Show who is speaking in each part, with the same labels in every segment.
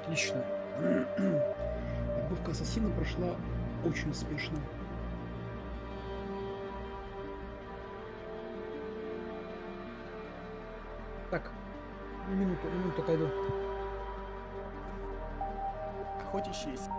Speaker 1: Отлично. Вербовка ассасина прошла очень успешно. Так, минуту отойду.
Speaker 2: Охотящиеся.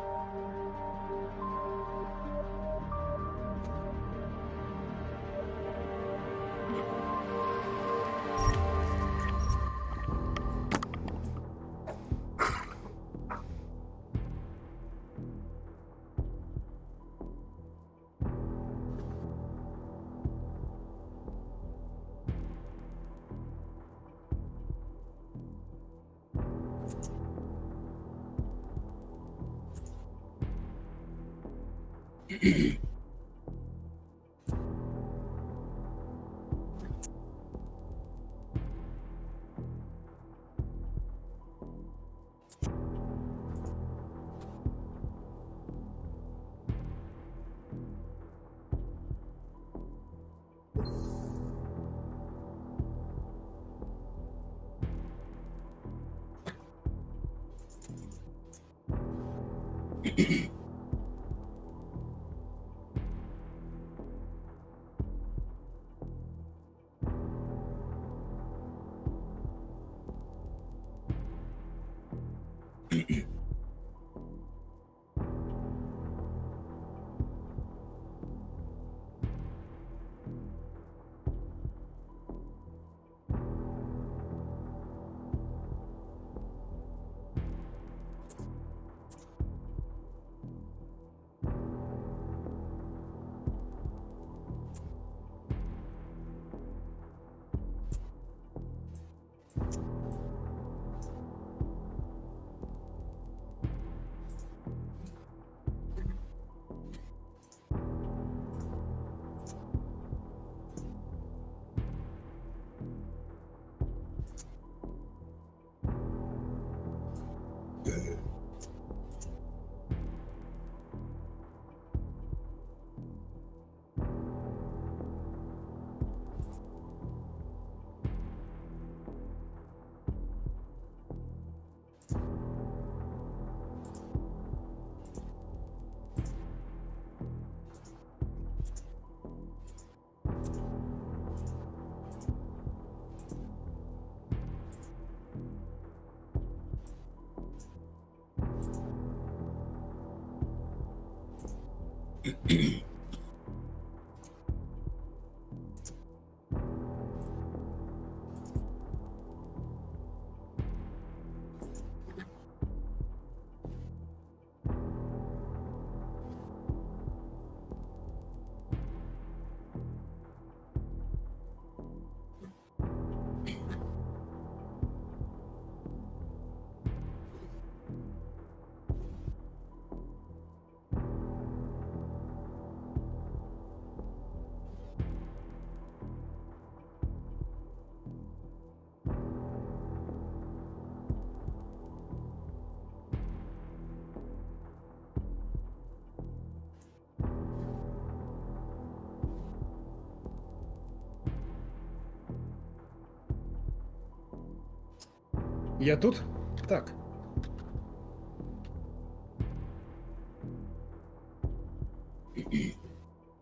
Speaker 1: Я тут? Так.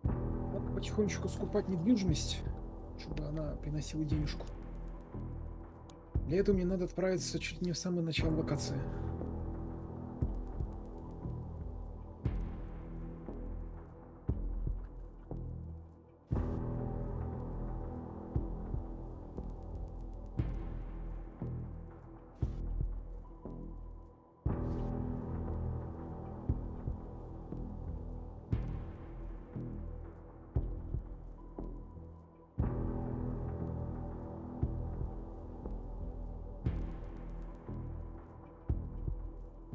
Speaker 1: Надо потихонечку скупать недвижимость, чтобы она приносила денежку. Для этого мне надо отправиться чуть не в самое начало локации.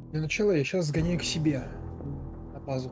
Speaker 1: Для начала я сейчас сгоняю к себе на базу.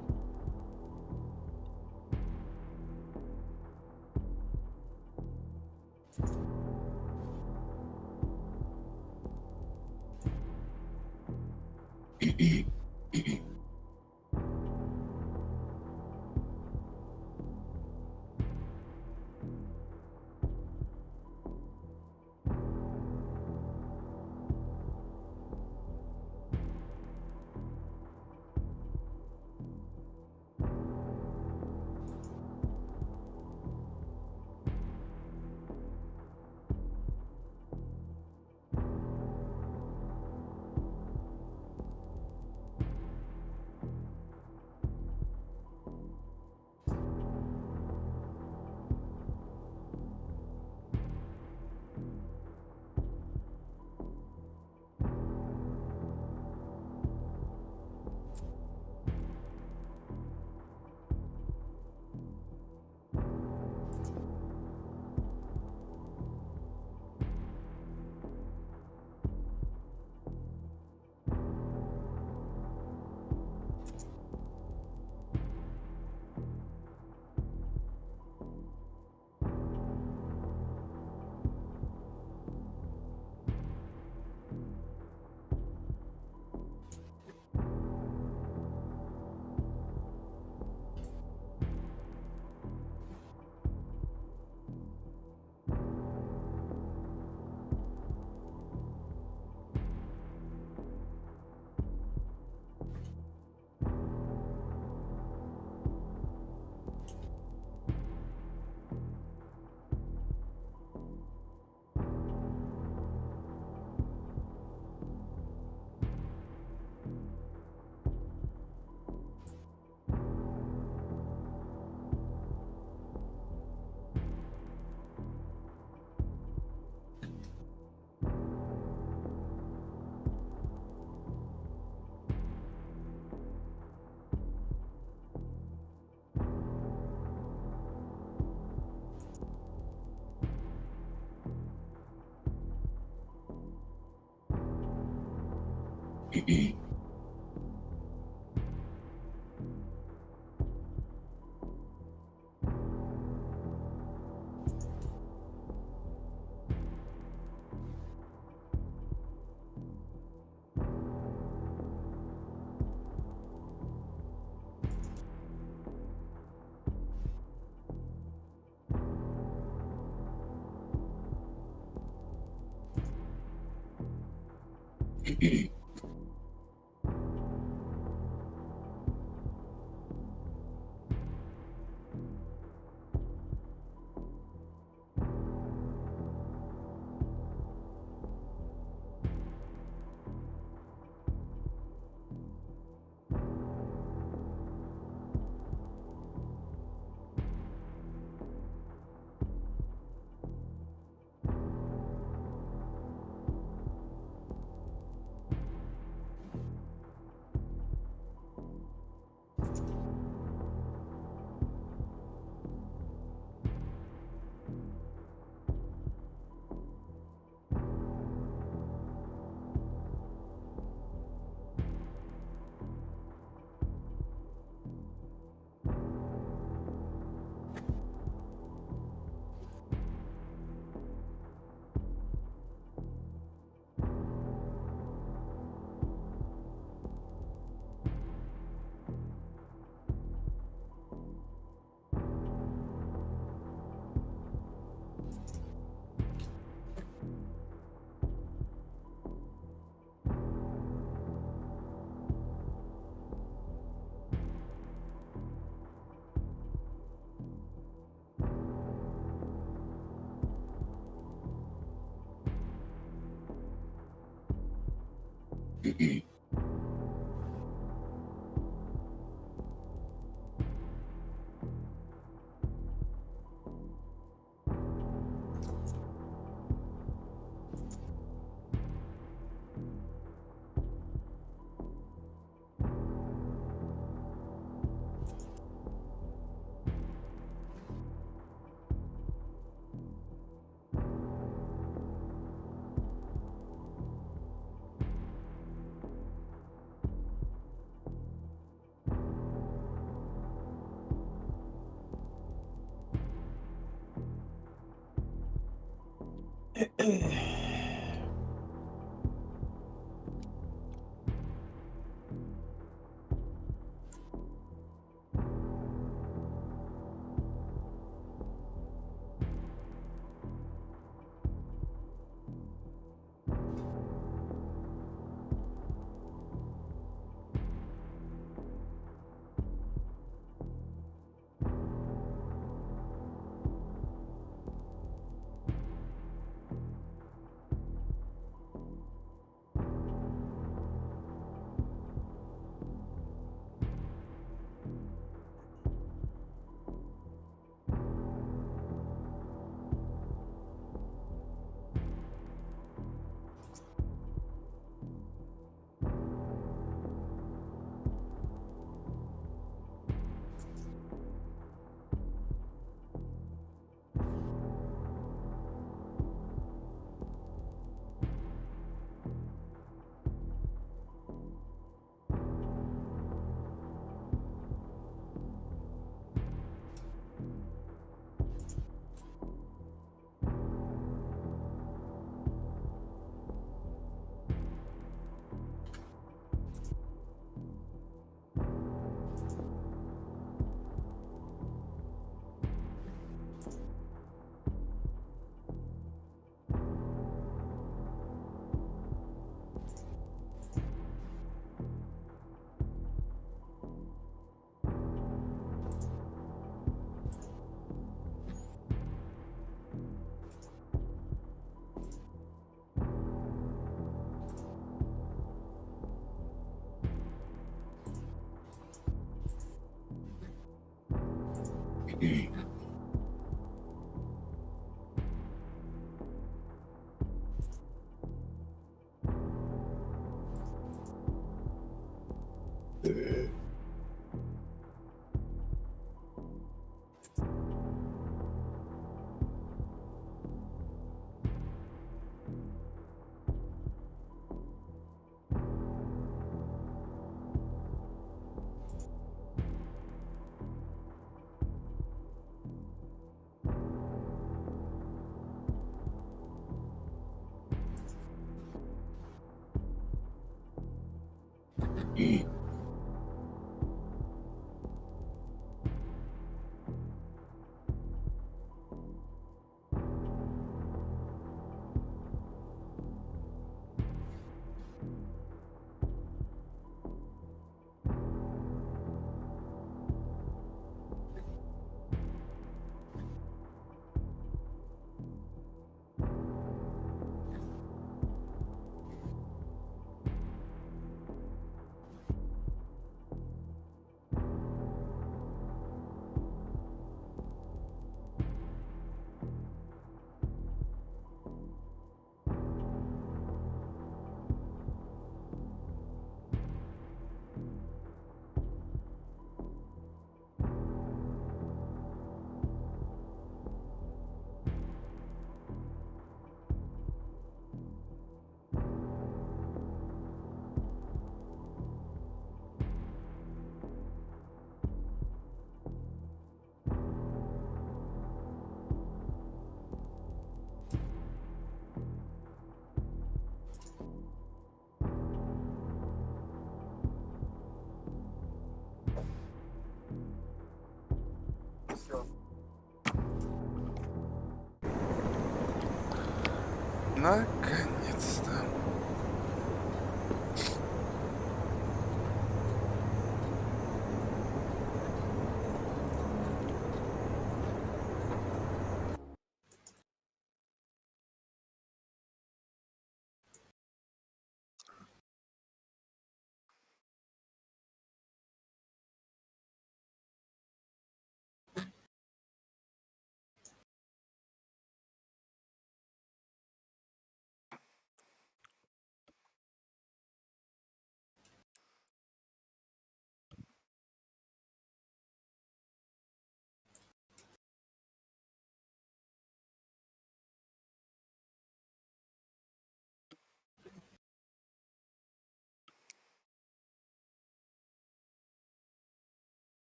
Speaker 3: Наконец-то.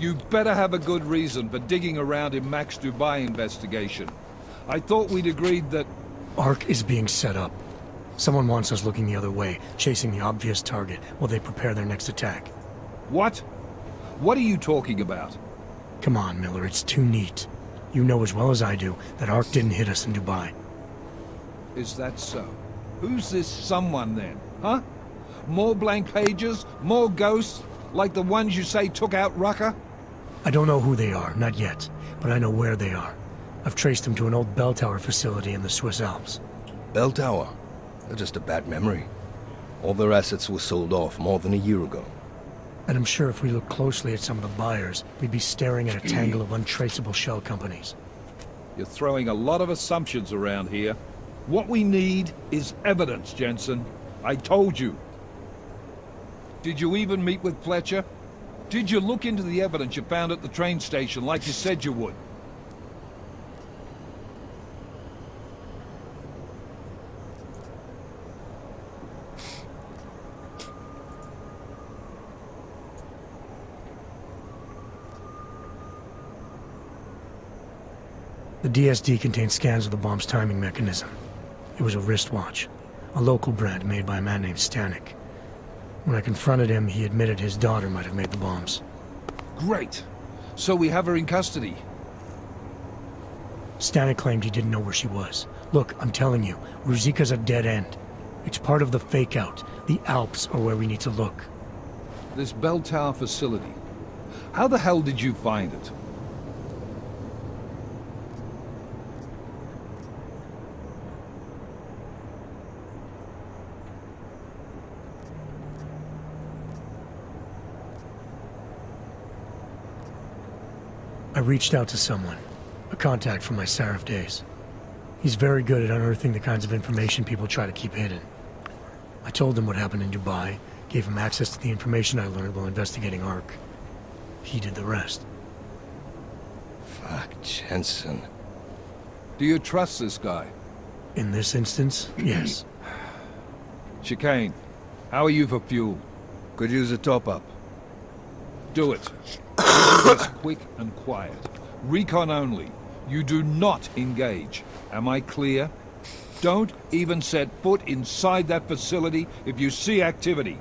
Speaker 4: You better have a good reason for digging around in Mac's Dubai investigation. I thought we'd agreed that...
Speaker 5: Ark is being set up. Someone wants us looking the other way, chasing the obvious target while they prepare their next attack.
Speaker 4: What? What are you talking about?
Speaker 5: Come on, Miller, it's too neat. You know as well as I do that Ark didn't hit us in Dubai.
Speaker 4: Is that so? Who's this someone then, huh? More blank pages? More ghosts? Like the ones you say took out Rucker?
Speaker 5: I don't know who they are, not yet, but I know where they are. I've traced them to an old bell tower facility in the Swiss Alps.
Speaker 6: Bell Tower? They're just a bad memory. All their assets were sold off more than a year ago.
Speaker 5: And I'm sure if we look closely at some of the buyers, we'd be staring at a tangle of untraceable shell companies.
Speaker 4: You're throwing a lot of assumptions around here. What we need is evidence, Jensen. I told you. Did you even meet with Fletcher? Did you look into the evidence you found at the train station like you said you would?
Speaker 5: The DSD contained scans of the bomb's timing mechanism. It was a wristwatch, a local brand made by a man named Stanek. When I confronted him, he admitted his daughter might have made the bombs.
Speaker 4: Great. So we have her in custody.
Speaker 5: Stanek claimed he didn't know where she was. Look, I'm telling you, Ruzika's a dead end. It's part of the fake-out. The Alps are where we need to look.
Speaker 4: This bell tower facility. How the hell did you find it?
Speaker 5: I reached out to someone, a contact from my Sarif days. He's very good at unearthing the kinds of information people try to keep hidden. I told him what happened in Dubai, gave him access to the information I learned while investigating Ark. He did the rest.
Speaker 6: Fuck, Jensen.
Speaker 4: Do you trust this guy?
Speaker 5: In this instance, yes.
Speaker 4: Chicane, how are you for fuel?
Speaker 6: Could use a top-up.
Speaker 4: Do it. Do this quick and quiet. Recon only. You do not engage. Am I clear? Don't even set foot inside that facility if you see activity.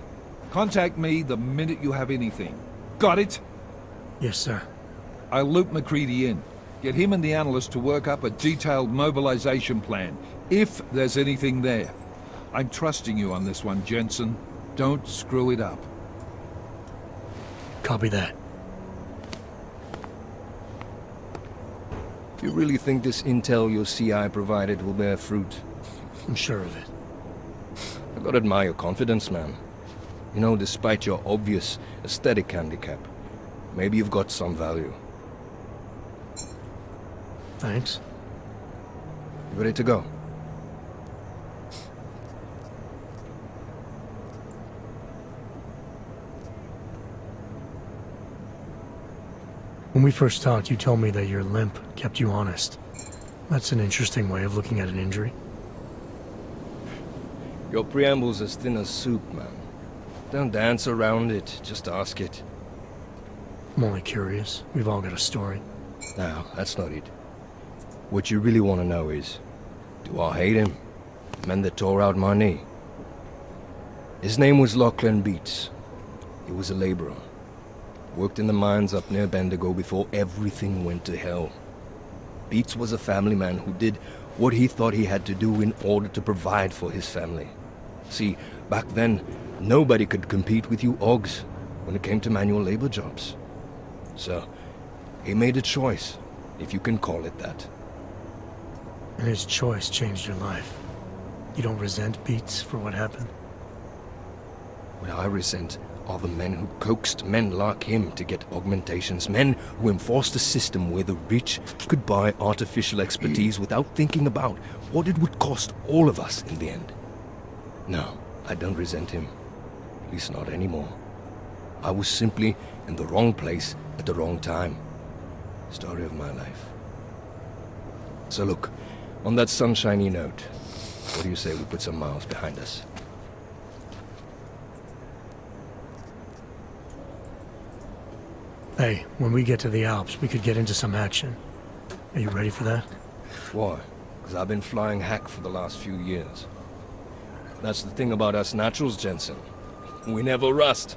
Speaker 4: Contact me the minute you have anything. Got it?
Speaker 5: Yes, sir.
Speaker 4: I'll loop McCready in. Get him and the analyst to work up a detailed mobilization plan, if there's anything there. I'm trusting you on this one, Jensen. Don't screw it up.
Speaker 5: Copy that.
Speaker 6: You really think this intel your CI provided will bear fruit?
Speaker 5: I'm sure of it.
Speaker 6: I gotta admire your confidence, man. You know, despite your obvious aesthetic handicap, maybe you've got some value.
Speaker 5: Thanks.
Speaker 6: You ready to go?
Speaker 5: When we first talked, you told me that your limp kept you honest. That's an interesting way of looking at an injury.
Speaker 6: Your preamble's as thin as soup, man. Don't dance around it, just ask it.
Speaker 5: I'm only curious. We've all got a story.
Speaker 6: No, that's not it. What you really want to know is, do I hate him? The man that tore out my knee. His name was Lachlan Beats. He was a laborer. Worked in the mines up near Bendigo before everything went to hell. Beats was a family man who did what he thought he had to do in order to provide for his family. See, back then, nobody could compete with you Ogs when it came to manual labor jobs. So, he made a choice, if you can call it that.
Speaker 5: And his choice changed your life. You don't resent Beats for what happened?
Speaker 6: What I resent are the men who coaxed men like him to get augmentations, men who enforced a system where the rich could buy artificial expertise without thinking about what it would cost all of us in the end. No, I don't resent him. At least not anymore. I was simply in the wrong place at the wrong time. Story of my life. So look, on that sunshiny note, what do you say we put some miles behind us?
Speaker 5: Hey, when we get to the Alps, we could get into some action. Are you ready for that?
Speaker 6: Why? Because I've been flying hack for the last few years. That's the thing about us naturals, Jensen. We never rust.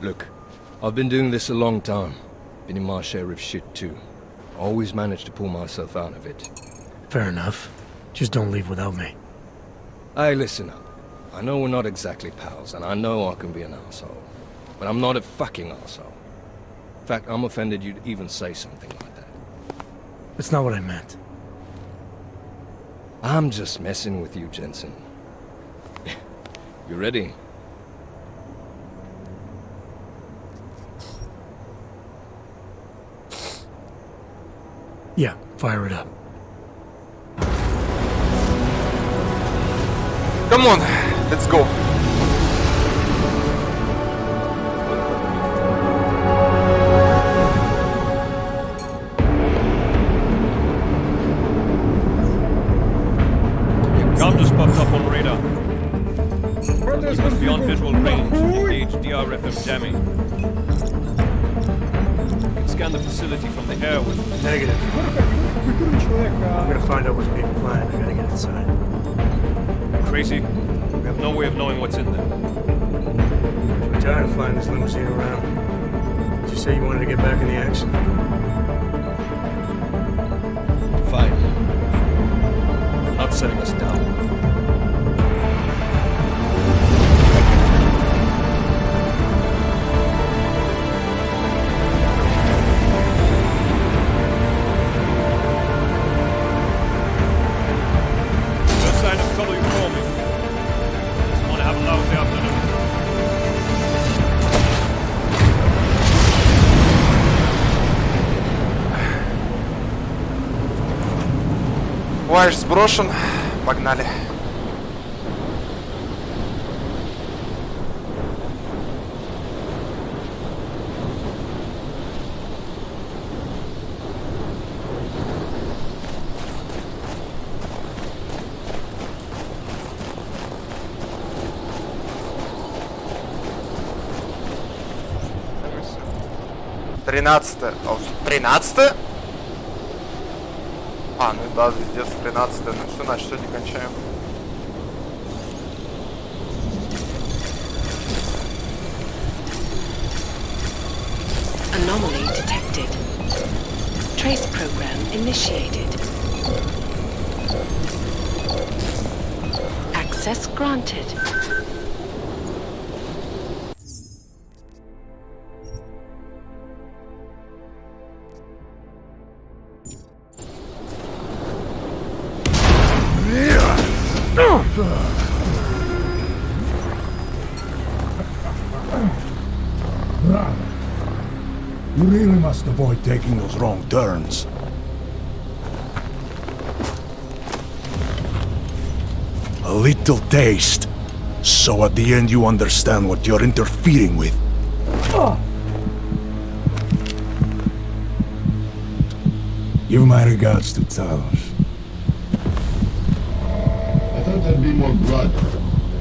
Speaker 6: Look, I've been doing this a long time. Been in my share of shit too. Always managed to pull myself out of it.
Speaker 5: Fair enough. Just don't leave without me.
Speaker 6: Hey, listen up. I know we're not exactly pals, and I know I can be an asshole. But I'm not a fucking asshole. In fact, I'm offended you'd even say something like that.
Speaker 5: That's not what I meant.
Speaker 6: I'm just messing with you, Jensen. You ready?
Speaker 5: Yeah, fire it up.
Speaker 3: Come on, let's go.
Speaker 2: Calm just popped up on radar.
Speaker 1: Brothers,
Speaker 2: You must be on
Speaker 1: people,
Speaker 2: visual range.
Speaker 1: нахуй!
Speaker 2: Engage DRFM jamming. You can scan the facility from the air with...
Speaker 5: Negative.
Speaker 1: Выкурю человека.
Speaker 5: I'm gonna find out what's being planned. I gotta get inside.
Speaker 2: Crazy. We have no way of knowing what's in there.
Speaker 5: I'm tired of flying this limousine around. Did you say you wanted to get back in the action?
Speaker 6: Fine.
Speaker 2: Not setting us down. First sign of trouble, you call me. Just want to have a lousy afternoon.
Speaker 3: Вайш сброшен. Погнали. 13. 13? А, ну да, звездец, 13. Ну все, значит, сегодня кончаем.
Speaker 7: Anomaly detected. Trace program initiated. Access granted.
Speaker 8: You really must avoid taking those wrong turns. A little taste, so at the end you understand what you're interfering with. Give my regards to Talos.
Speaker 9: I thought there'd be more blood.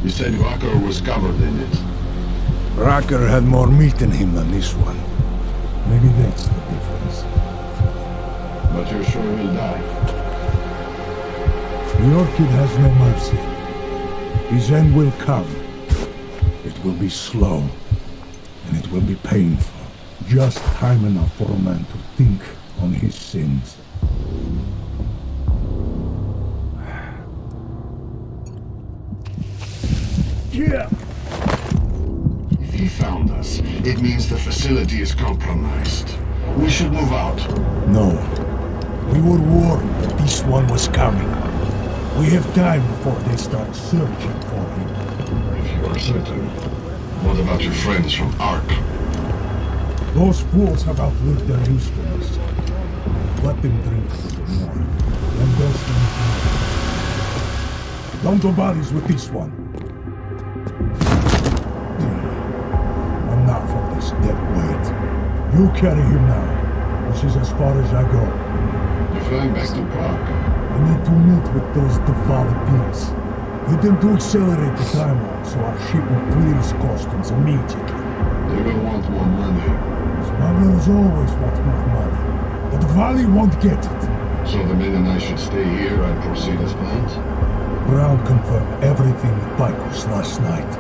Speaker 9: You said Walker was covered in it.
Speaker 8: Racker had more meat in him than this one. Maybe that's the difference.
Speaker 9: But you're sure he'll die?
Speaker 8: The Orchid has no mercy. His end will come. It will be slow, and it will be painful. Just time enough for a man to think on his sins. Yeah!
Speaker 9: If he found us, it means the facility is compromised. We should move out.
Speaker 8: No. We were warned that this one was coming. We have time before they start searching for him.
Speaker 9: If you are certain. What about your friends from Ark?
Speaker 8: Those fools have outlived their usefulness. Let them drink a little more. And those things more. Don't do bodies with this one. I'm not for this dead weight. You carry him now. This is as far as I go.
Speaker 9: You're flying back to Prague.
Speaker 8: I need to meet with those devoted beings. Get them to accelerate the timeline so our ship will clear its customs immediately.
Speaker 9: They will want more money.
Speaker 8: Smugglers always want more money. But the Valley won't get it.
Speaker 9: So the men and I should stay here and proceed as planned?
Speaker 8: Brown confirmed everything with Bikers last night.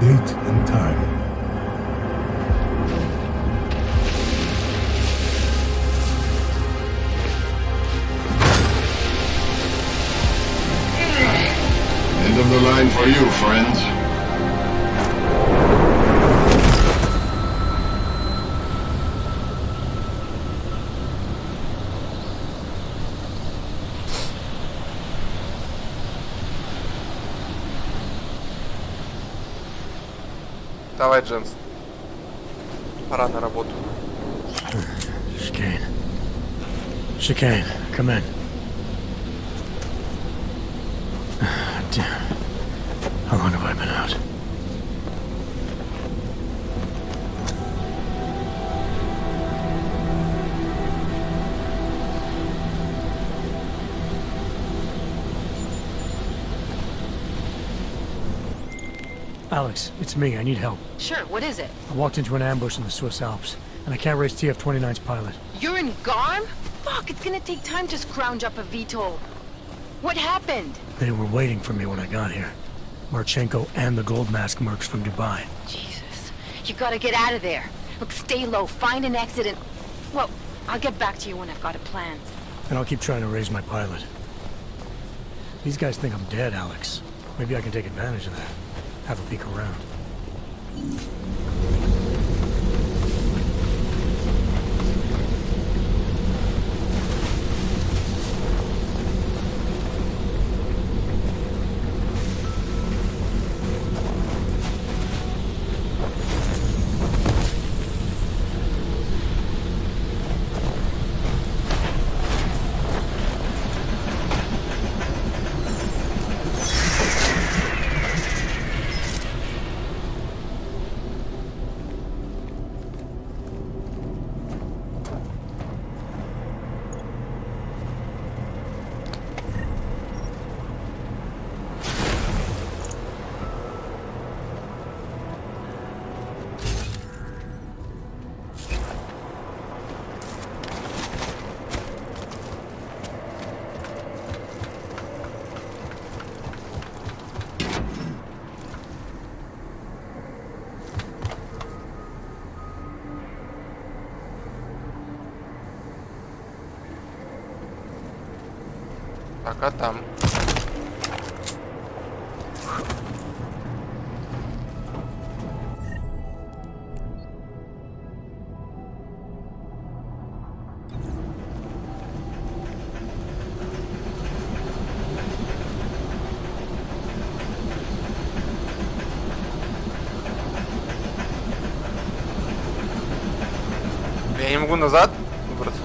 Speaker 8: Date and time.
Speaker 9: End of the line for you, friends.
Speaker 3: Давай, Джеймс. Пора на работу.
Speaker 5: Chicane. Chicane, come in. Damn. How long have I been out? Alex, it's me. I need help.
Speaker 7: Sure, what is it?
Speaker 5: I walked into an ambush in the Swiss Alps, and I can't raise TF-29's pilot.
Speaker 7: You're in Garm? Fuck, it's gonna take time to scrounge up a VTOL. What happened?
Speaker 5: They were waiting for me when I got here. Marchenko and the Gold Mask mercs from Dubai.
Speaker 7: Jesus, you gotta get out of there. Look, stay low, find an exit and... Well, I'll get back to you when I've got a plan.
Speaker 5: And I'll keep trying to raise my pilot. These guys think I'm dead, Alex. Maybe I can take advantage of that. Have a peek around.
Speaker 3: Так, а там? Я не могу назад выбраться.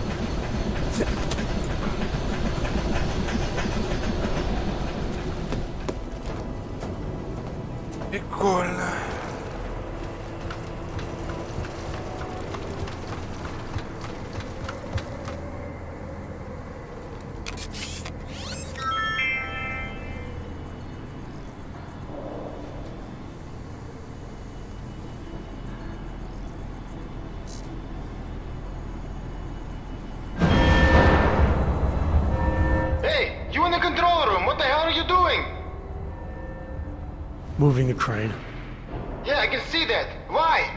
Speaker 3: Прикольно.
Speaker 10: Hey, you in the control room. What the hell are you doing?
Speaker 5: Moving the crane.
Speaker 10: Yeah, I can see that. Why?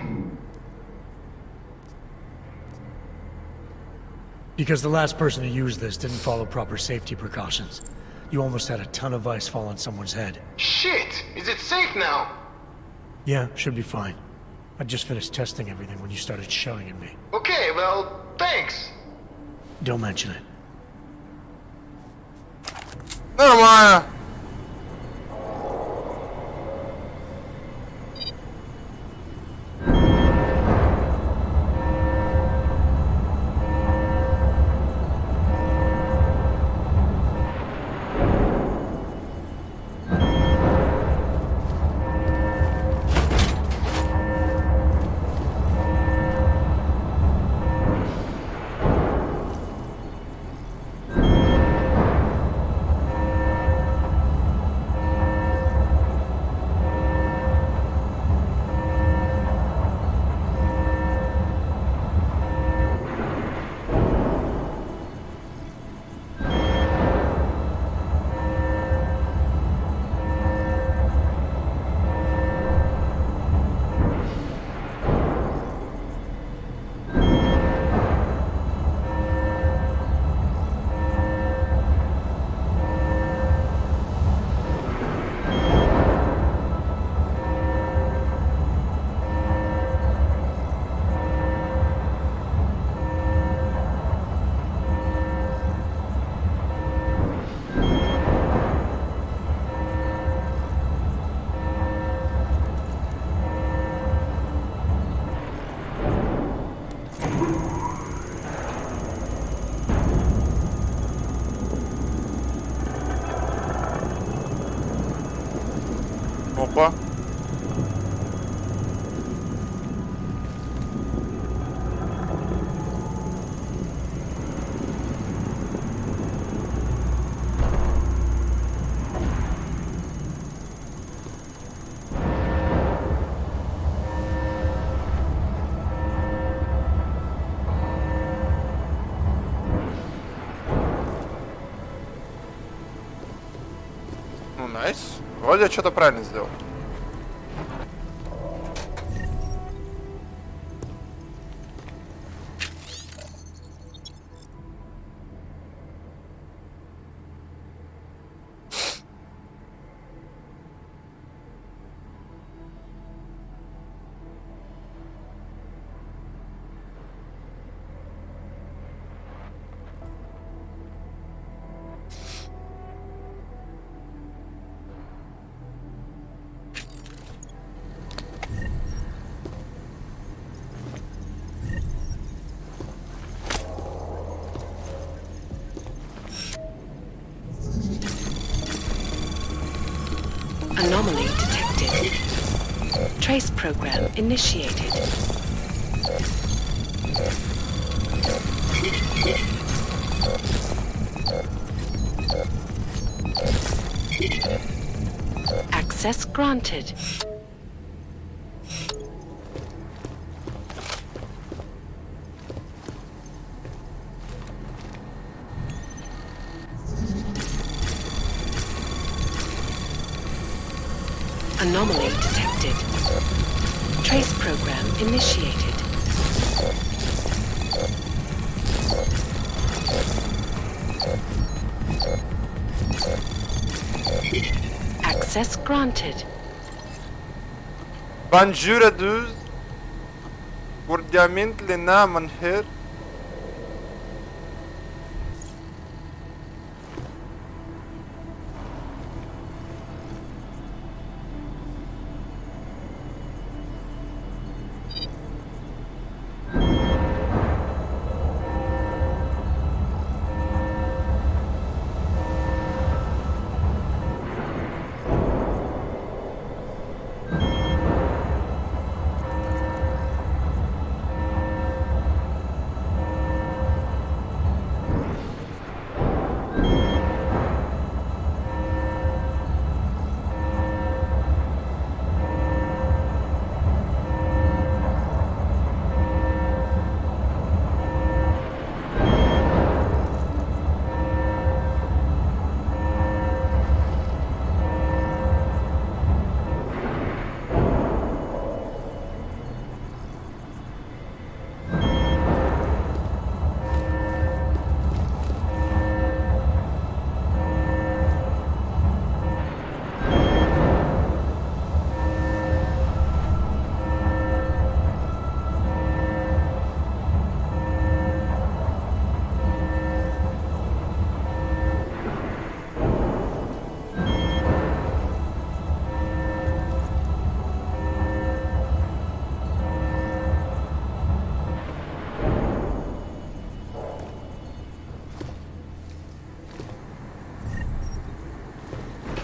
Speaker 5: Because the last person to use this didn't follow proper safety precautions. You almost had a ton of ice fall on someone's head.
Speaker 10: Shit! Is it safe now?
Speaker 5: Yeah, should be fine. I just finished testing everything when you started shouting at me.
Speaker 10: Okay, well, thanks.
Speaker 5: Don't mention it.
Speaker 3: Нормально. Опа. Ну, найс. Вроде я что-то правильно сделал.
Speaker 7: Anomaly detected. Trace program initiated. Access granted. Anomaly detected. Trace program initiated. Access granted.
Speaker 3: Bonjour à tous. Cordialmente namen her.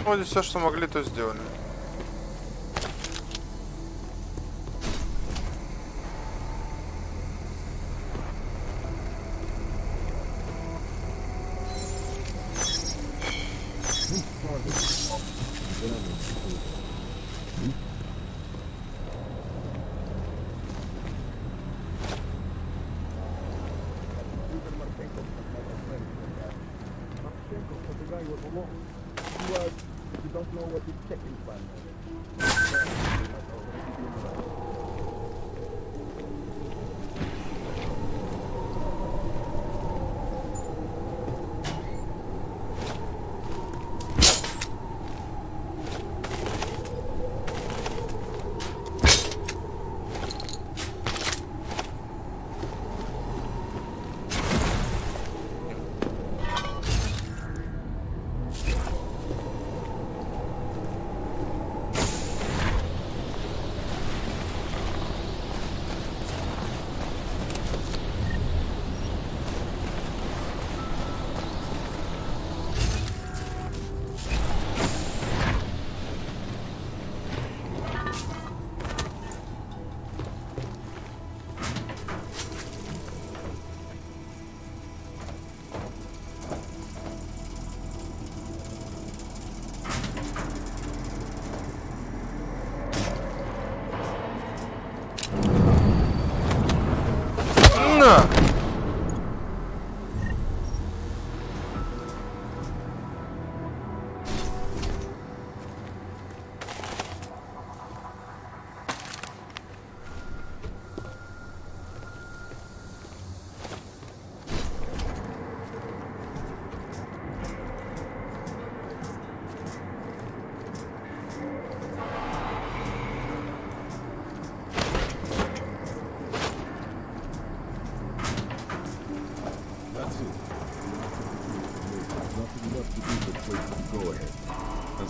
Speaker 3: Вроде все, что могли, то сделали.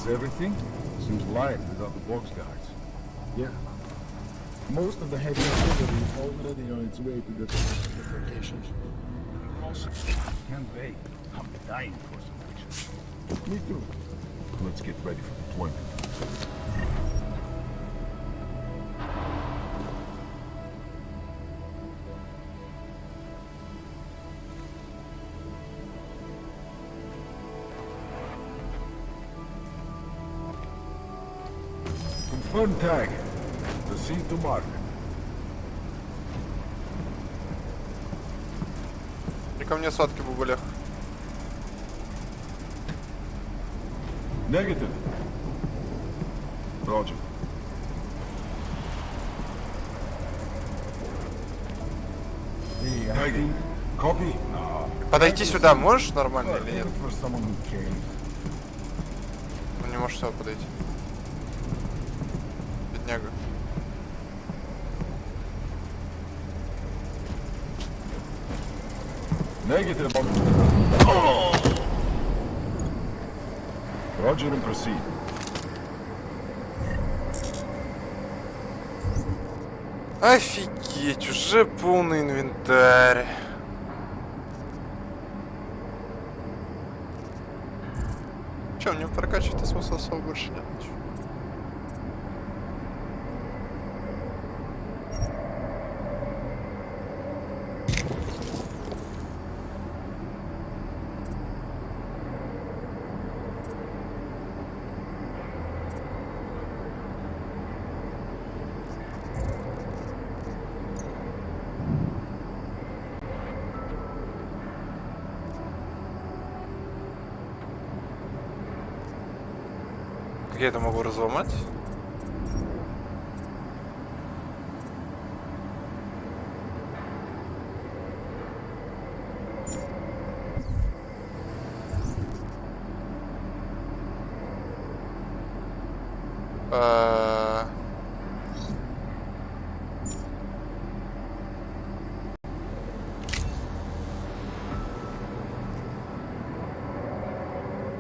Speaker 8: Everything seems light without the box guards. Yeah. Most of the heavy artillery is already on its way to the locations. Also, can't wait. I'm dying for some action. Me too. Let's get ready for deployment. Confirm tag. Proceed to mark.
Speaker 3: И ко мне сотки в уголях.
Speaker 8: Negative. Roger. Tagging. Copy.
Speaker 3: Подойти сюда можешь нормально или нет? Ну, не можешь сюда подойти.
Speaker 8: Negative. Roger and proceed.
Speaker 3: Офигеть, уже полный инвентарь. Че, мне прокачивать смысла особо больше нет. Как я это могу разломать?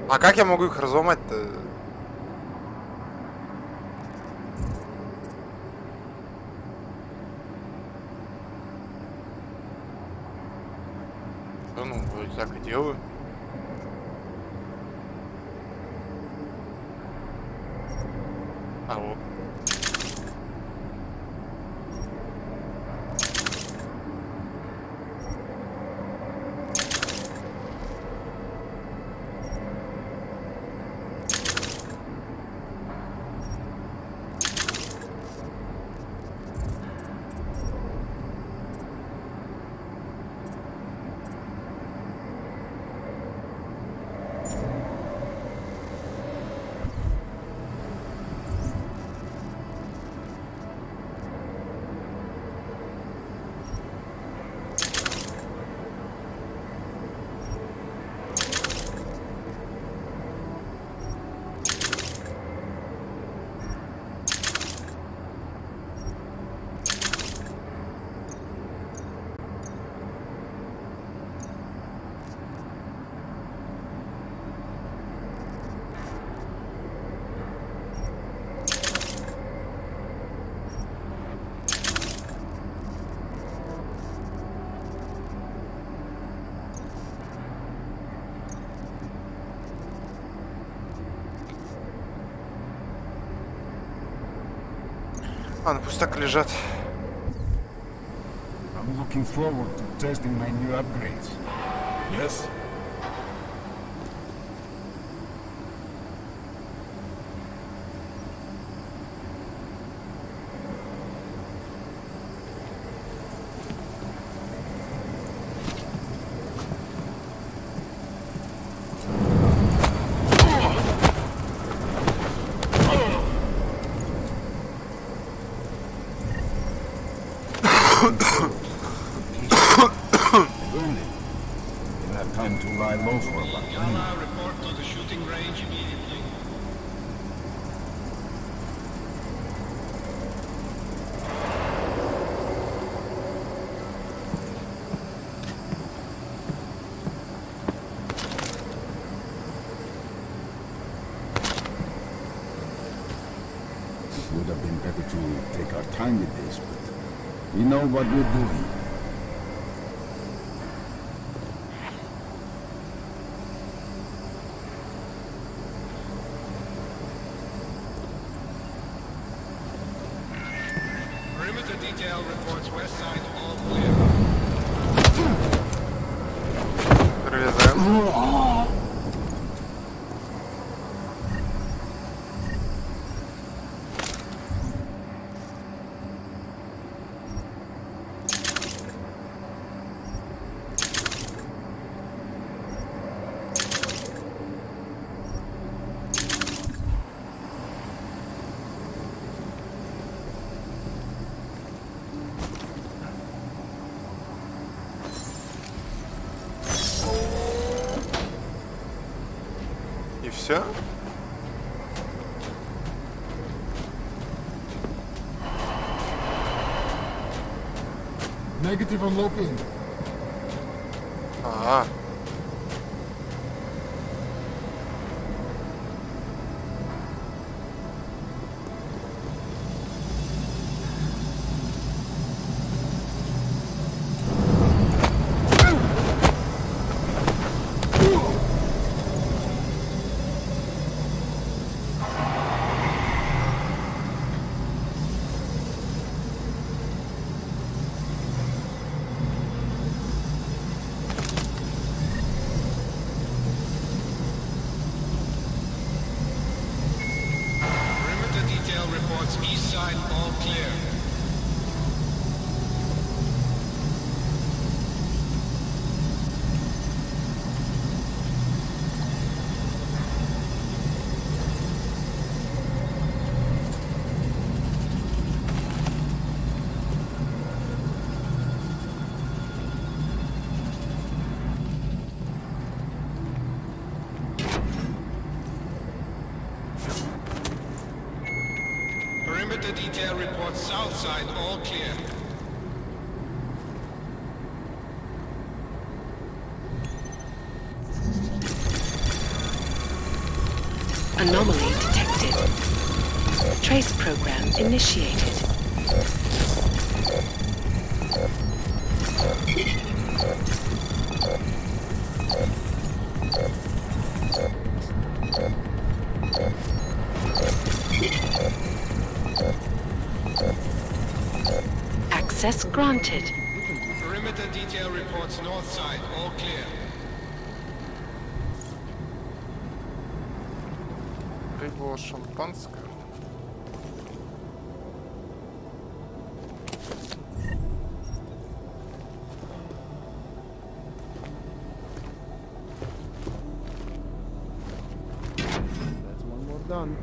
Speaker 3: А как я могу их разломать-то? Да ну, вроде так и делаю. А вот. А, ну пусть так и лежат.
Speaker 8: I'm looking forward to testing my new upgrades. Yes? You'll have time to lie low for a while.
Speaker 2: Yala, report to the shooting range immediately.
Speaker 8: It would have been better to take our time with this, but we know what we're doing.
Speaker 2: Perimeter detail reports west side all clear.
Speaker 3: Пролезаем. И все?
Speaker 8: Negative on local.
Speaker 3: Ага.
Speaker 11: Perimeter detail reports east side all clear. Perimeter detail reports south side all clear.
Speaker 7: Anomaly detected. Trace program initiated. Access granted.
Speaker 11: Perimeter detail reports north side all clear.
Speaker 3: Прибыло шампанское.
Speaker 1: That's one more done.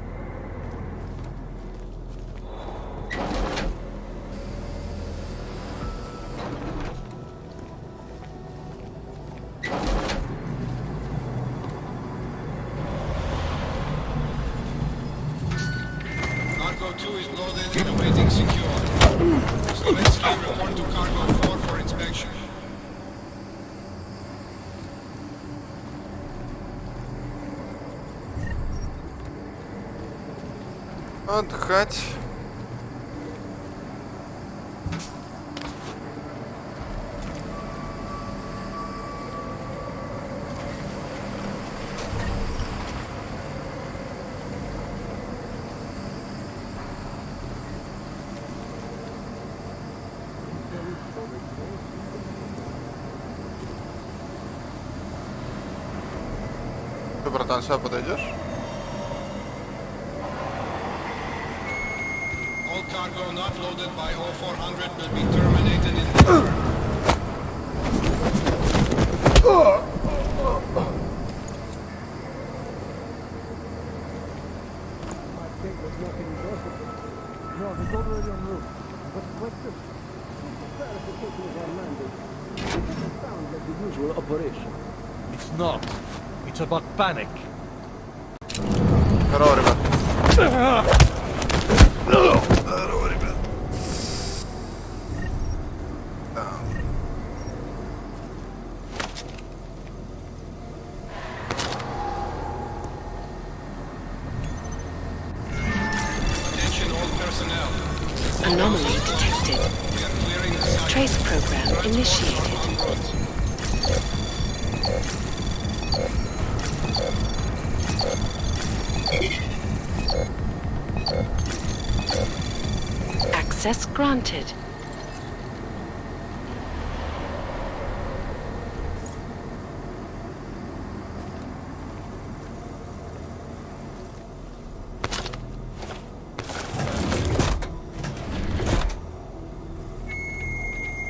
Speaker 11: Cargo 2 is loaded and awaiting secure. Slovensky report to Cargo 4 for inspection.
Speaker 3: Отдыхать. Ты, братан, сюда подойдешь?
Speaker 11: All cargo not loaded by 0400 will be terminated in...
Speaker 1: No, he's already en route. But question, verification of our landing. It doesn't sound like the usual operation.
Speaker 2: It's not. It's about panic.
Speaker 3: Здорово, ребят. Здорово, ребят.
Speaker 11: Attention all personnel.
Speaker 7: Anomaly detected.
Speaker 11: We are clearing the site.
Speaker 7: Trace program initiated.
Speaker 11: En route.
Speaker 7: Access granted.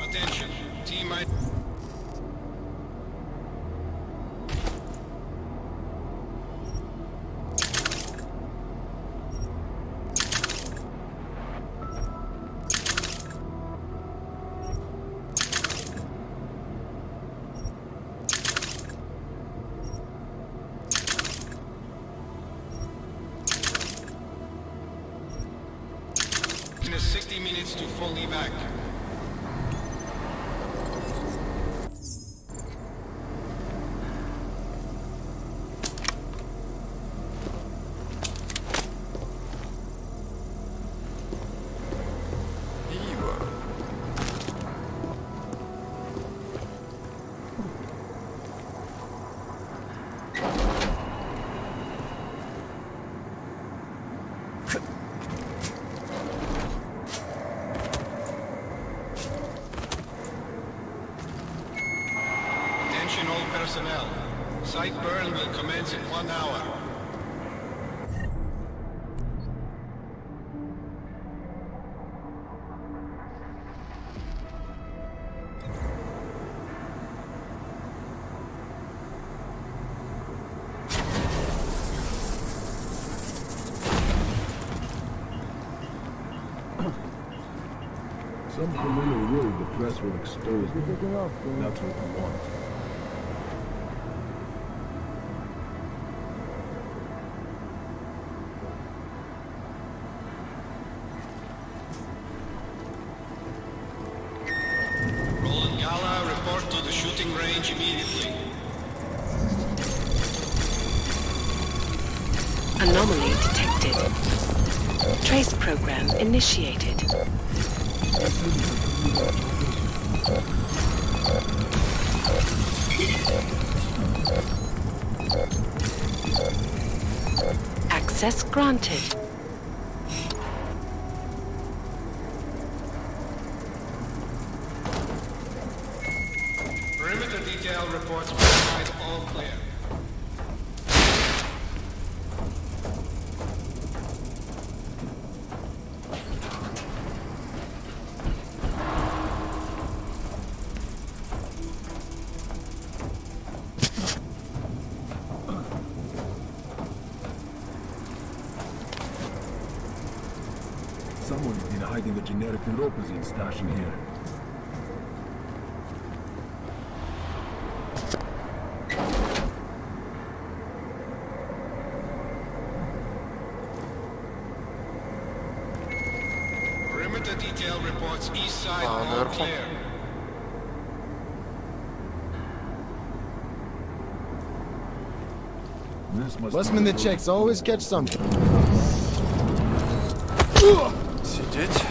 Speaker 11: Attention. Team I... In 60 minutes to full evac. personnel. Site burn will commence in 1 hour.
Speaker 8: Some criminal worried the press will expose them. That's what we want.
Speaker 11: Roland Gala, report to the shooting range immediately.
Speaker 12: Anomaly detected. Trace program initiated. Access granted.
Speaker 11: Perimeter detail reports outside all clear.
Speaker 8: Someone's been hiding a generic neuropozyne stash in here.
Speaker 11: Perimeter detail reports east side all
Speaker 3: наверху.
Speaker 11: clear.
Speaker 8: Last minute checks always catch something.
Speaker 3: Сидеть.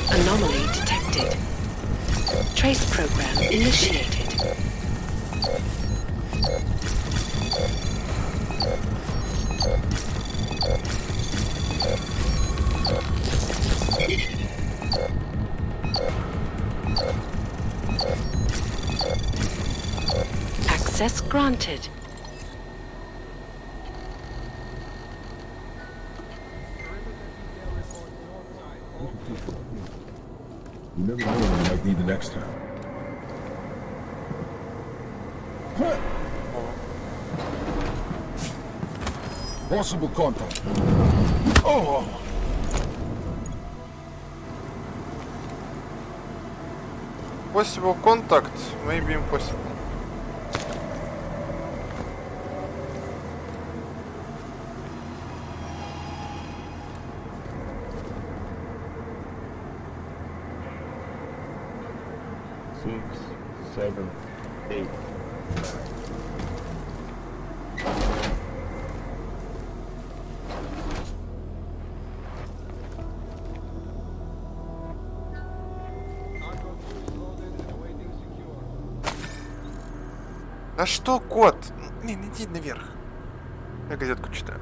Speaker 12: Anomaly detected. Trace program initiated. Access granted.
Speaker 8: You never know when you might need an extra. Possible contact. Oh!
Speaker 3: Possible contact, maybe impossible.
Speaker 8: Six, 7, 8.
Speaker 3: А что, кот? Не, иди наверх. Я газетку читаю.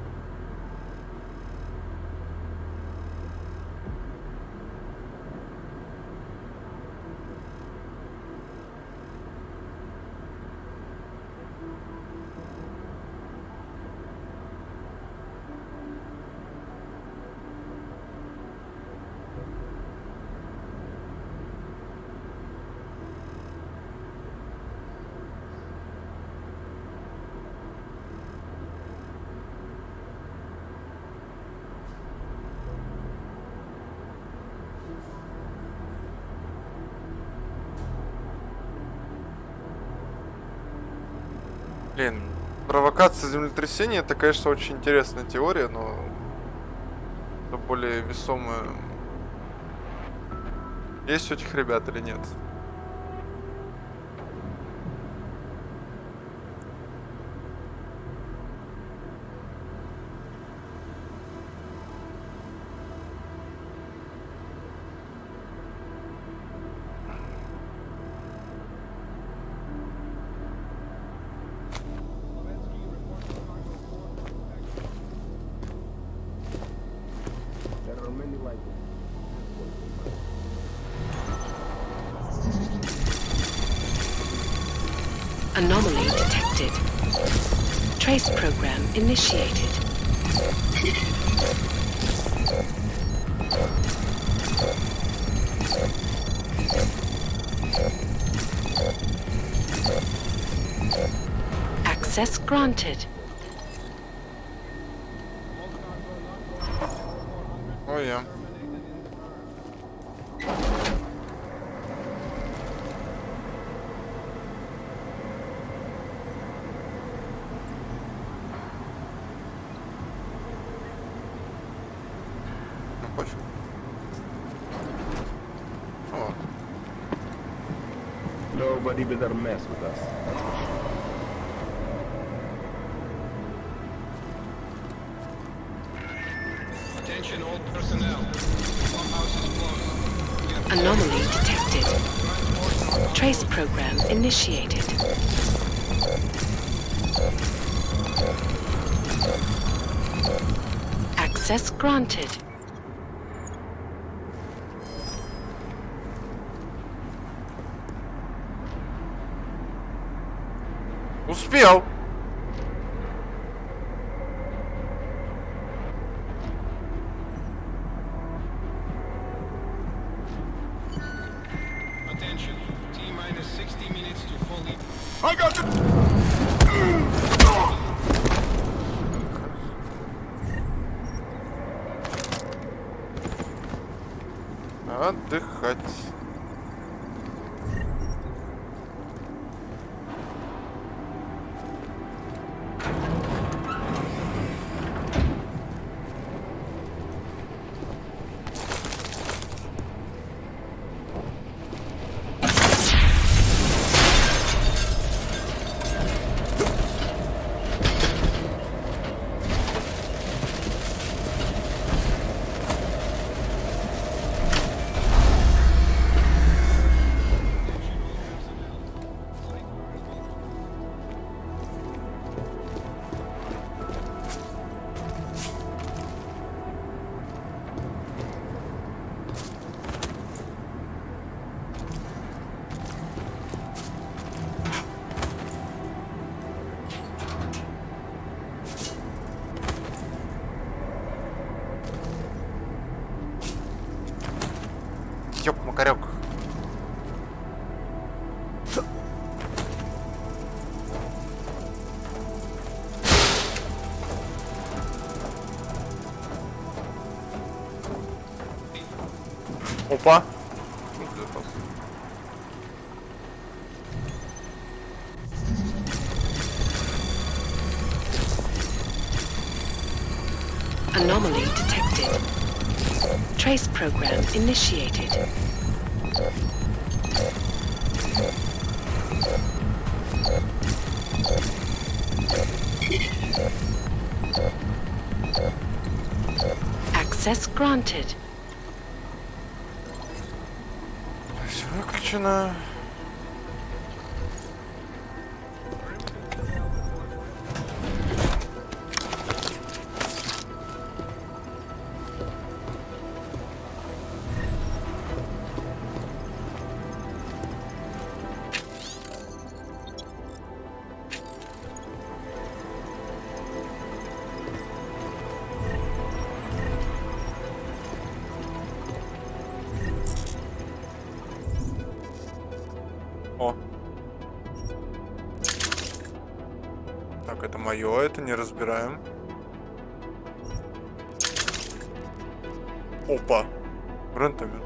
Speaker 3: Блин, Провокация землетрясения — это, конечно, очень интересная теория, но это более весомая. Есть у этих ребят или нет?
Speaker 12: Anomaly detected. Trace program initiated. Access granted.
Speaker 3: Oh yeah.
Speaker 13: Nobody better mess with us.
Speaker 11: Attention all personnel. Clubhouse is closed.
Speaker 12: Anomaly detected. Trace program initiated. Access granted.
Speaker 3: Успел.
Speaker 11: Attention. T-minus 60 minutes to fully...
Speaker 13: I got it!
Speaker 3: Отдыхать. Ёп, макарёк. Опа.
Speaker 12: Anomaly detected. Trace program initiated. Access granted.
Speaker 3: Всё выключено. О. Так, это мое, это не разбираем. Опа. Рентами.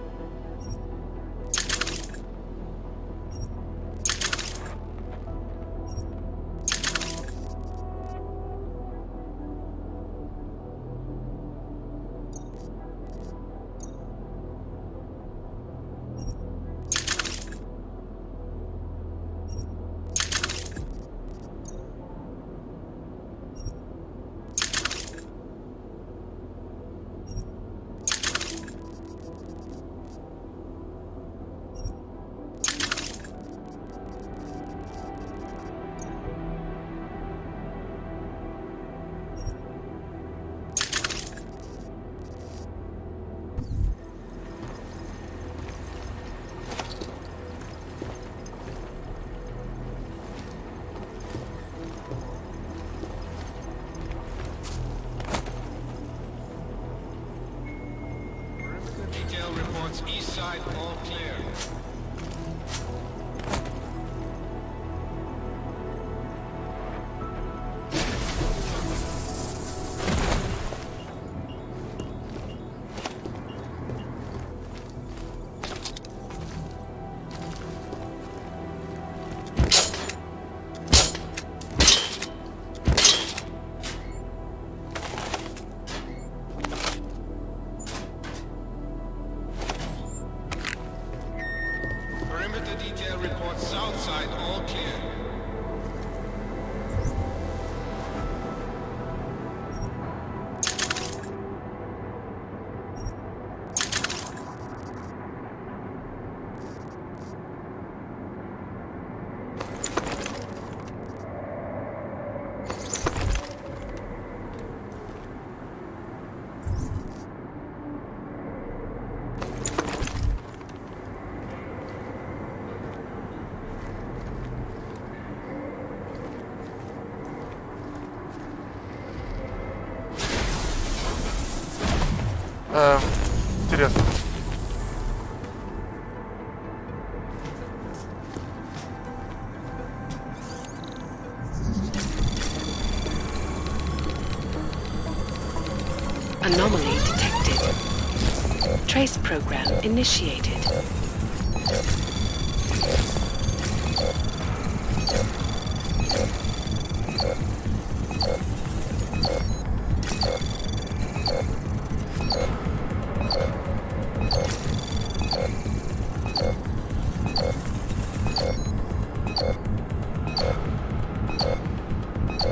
Speaker 11: Transports east side, all clear. Perimeter detail reports south side, all clear.
Speaker 3: Интересно.
Speaker 12: Anomaly detected. Trace program initiated.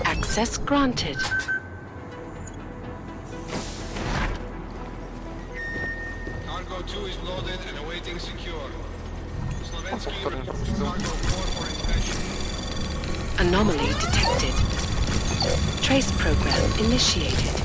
Speaker 12: Access granted.
Speaker 11: Cargo 2 is loaded and awaiting secure. Slovensky reports cargo 4 for inspection.
Speaker 12: Anomaly detected. Trace program initiated.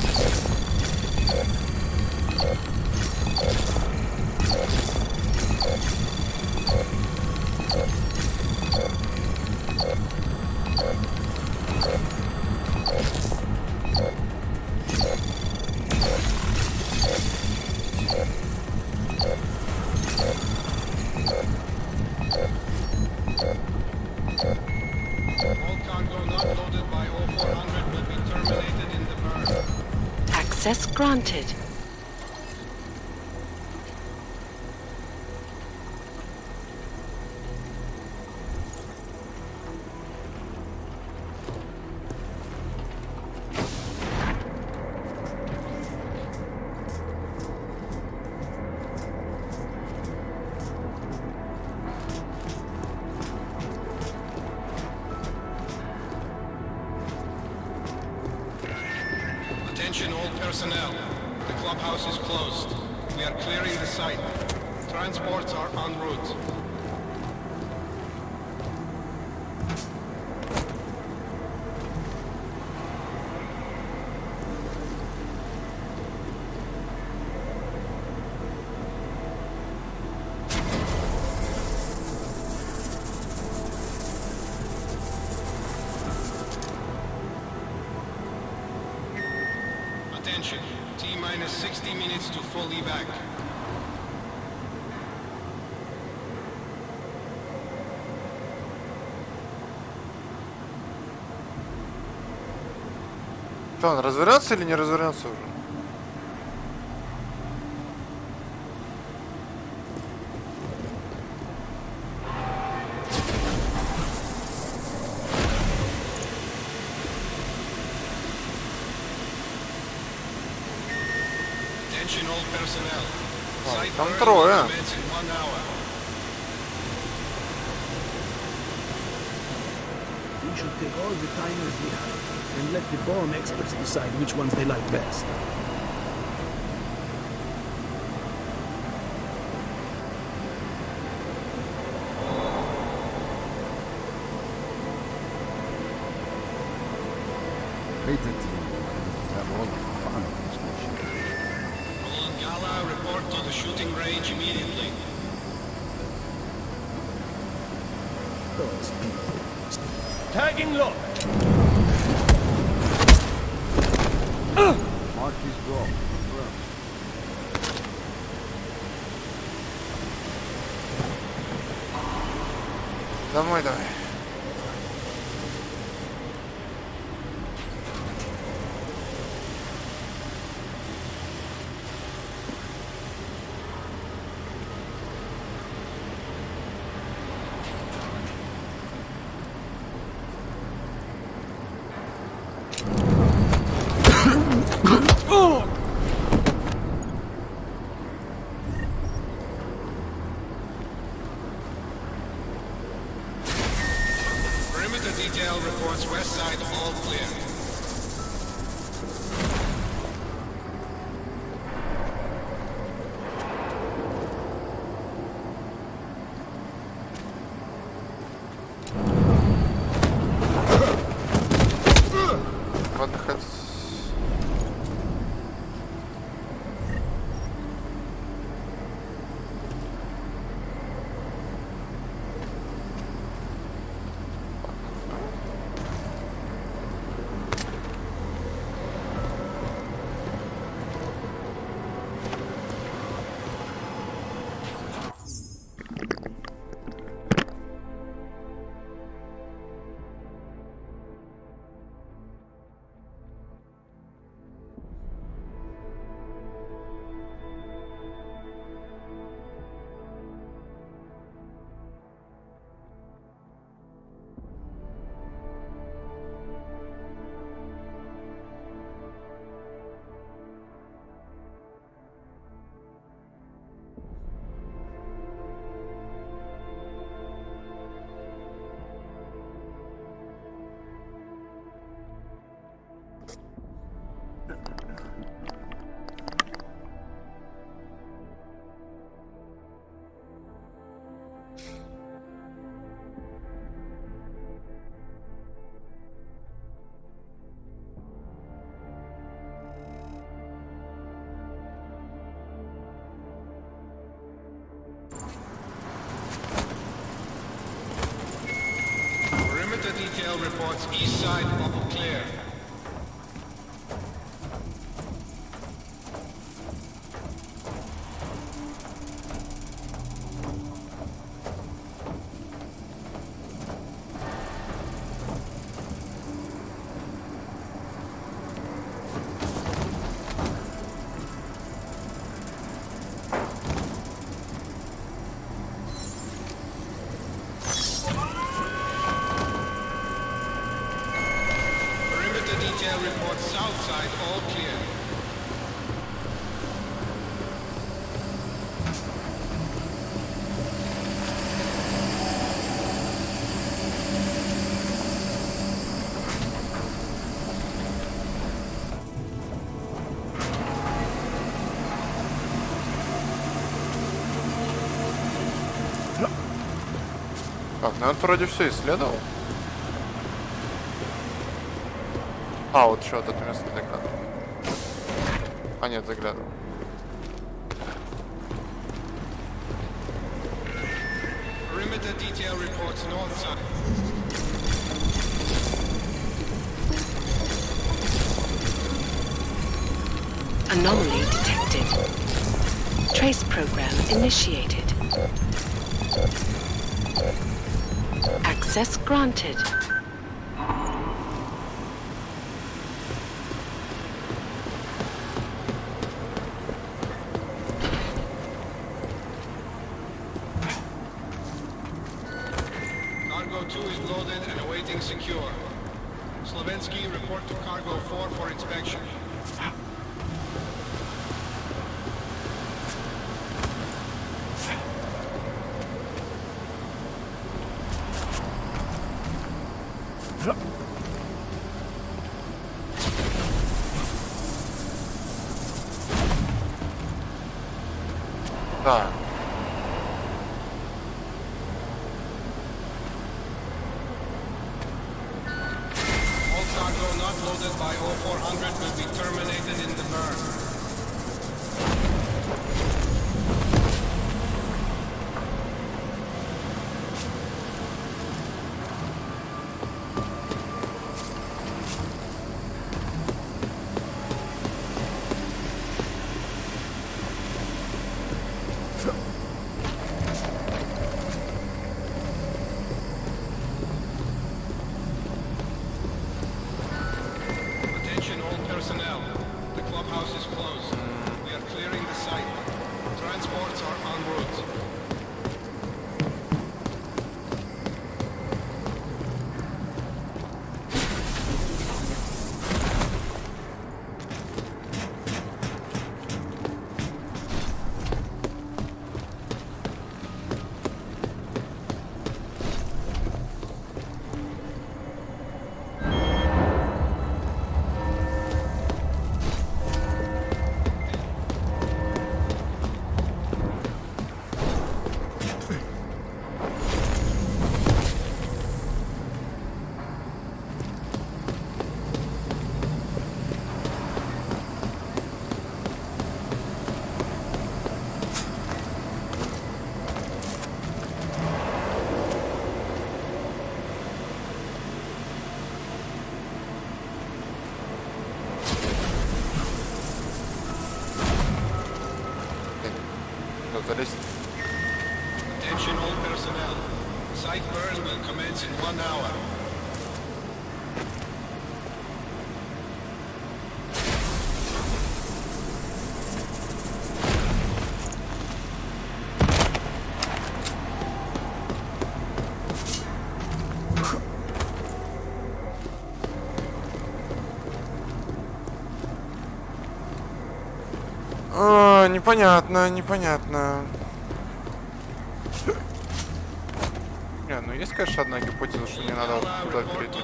Speaker 11: All cargo not loaded by 0400 will be terminated in the berth.
Speaker 12: Access granted.
Speaker 11: Attention all personnel. The clubhouse is closed. We are clearing the site. Transports are en route. Attention. T-minus 60 minutes to full evac.
Speaker 3: Что, он развернется или не развернется уже?
Speaker 11: Attention all personnel. Site
Speaker 3: Там
Speaker 11: burn
Speaker 3: трое.
Speaker 11: will commence in 1 hour.
Speaker 14: We should take all the timers we have and let the bomb experts decide which ones they like best.
Speaker 11: Roland Gala, report to the shooting range immediately.
Speaker 14: Those people.
Speaker 13: Tagging lock. Mark is gone.
Speaker 3: Домой давай.
Speaker 11: Perimeter detail reports west side all clear.
Speaker 3: Ладно, хоть...
Speaker 11: Perimeter detail reports east side all clear. Perimeter detail reports south side all clear.
Speaker 3: Так, ну это вроде все исследовал. А, вот еще вот это место заглядывал. А нет, заглядывал.
Speaker 11: Perimeter detail reports north side.
Speaker 12: Anomaly detected. Trace program initiated. Access granted.
Speaker 11: Cargo 2 is loaded and awaiting secure. Slovensky, report to Cargo 4 for inspection.
Speaker 3: Да.
Speaker 11: All cargo not loaded by 0400 will be terminated in the burn.
Speaker 3: залезть.
Speaker 11: Attention all personnel. Site burn will commence in 1 hour.
Speaker 3: Непонятно, непонятно. Не, ну есть, конечно, одна гипотеза, что мне надо вот туда перейти.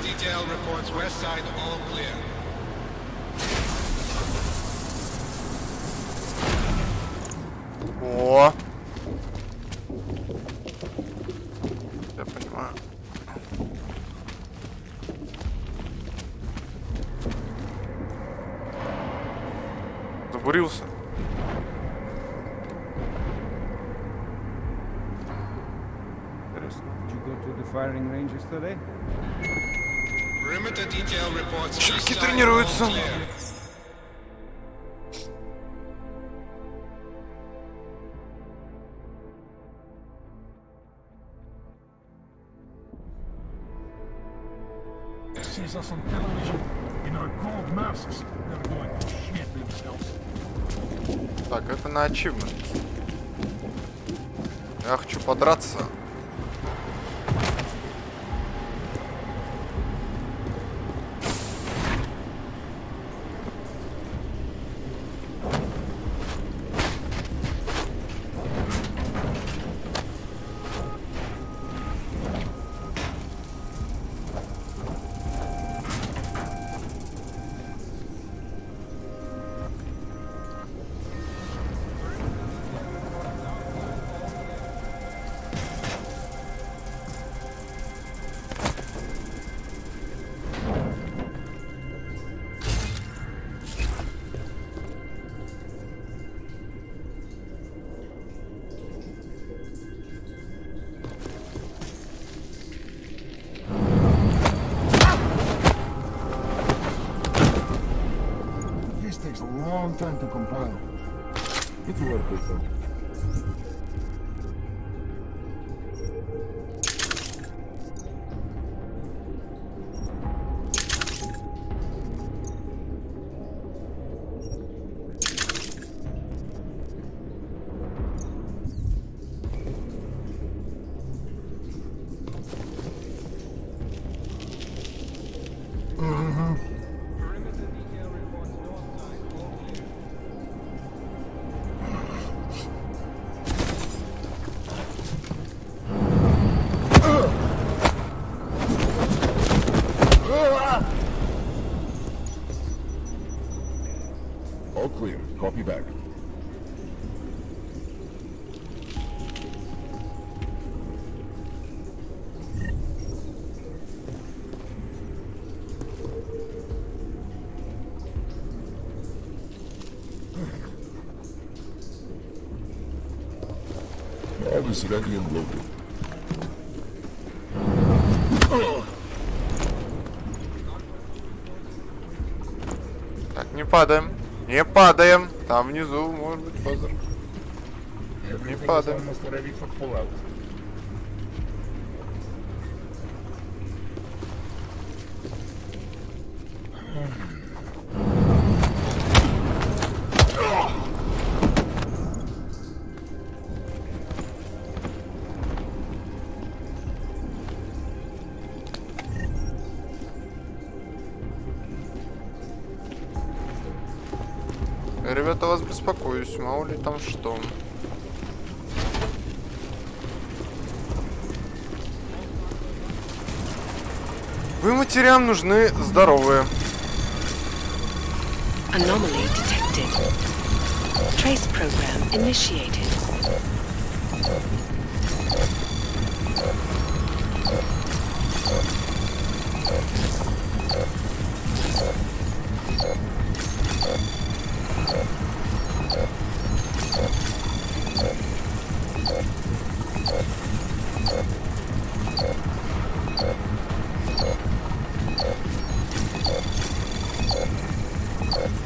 Speaker 11: Detail reports west side all clear.
Speaker 3: О! Я понимаю. Забурился. Интересно.
Speaker 13: Did you go to the firing range yesterday?
Speaker 11: Perimeter detail reports
Speaker 3: Чуваки тренируются.
Speaker 8: Sees us on television in our gold masks. They're going to shit themselves.
Speaker 3: Так, это на ачивмент. Я хочу подраться.
Speaker 8: Takes a long time to compile. It's worth it though. All clear. Copy back. All is ready and loaded.
Speaker 3: Так, не падаем. Не падаем. Там внизу может быть пазар. Не падаем. Ребята, вас беспокоюсь, мало ли там что. Живым матерям нужны здоровые.
Speaker 12: Anomaly detected. Trace program initiated.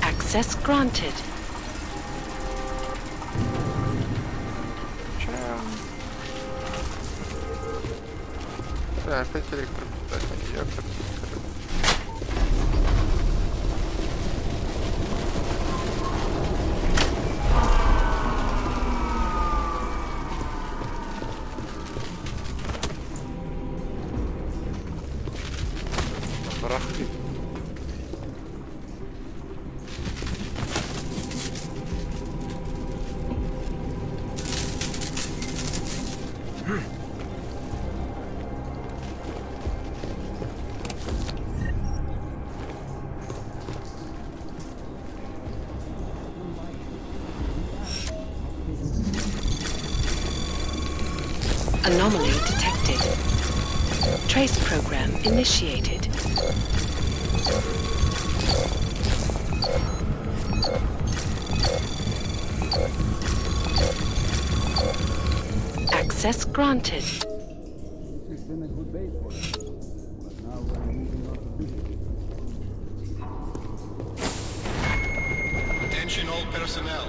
Speaker 12: Access granted.
Speaker 3: Да, опять электропитание. Якорь. Барахлит.
Speaker 12: Anomaly detected. Trace program initiated. Access granted.
Speaker 13: It's been a good base for us, but now we're moving on to bigger things.
Speaker 11: Attention all personnel.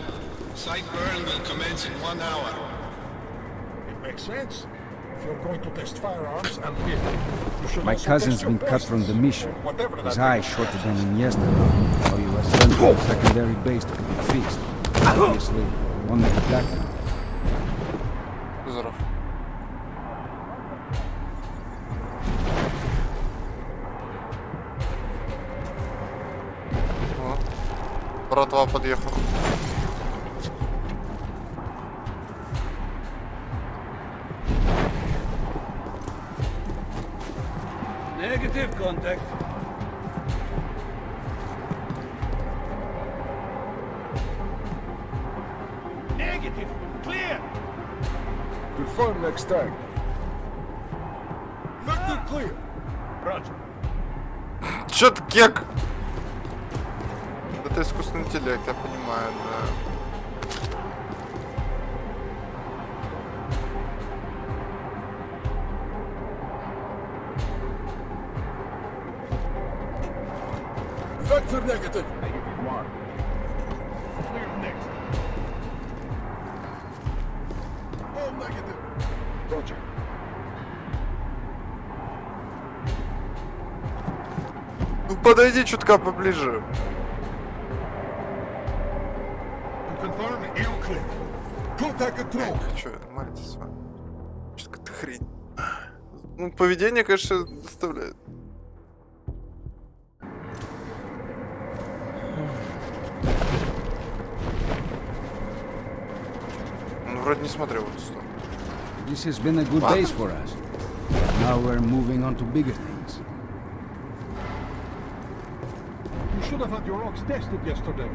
Speaker 11: Site burn will commence in 1 hour.
Speaker 8: It makes sense. If you're going to test firearms and hit, you should
Speaker 13: My
Speaker 8: also
Speaker 13: cousin's
Speaker 8: test your
Speaker 13: been cut from the
Speaker 8: braces,
Speaker 13: mission.
Speaker 8: or whatever
Speaker 13: His
Speaker 8: that
Speaker 13: eye
Speaker 8: is.
Speaker 13: shorter than in yesterday. So he was sent to a secondary base to be fixed. Obviously, won't make it back now.
Speaker 3: Здоров. О, братва подъехал.
Speaker 14: Negative contact. Negative. Clear.
Speaker 8: Confirm next time. Vector clear.
Speaker 14: Roger.
Speaker 3: Чё ты кек? Это искусственный интеллект, я понимаю, да.
Speaker 8: Vector negative.
Speaker 14: Negative mark. Clear next.
Speaker 8: All negative. Roger.
Speaker 3: Ну подойди чутка поближе.
Speaker 8: To confirm, air clear. Contact control.
Speaker 3: Чё, нормально с вами? Что какая-то хрень. Ну, поведение, конечно, доставляет. Ну, вроде не смотрел в эту сторону.
Speaker 13: This has been a good base for us. Now we're moving on to bigger things.
Speaker 8: You should have had your ox tested yesterday.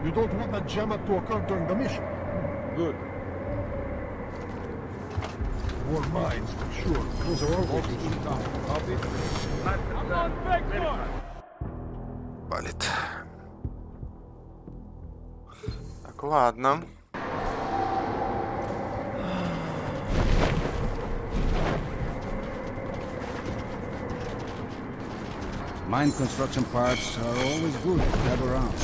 Speaker 8: You don't want that jam-up to occur during the mission.
Speaker 14: Good.
Speaker 8: More mines, sure. Those are all
Speaker 14: Copy. I'm on vector.
Speaker 3: Палит. Так, ладно.
Speaker 13: Mine construction parts are always good to have around.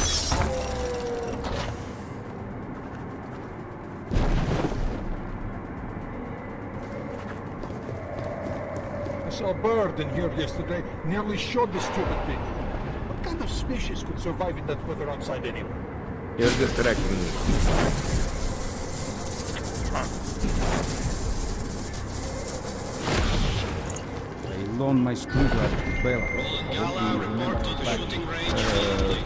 Speaker 8: I saw a bird in here yesterday. Nearly shot the stupid thing. What kind of species could survive in that weather outside anyway?
Speaker 6: Here's the tracking.
Speaker 13: I loaned my screwdriver to Bela.
Speaker 11: Gala, report to the shooting range immediately.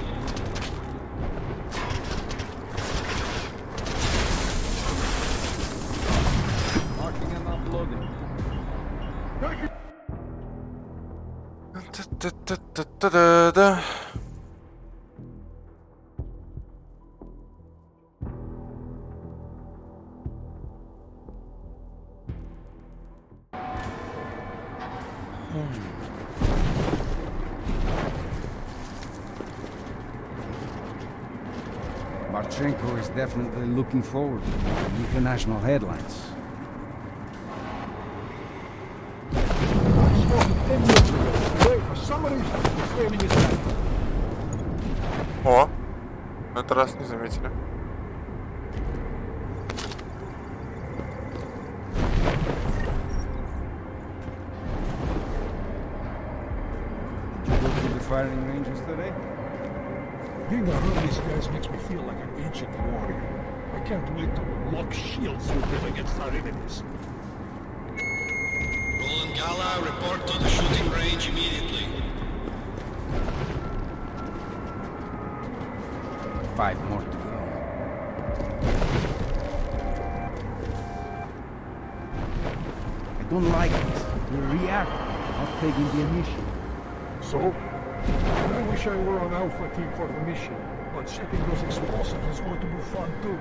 Speaker 14: Marking and uploading.
Speaker 3: Та-та-та-та-та-да.
Speaker 13: Marchenko is definitely looking forward to international headlines.
Speaker 3: О, на этот раз не заметили.
Speaker 13: Did you go to the firing ranges today?
Speaker 8: Being around these guys makes me feel like an ancient warrior. I can't wait to lock shields with them against our enemies.
Speaker 11: Roland Gala, report to the shooting range immediately.
Speaker 13: 5 more to go. I don't like this. We're reacting, not taking the initiative.
Speaker 8: So? I wish I were on Alpha Team for the mission, but setting those explosives is going to be fun too.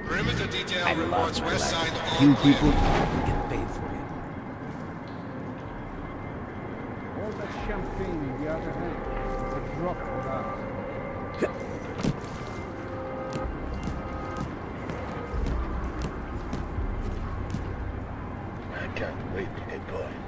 Speaker 11: Perimeter detail reports west side all
Speaker 13: Few
Speaker 11: clear.
Speaker 13: people get paid for it. All that champagne in the other hand, it's a drop for us.
Speaker 8: I can't wait to get going.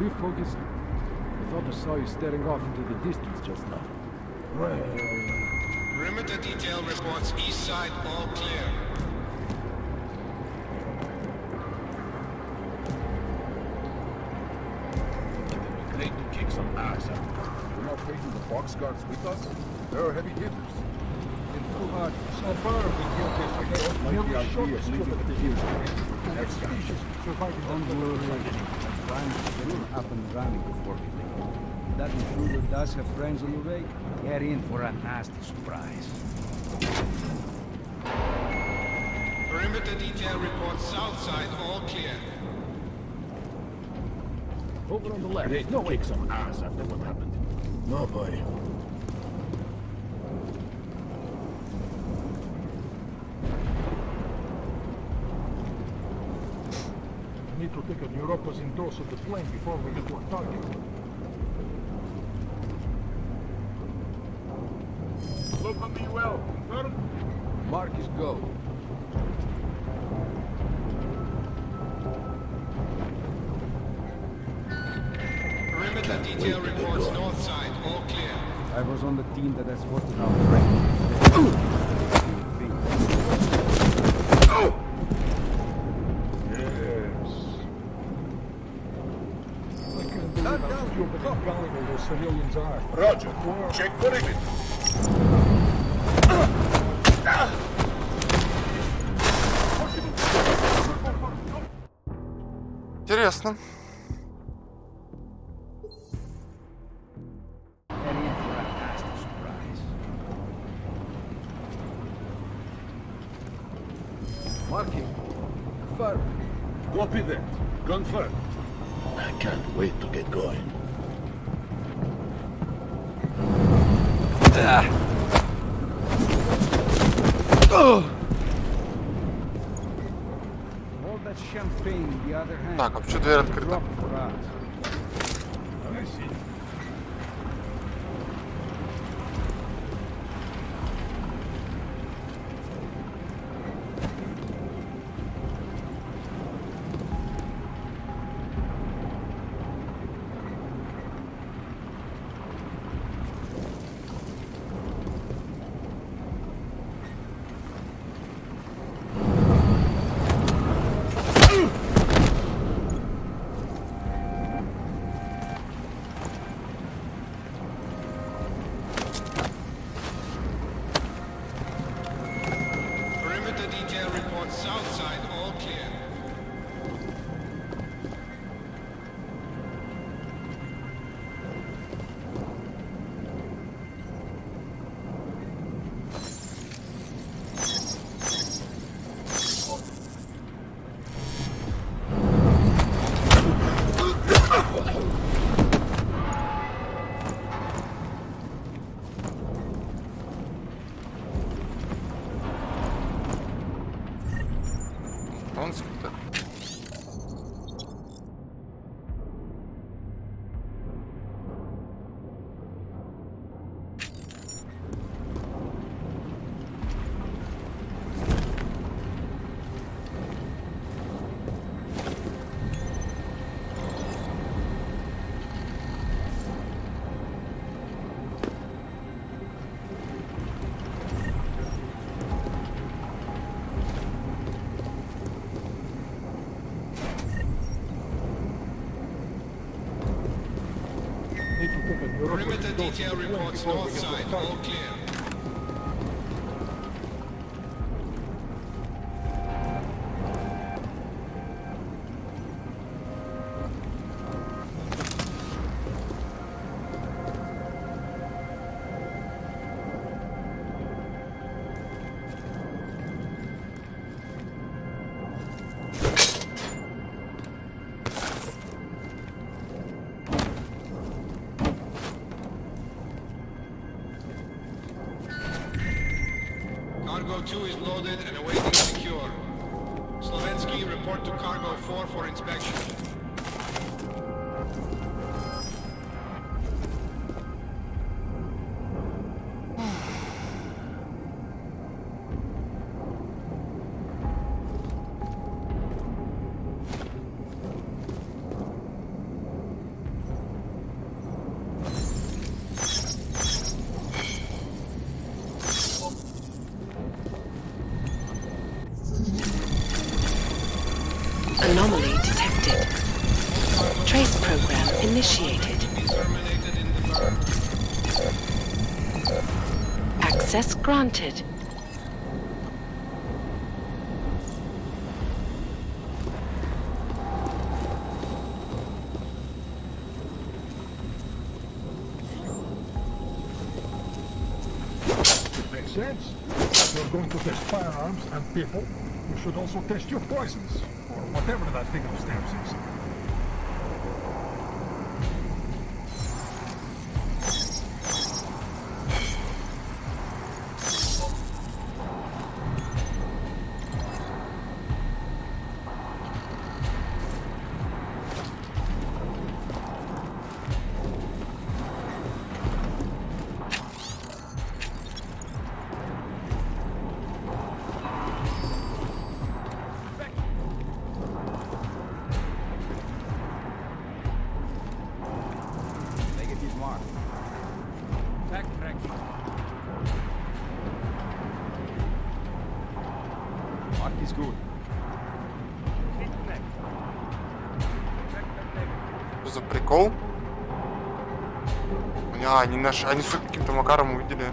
Speaker 15: Refocus. I thought I saw you staring off into the distance just now.
Speaker 11: Perimeter detail reports east side all clear.
Speaker 8: Great to kick some ass out. We're not taking the box guards with us. They're heavy hitters. In full hard. So far, we killed this. I don't like the idea of leaving the tears behind. Next time.
Speaker 15: Surviving on the world.
Speaker 13: Trying to get it up and running before we leave. If that intruder does have friends on the way, get in for a nasty surprise.
Speaker 11: Perimeter detail reports south side all clear.
Speaker 8: Over on the left. Great to kick some ass after what happened. No, buddy. We need to take a neuropposing dose of the plane before we get to our target. Look on me well. Confirm?
Speaker 15: Marcus, go.
Speaker 11: Perimeter detail reports north side all clear.
Speaker 13: I was on the team that escorted our friend.
Speaker 8: I can't believe how stupid and gullible those civilians are. Roger. Check for it.
Speaker 3: Интересно.
Speaker 13: Get in for a nasty surprise.
Speaker 8: Marking. Confirm. Copy that. Confirm. I can't wait to get going.
Speaker 13: All that champagne in the other hand.
Speaker 3: Так, а почему дверь открыта?
Speaker 13: Drop for us.
Speaker 8: I see.
Speaker 3: Он скрыт.
Speaker 11: Perimeter detail reports north side, all clear. Cargo 2 is loaded and awaiting secure. Slovensky, report to Cargo 4 for inspection.
Speaker 12: Anomaly detected. Trace program initiated. Access granted.
Speaker 8: Makes sense. If you're going to test firearms and people, you should also test your poisons, or whatever that thing upstairs is.
Speaker 13: Negative mark. Backtrack. Mark is good.
Speaker 3: Что за прикол? Они все каким-то макаром увидели.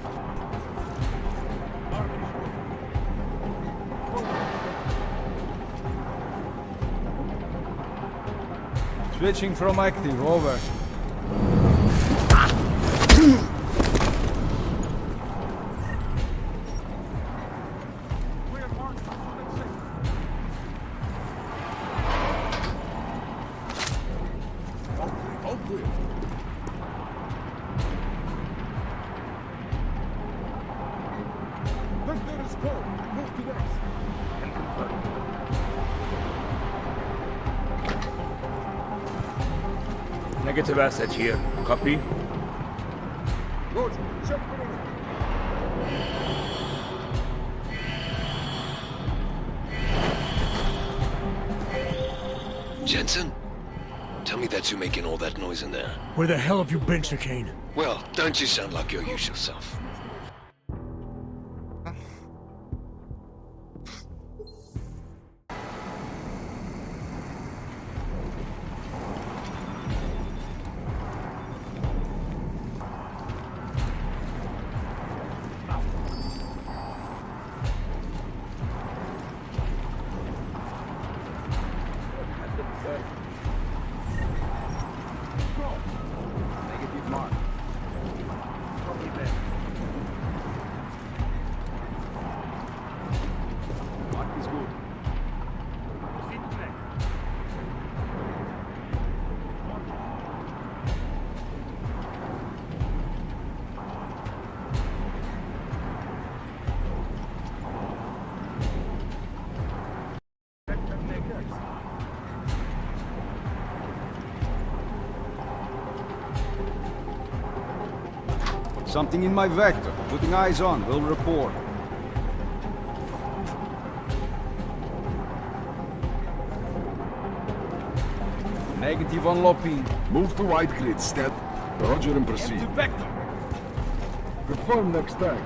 Speaker 13: Switching from active, over.
Speaker 16: Negative asset here. Copy?
Speaker 8: Good. Check
Speaker 6: Jensen? Tell me that's you making all that noise in there.
Speaker 5: Where the hell have you been, Chicane?
Speaker 6: Well, don't you sound like your usual self.
Speaker 13: Negative mark. Copy that. Something in my vector. Putting eyes on. Will report. Negative on Lopin.
Speaker 15: Move to white grid, step. Roger and proceed.
Speaker 13: Empty vector.
Speaker 15: Confirm next tag.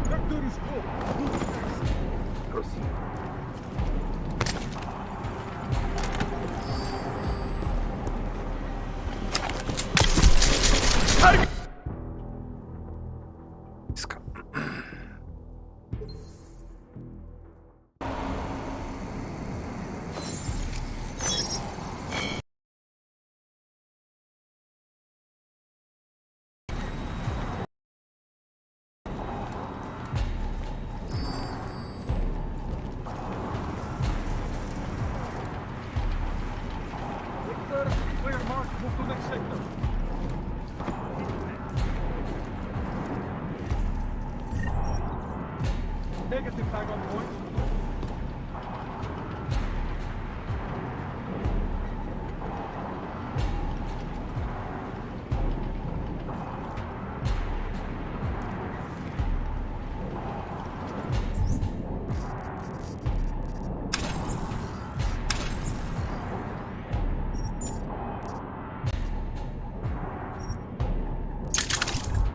Speaker 13: Vector is full.
Speaker 15: Proceed.
Speaker 13: Clear mark. Move to next sector. Negative tag on point.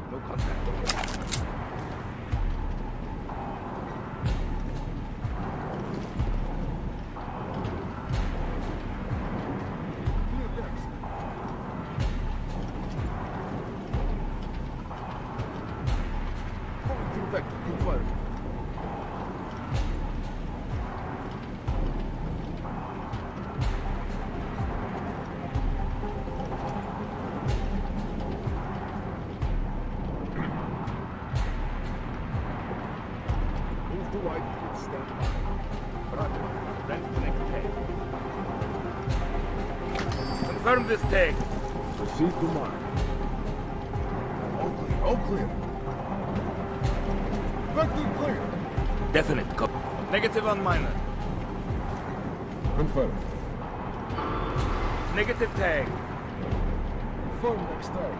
Speaker 15: No contact.
Speaker 13: Clear decks.
Speaker 15: Pointing vector. Confirm. Move to white grid. Stand by. Roger. That's the next tag.
Speaker 16: Confirm this tag.
Speaker 15: Proceed to mark. All clear. All clear. Vector clear.
Speaker 16: Definite copy. Negative on minor.
Speaker 15: Confirm.
Speaker 16: Negative tag.
Speaker 15: Confirm next tag.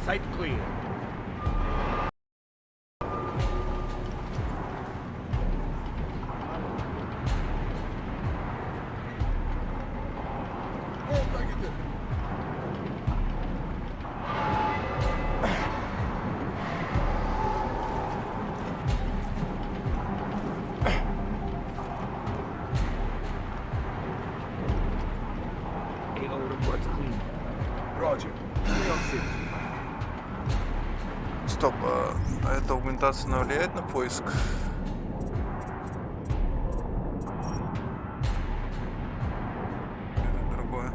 Speaker 16: Site clear.
Speaker 15: All negative.
Speaker 16: AO reports clean.
Speaker 15: Roger. Stay on scene.
Speaker 3: Стоп, а эта аугментация она влияет на поиск? Это другое.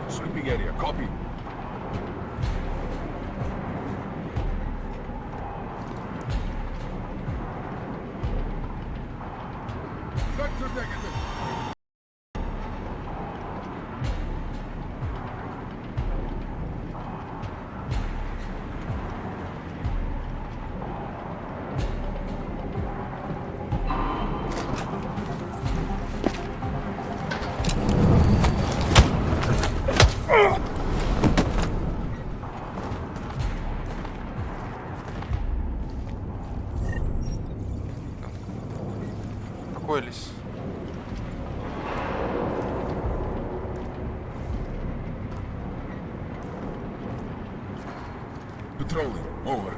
Speaker 15: Sweeping area. Copy. Vector negative.
Speaker 3: Какой лис?
Speaker 15: Patrolling. Over.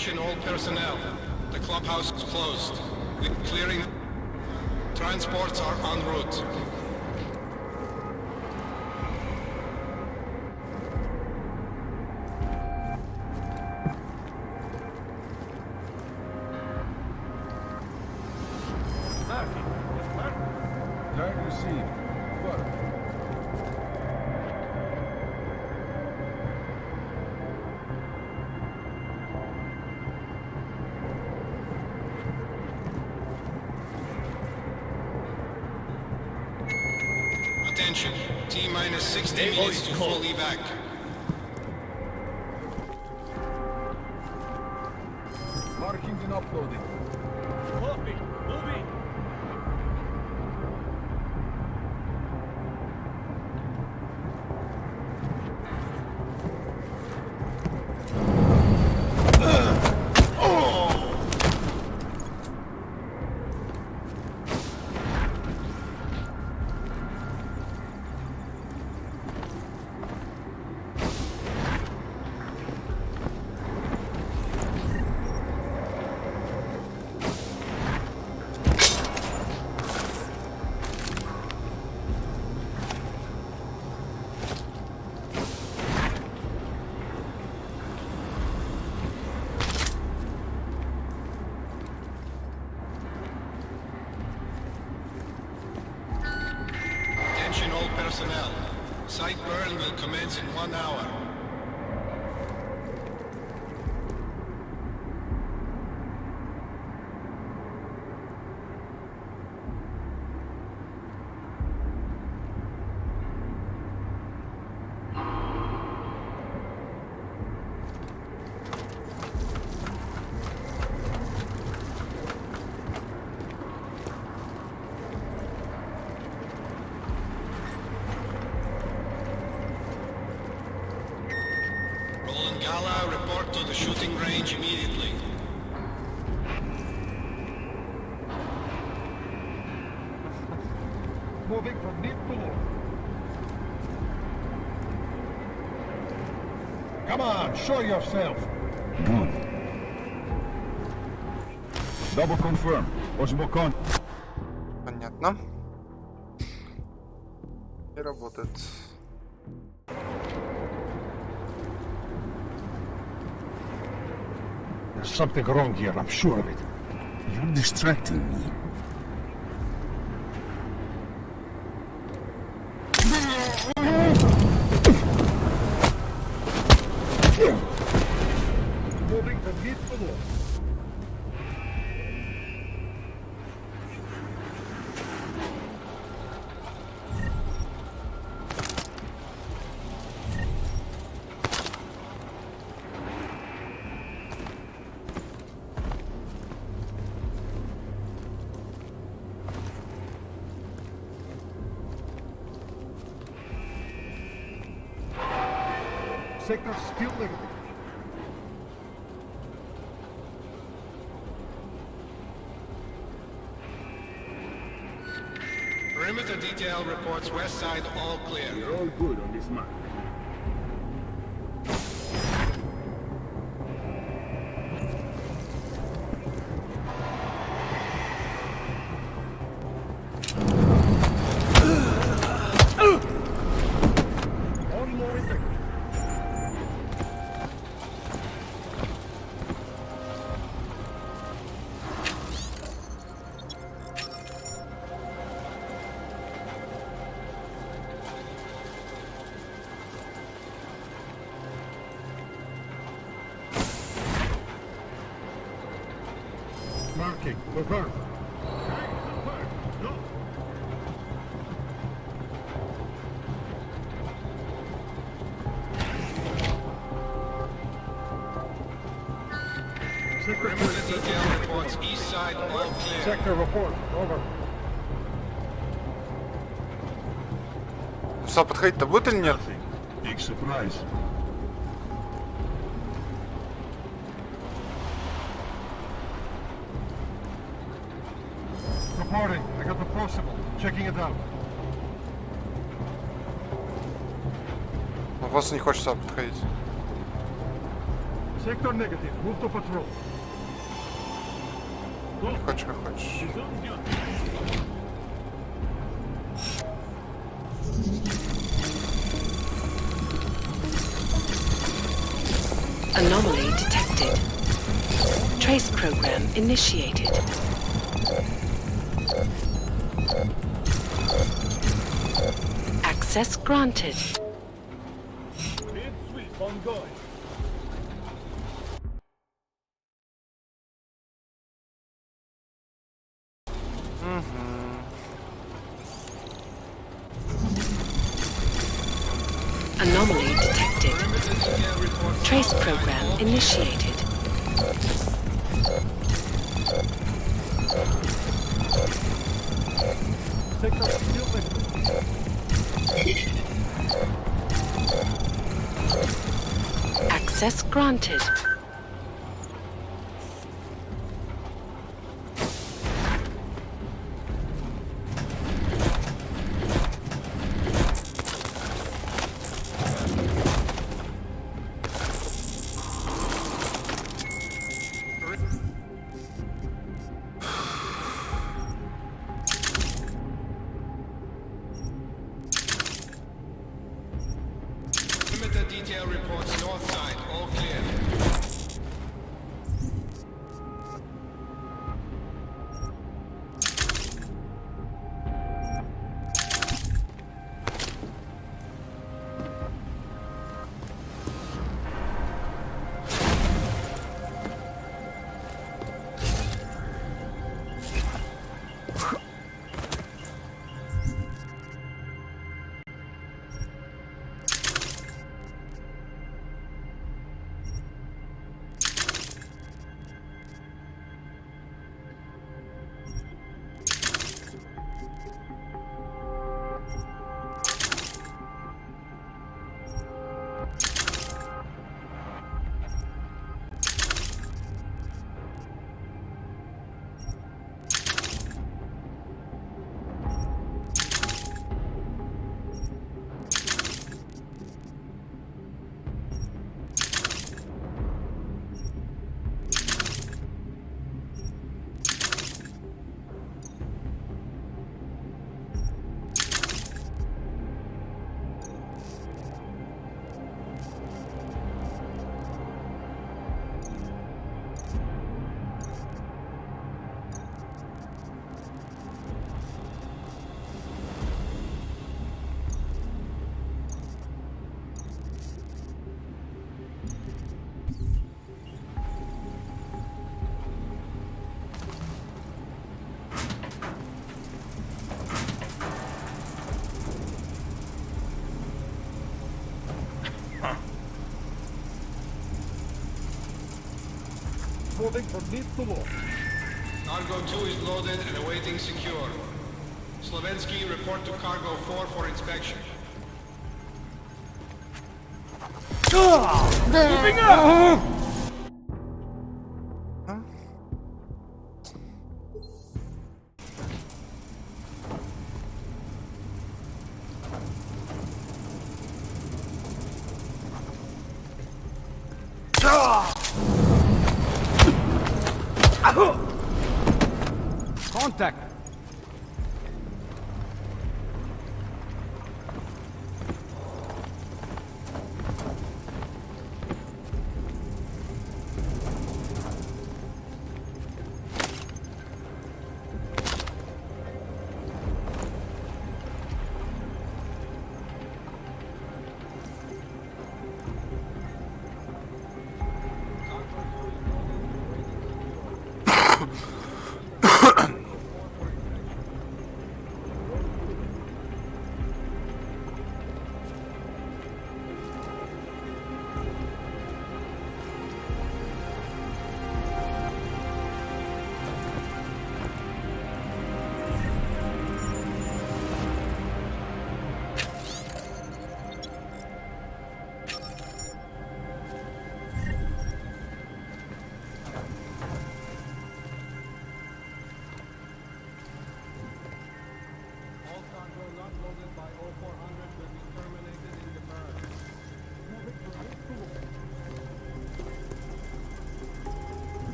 Speaker 11: Attention all personnel. The clubhouse is closed. We're clearing. Transports are en route.
Speaker 15: Tag received. Fuck.
Speaker 11: Attention. T-minus 60 minutes to full evac.
Speaker 15: Marking and uploading.
Speaker 16: Copy. Moving.
Speaker 11: Attention all personnel. Site burn will commence in 1 hour. Roland Gala, report to the shooting range immediately.
Speaker 15: Moving from mid to north. Come on, show yourself.
Speaker 8: Good.
Speaker 15: Double confirm. Osmokon.
Speaker 3: Понятно. Не работает.
Speaker 8: There's something wrong here, I'm sure of it. You're distracting me.
Speaker 15: Moving from mid to north. Sector still negative.
Speaker 11: Perimeter detail reports west side all clear.
Speaker 15: We're all good on this map. One more intake. Marking, confirm.
Speaker 11: Perimeter detail reports east side all clear.
Speaker 15: Sector report, over.
Speaker 3: Что, подходить-то будет или нет?
Speaker 8: Big surprise.
Speaker 15: Reporting, I got the possible. Checking it out.
Speaker 3: Ну, просто не хочется подходить.
Speaker 8: Sector negative. Move to patrol.
Speaker 3: Хочешь, как хочешь.
Speaker 12: Anomaly detected. Trace program initiated. Access granted.
Speaker 16: Mid sweep ongoing.
Speaker 12: Anomaly detected. Trace program initiated.
Speaker 8: Sector still active.
Speaker 12: Access granted.
Speaker 11: Perimeter detail reports north side, all clear.
Speaker 8: Moving from mid to north.
Speaker 11: Cargo 2 is loaded and awaiting secure. Slovensky, report to Cargo 4 for inspection.
Speaker 16: Moving up!
Speaker 13: Contact!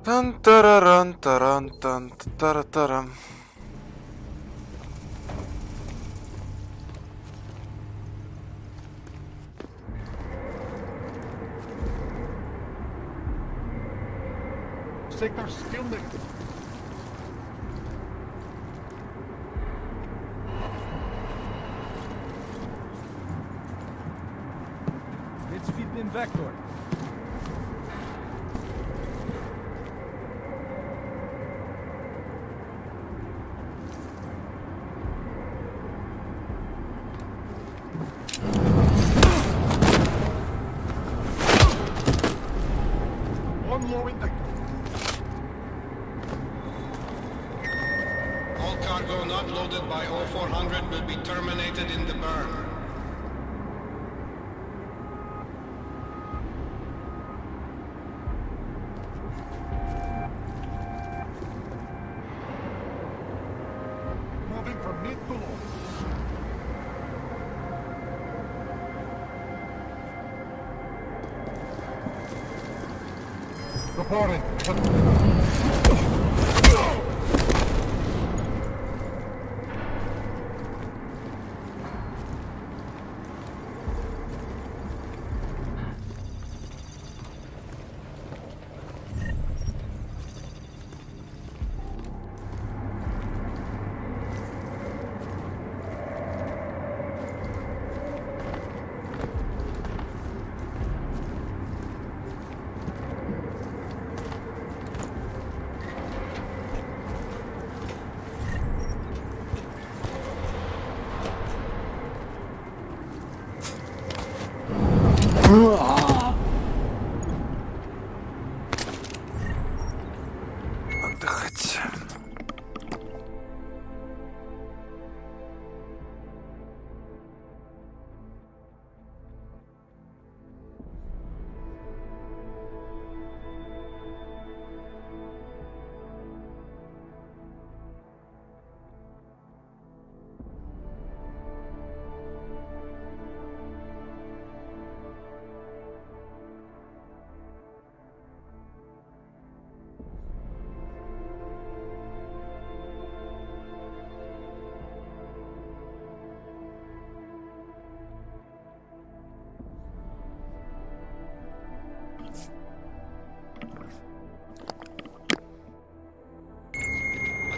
Speaker 3: Тан-тараран, таран-тан, тара-тарам.
Speaker 16: Sector still negative.
Speaker 13: Let's feed them vector.
Speaker 16: One more in the...
Speaker 11: All cargo not loaded by 0400 will be terminated in the burn.
Speaker 16: Moving from mid to low. Reporting.
Speaker 3: Отдыхать.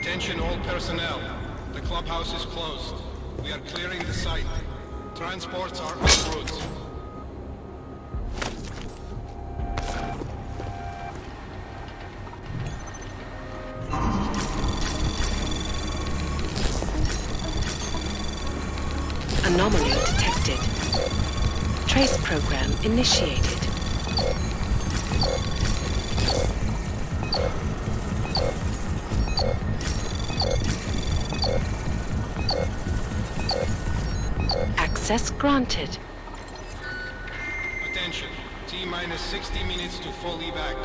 Speaker 11: Attention all personnel. The clubhouse is closed. We are clearing the site. Transports are en route.
Speaker 12: Anomaly detected. Trace program initiated. Access granted.
Speaker 11: Attention. T-minus 60 minutes to full evac.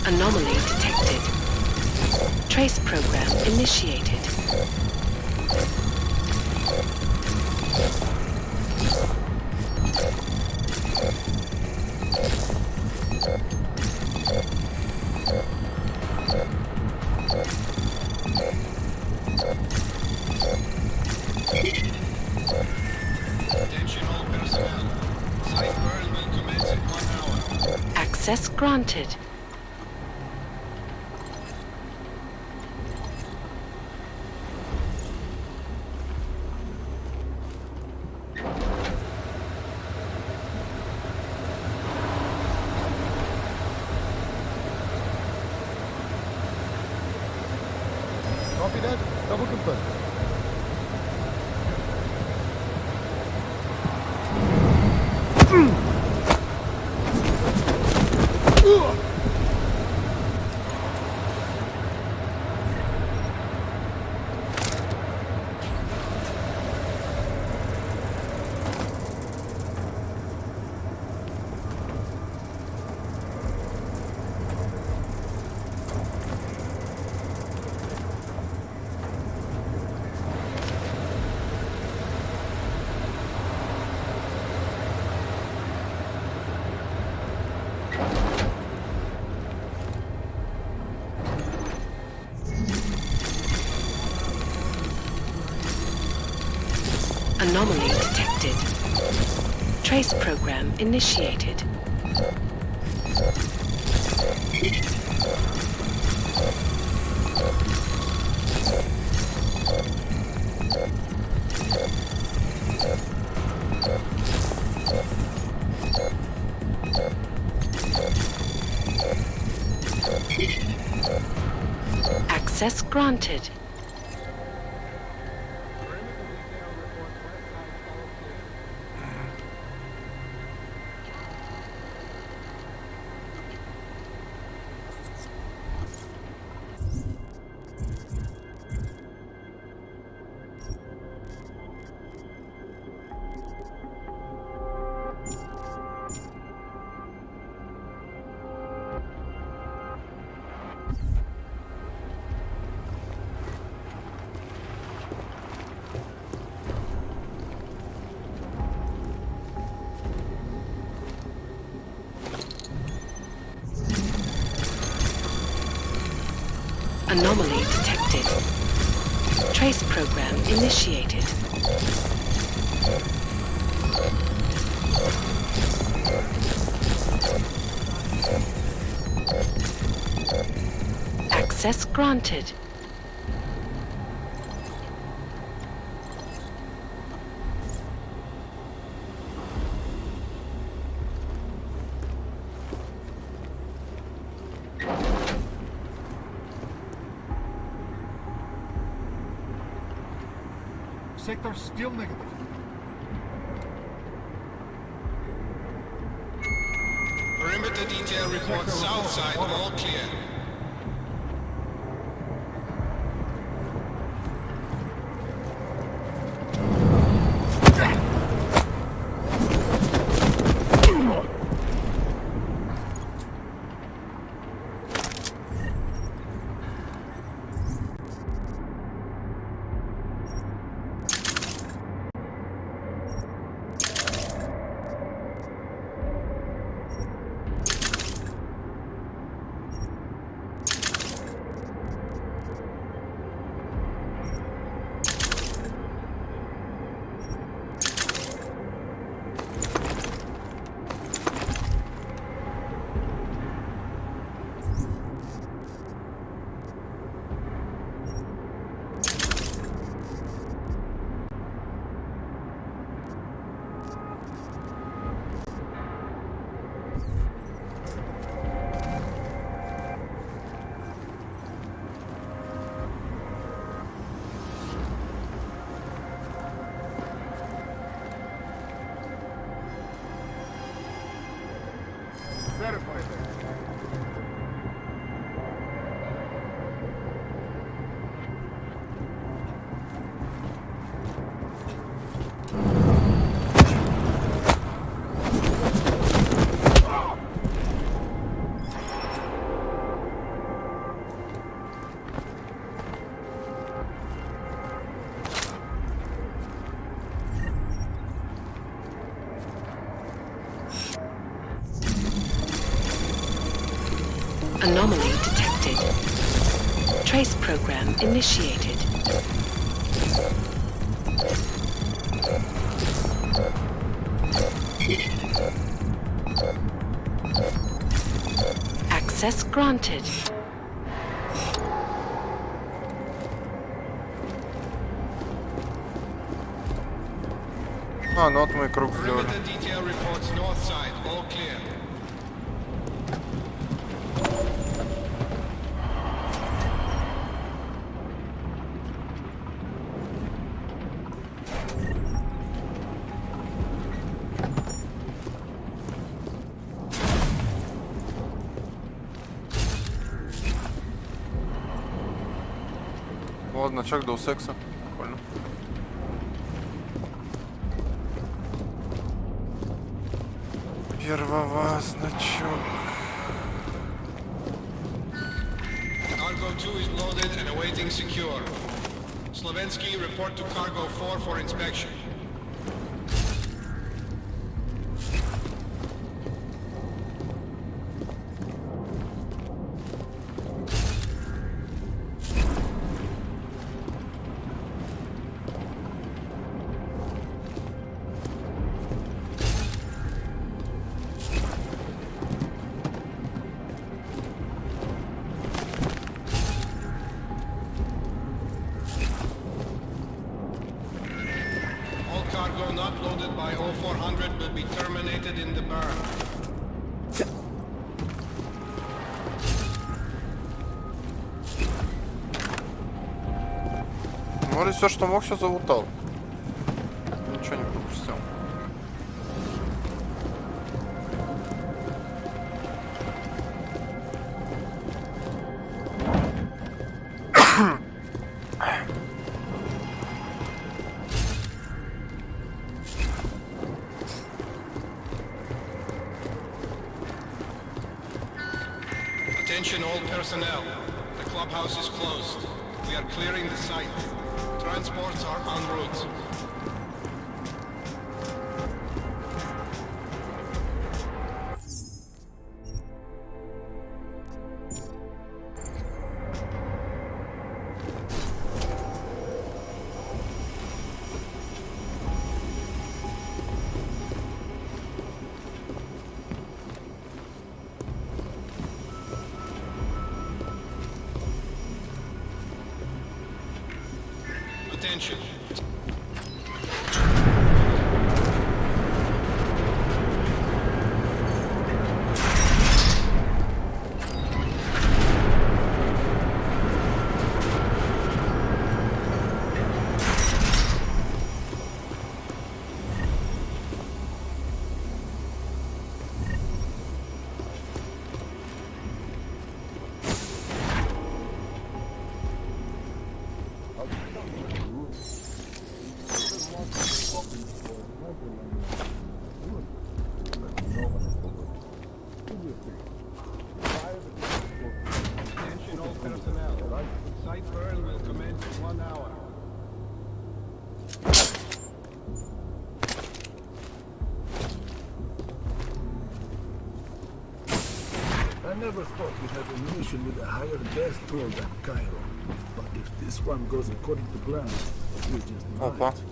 Speaker 12: Anomaly detected. Trace program initiated.
Speaker 11: Attention all personnel. Site burn will commence in 1 hour.
Speaker 12: Access granted.
Speaker 16: Copy that. Double confirm.
Speaker 12: Anomaly detected. Trace program initiated. Access granted. Anomaly detected. Trace program initiated. Access granted.
Speaker 16: Sector still negative.
Speaker 11: Perimeter detail reports south side, all clear.
Speaker 16: Verify that.
Speaker 12: Anomaly detected. Trace program initiated. Access granted.
Speaker 3: А, ну вот мы круг сделали.
Speaker 11: Perimeter detail reports north side, all clear.
Speaker 3: Вот значок до секса. Прикольно. Первого значок.
Speaker 11: Cargo 2 is loaded and awaiting secure. Slovensky, report to Cargo 4 for inspection. buried in the burn.
Speaker 3: Вроде все, что мог, все залутал. Ничего не пропустил.
Speaker 11: Attention all personnel. The clubhouse is closed. We are clearing the site. Transports are en route. Attention. Attention all personnel. Site burn will commence in 1 hour.
Speaker 14: I never thought we'd have a mission with a higher death toll than Cairo. But if this one goes according to plan, we're just
Speaker 3: Опа.
Speaker 14: right.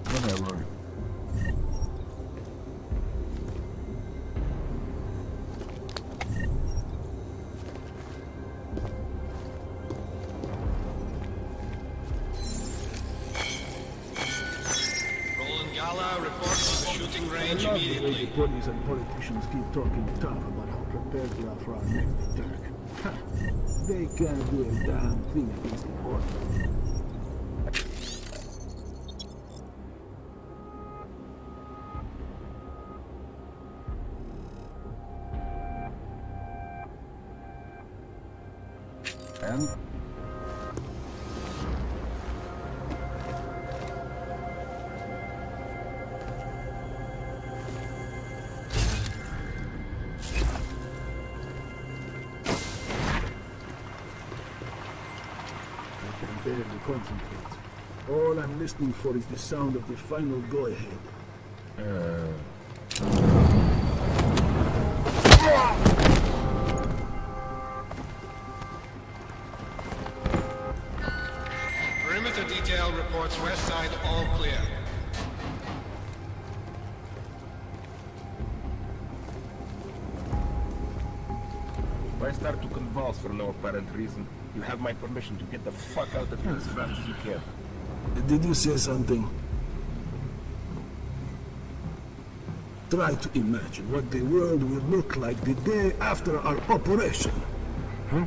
Speaker 14: Whatever.
Speaker 11: Roland Gala reports to the shooting range
Speaker 14: I love the way
Speaker 11: immediately.
Speaker 14: the police and politicians keep talking tough about how prepared we are for our next attack. Ha! They can't do a damn thing against the border.
Speaker 13: And?
Speaker 14: I can barely concentrate. All I'm listening for is the sound of the final go-ahead.
Speaker 11: Perimeter detail reports west side all clear.
Speaker 17: If I start to convulse for no apparent reason, you have my permission to get the fuck out of here as fast as you can.
Speaker 14: Did you say something? Try to imagine what the world will look like the day after our operation. Huh?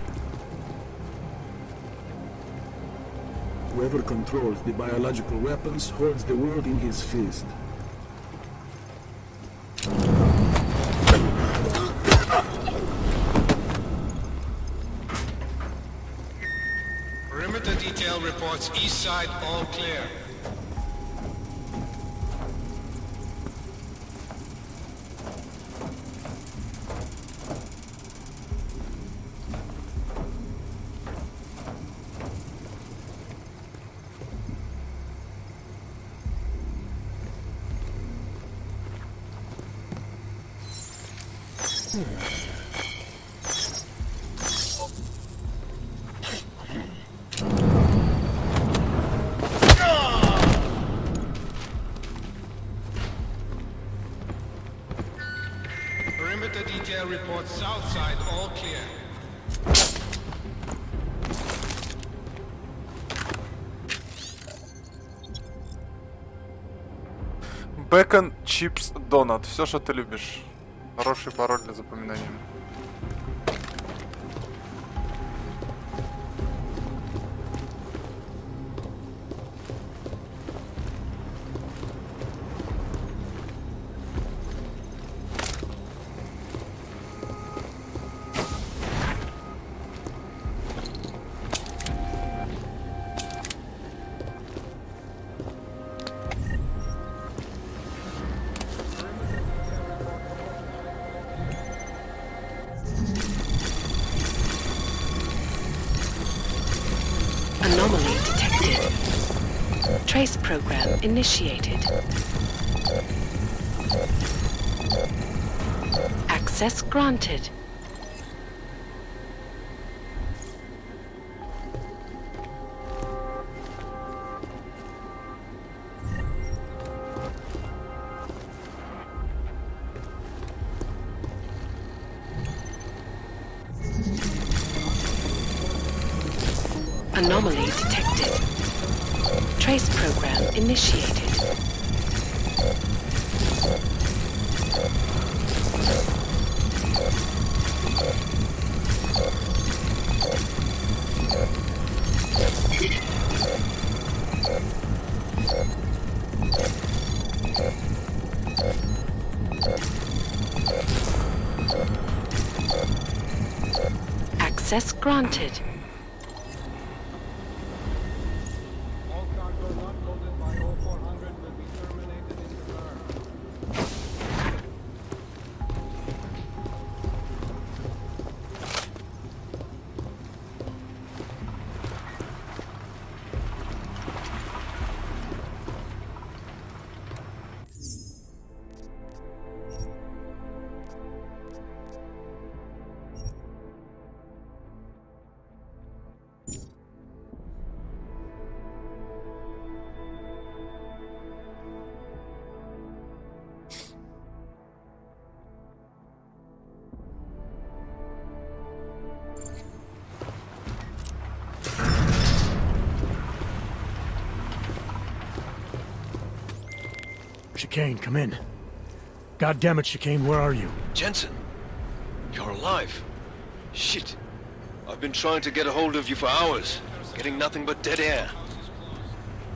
Speaker 14: Whoever controls the biological weapons holds the world in his fist.
Speaker 11: Perimeter detail reports east side all clear. Perimeter detail reports south side all clear.
Speaker 3: Bacon, chips, donut. Все, что ты любишь. Хороший пароль для запоминания.
Speaker 12: Anomaly detected. Trace program initiated. Access granted. Anomaly detected. Trace program initiated. Access granted.
Speaker 11: All cargo not loaded by 0400 will be terminated in return.
Speaker 5: Chicane, come in. God damn it, Chicane, where are you?
Speaker 6: Jensen, you're alive. Shit. I've been trying to get a hold of you for hours, getting nothing but dead air.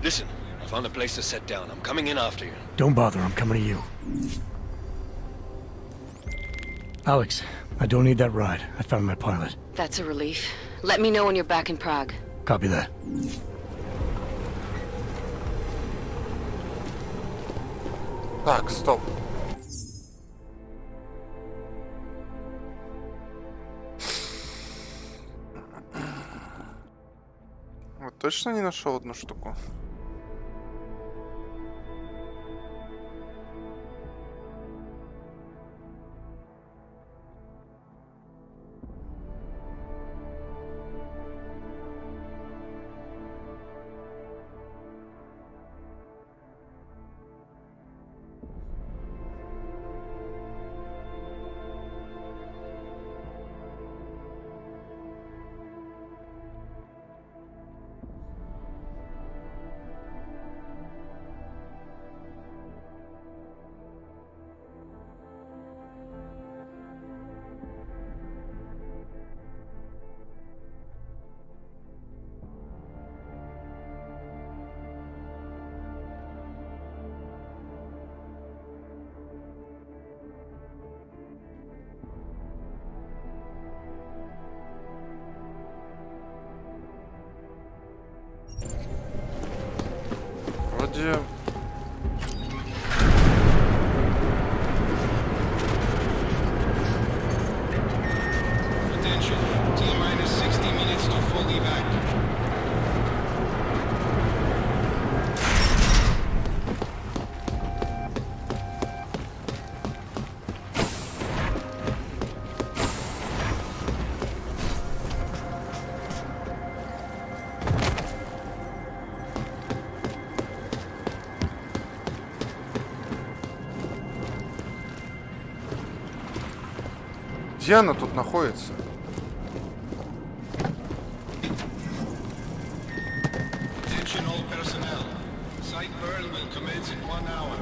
Speaker 6: Listen, I found a place to set down. I'm coming in after you.
Speaker 5: Don't bother, I'm coming to you. Alex, I don't need that ride. I found my pilot.
Speaker 7: That's a relief. Let me know when you're back in Prague.
Speaker 5: Copy that.
Speaker 3: Так, стоп. Вот точно не нашел одну штуку? Вроде...
Speaker 11: Attention, T-minus 60 minutes to full evac.
Speaker 3: Где она тут находится?
Speaker 11: Attention all personnel. Site burn will commence in 1 hour.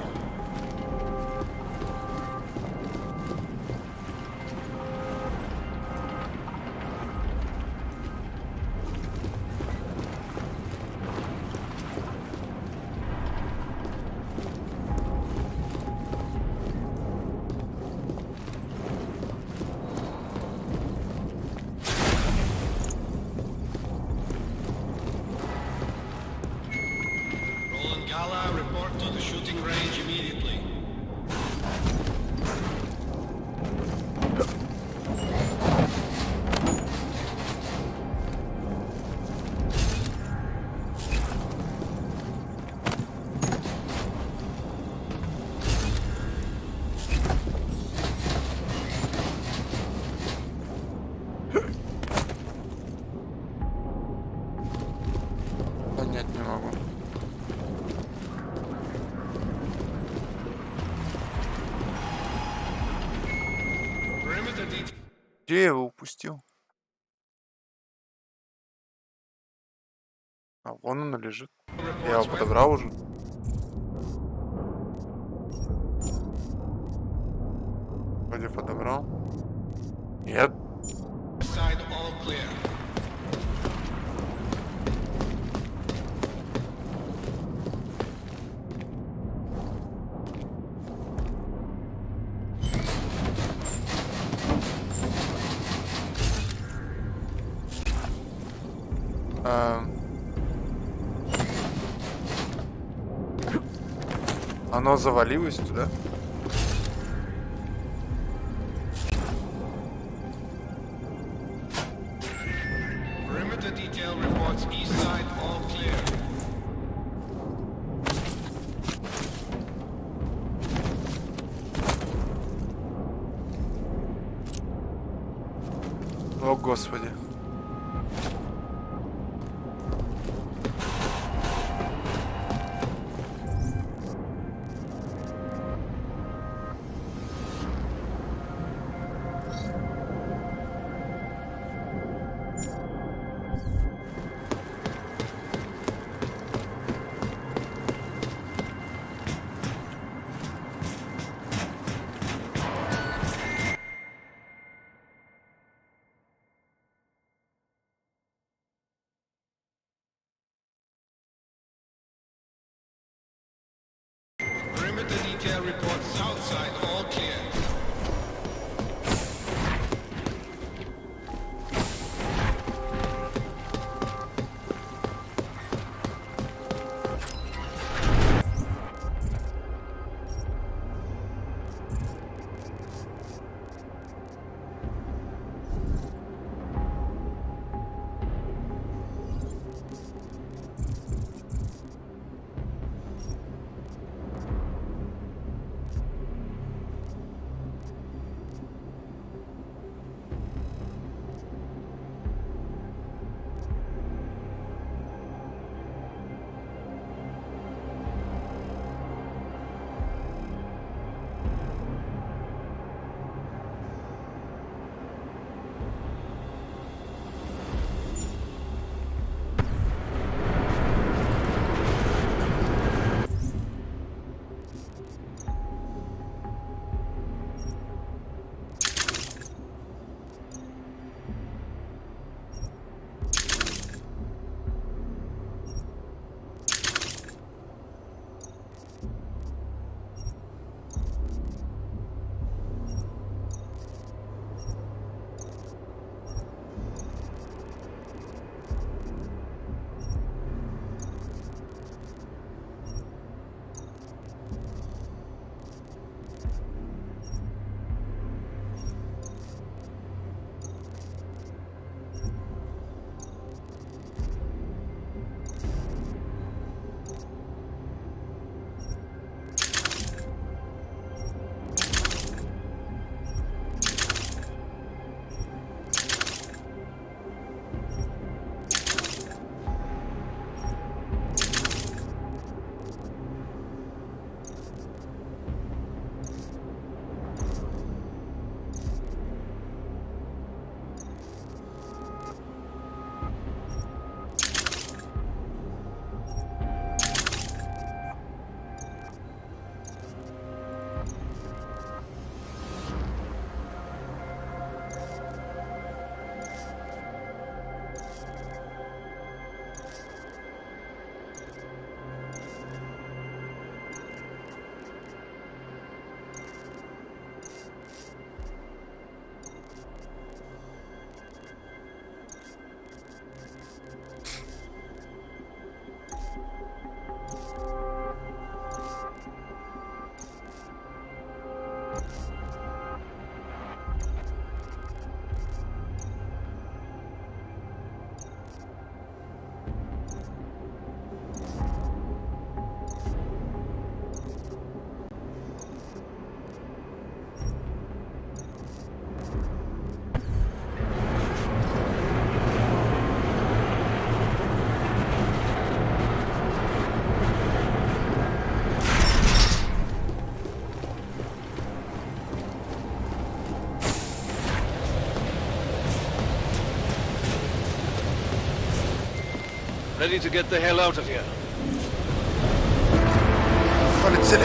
Speaker 3: Понять не могу. Где я его упустил? А вон он лежит. Я его подобрал уже. Вроде подобрал. Нет. Оно завалилось туда.
Speaker 11: Perimeter detail reports east side all clear.
Speaker 3: О, Господи.
Speaker 11: Perimeter detail reports south side all clear.
Speaker 18: Ready to get the hell out of here.
Speaker 3: Полетели.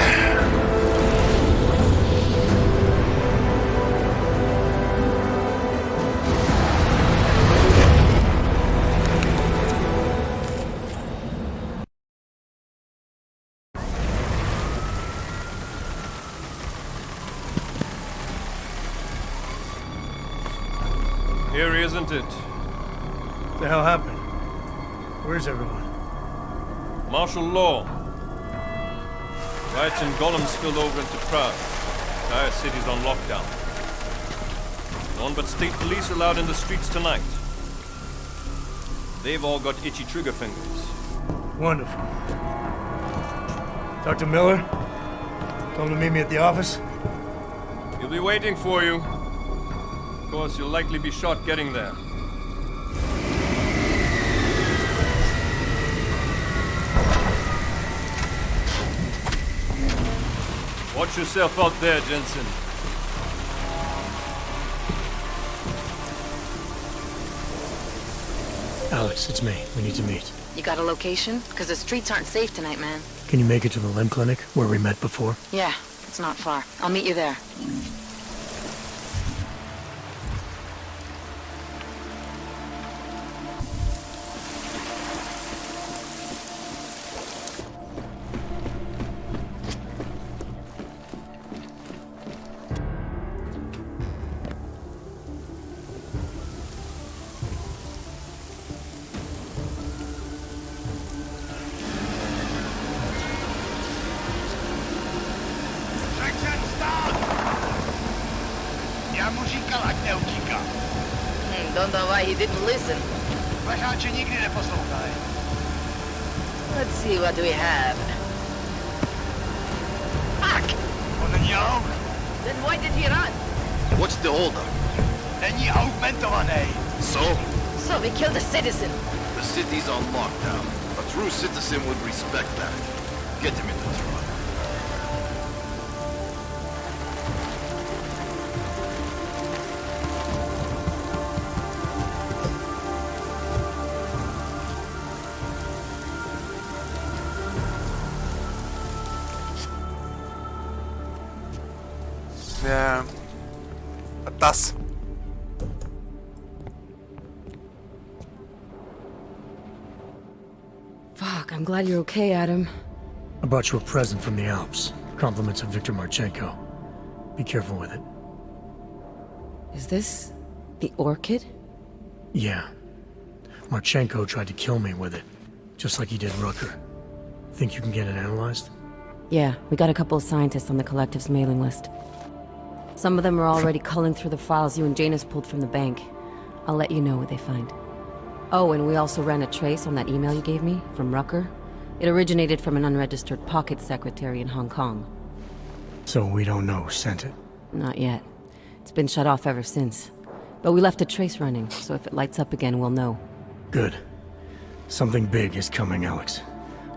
Speaker 2: Eerie, isn't it?
Speaker 5: What the hell happened? Where's everyone?
Speaker 2: Martial law. Riots in Gollum spilled over into Prague. Entire city's on lockdown. None but state police allowed in the streets tonight. They've all got itchy trigger fingers.
Speaker 5: Wonderful. Dr. Miller? Tell him to meet me at the office?
Speaker 2: He'll be waiting for you. Of course, you'll likely be shot getting there. Watch yourself out there, Jensen.
Speaker 5: Alex, it's me. We need to meet.
Speaker 7: You got a location? Because the streets aren't safe tonight, man.
Speaker 5: Can you make it to the limb clinic where we met before?
Speaker 7: Yeah, it's not far. I'll meet you there. Don't know why he didn't listen. Let's see, what do we have? Fuck! Then why did he run?
Speaker 18: What's the holdup?
Speaker 7: So we killed a citizen.
Speaker 18: The city's on lockdown. A true citizen would respect that. Get him in the truck.
Speaker 3: Yeah. Das.
Speaker 12: Fuck, I'm glad you're okay, Adam.
Speaker 5: I brought you a present from the Alps. Compliments of Victor Marchenko. Be careful with it.
Speaker 12: Is this the orchid?
Speaker 5: Yeah. Marchenko tried to kill me with it, just like he did Rooker. Think you can get it analyzed?
Speaker 12: Yeah, we got a couple of scientists on the Collective's mailing list. Some of them are already culling through the files you and Janus pulled from the bank. I'll let you know what they find. Oh, and we also ran a trace on that email you gave me, from Rucker. It originated from an unregistered pocket secretary in Hong Kong.
Speaker 5: So we don't know who sent it?
Speaker 12: Not yet. It's been shut off ever since. But we left a trace running, so if it lights up again, we'll know.
Speaker 5: Good. Something big is coming, Alex.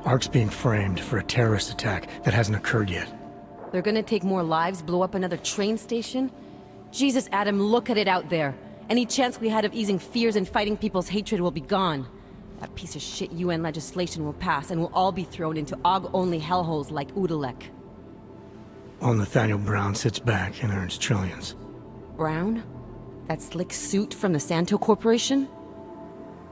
Speaker 5: Ark's being framed for a terrorist attack that hasn't occurred yet.
Speaker 12: They're gonna take more lives, blow up another train station? Jesus, Adam, look at it out there. Any chance we had of easing fears and fighting people's hatred will be gone. That piece of shit UN legislation will pass, and we'll all be thrown into AUG-only hellholes like Udalek.
Speaker 5: While Nathaniel Brown sits back and earns trillions.
Speaker 12: Brown? That slick suit from the Santo Corporation?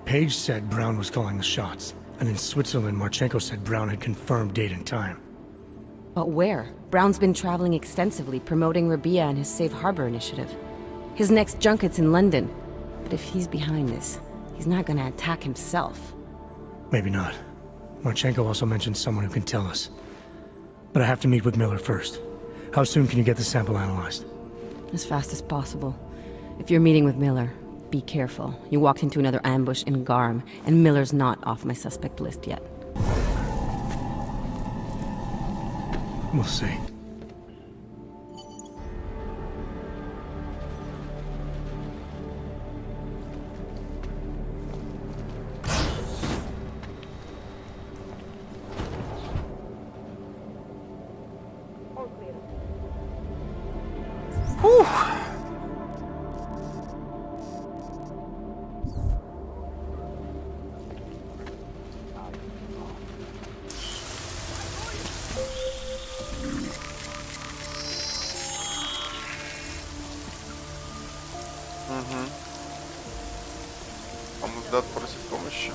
Speaker 5: Page said Brown was calling the shots, and in Switzerland, Marchenko said Brown had confirmed date and time.
Speaker 12: But where? Brown's been traveling extensively, promoting Rabia and his Safe Harbor initiative. His next junket's in London. But if he's behind this, he's not gonna attack himself.
Speaker 5: Maybe not. Marchenko also mentioned someone who can tell us. But I have to meet with Miller first. How soon can you get the sample analyzed?
Speaker 12: As fast as possible. If you're meeting with Miller, be careful. You walked into another ambush in Garm, and Miller's not off my suspect list yet.
Speaker 5: We'll see.
Speaker 3: Whew. кандидат просит помощи.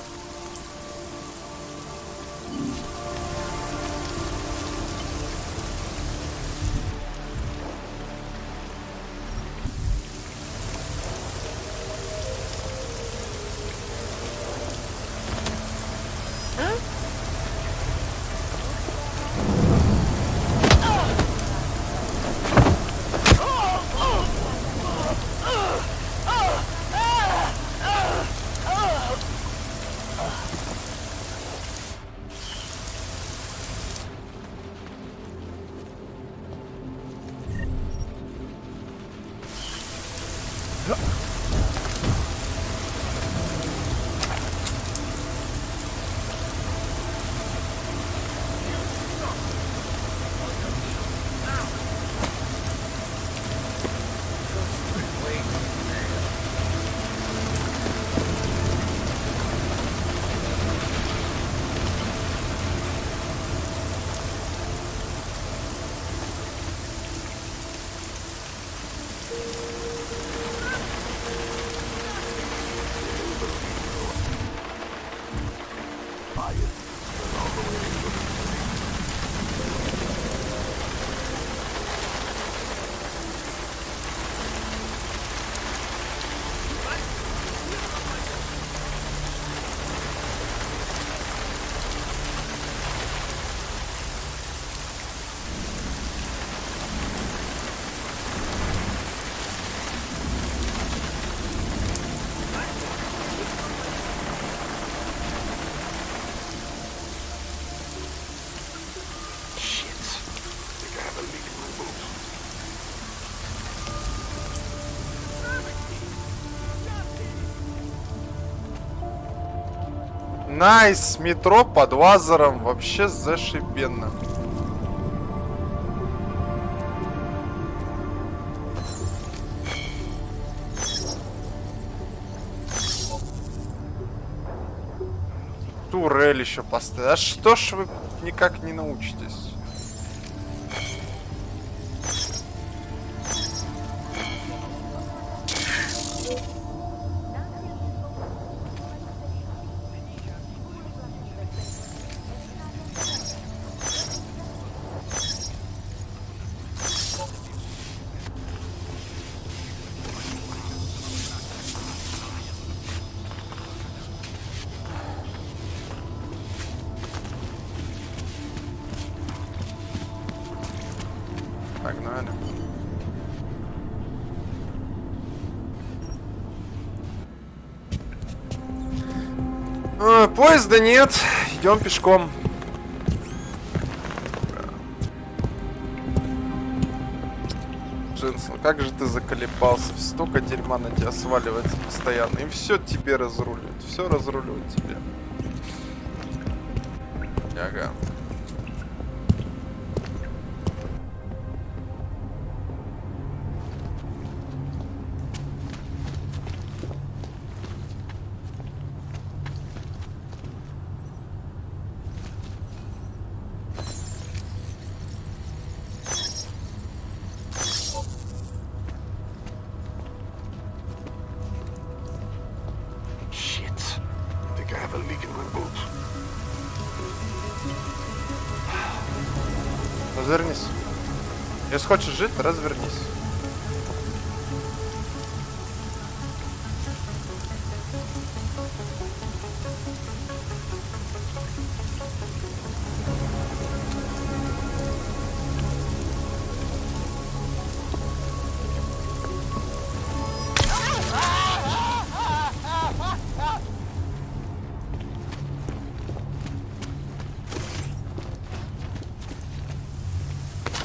Speaker 3: Найс, метро под лазером, вообще зашибенно. Турель еще поставить. А что ж вы никак не научитесь? Погнали. Поезда нет, идем пешком. Джинс, ну как же ты заколебался? Столько дерьма на тебя сваливается постоянно. И все тебе разруливает. Все разруливает тебе. Ага. Развернись. Если хочешь жить, развернись.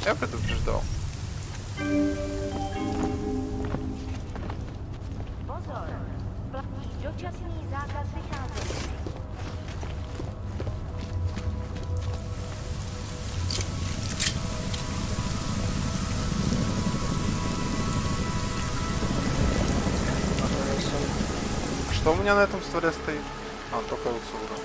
Speaker 3: Я предупреждал. Что у меня на этом стволе стоит? А, только вот сюда.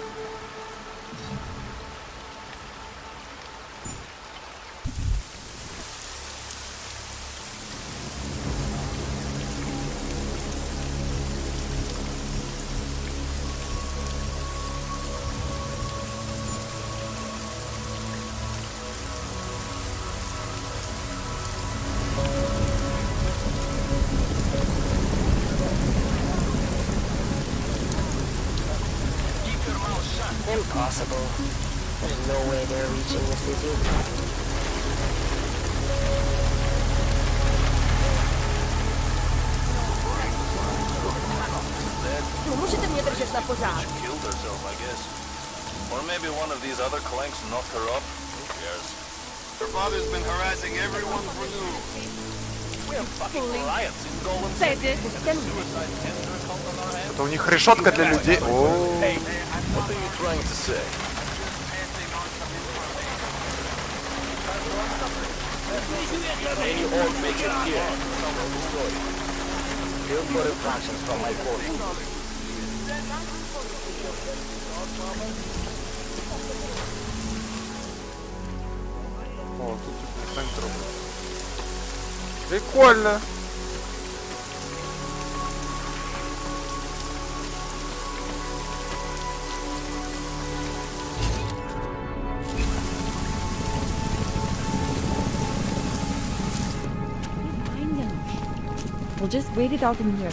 Speaker 19: Impossible. There's no way they're reaching the city.
Speaker 18: Можете мне держать на пожар? She killed herself, I guess. Or maybe one of these other clanks knocked her up. Who cares? Her father's been harassing everyone for news. We have fucking riots in Golden City. Suicide cancer cult on our hands.
Speaker 3: Это у них решетка для людей. О.
Speaker 18: Hey, what are you trying to say? May you all make it here. Tell the story. Here for infractions from my force.
Speaker 3: О, тут никто не трогает. Прикольно.
Speaker 20: We'll just wait it out in here.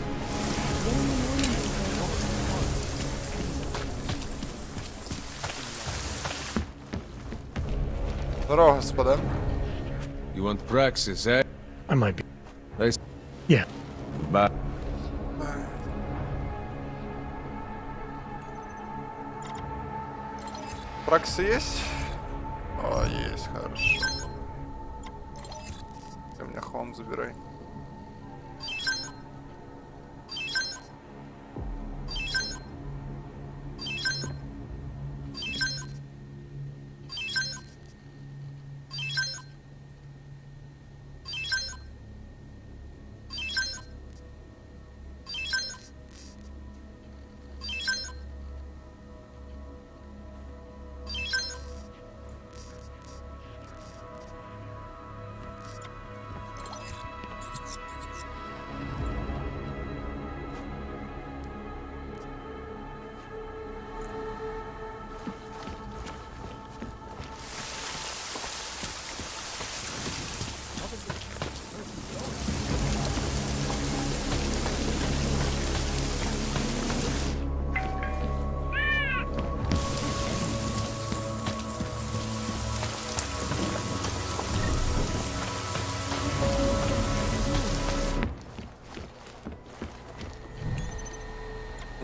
Speaker 3: Здорово, господа.
Speaker 21: You want praxis, eh?
Speaker 5: I might be.
Speaker 21: Nice.
Speaker 5: Yeah.
Speaker 21: Bye.
Speaker 3: Праксы есть? О, есть, хорошо. Ты у меня хлам забирай.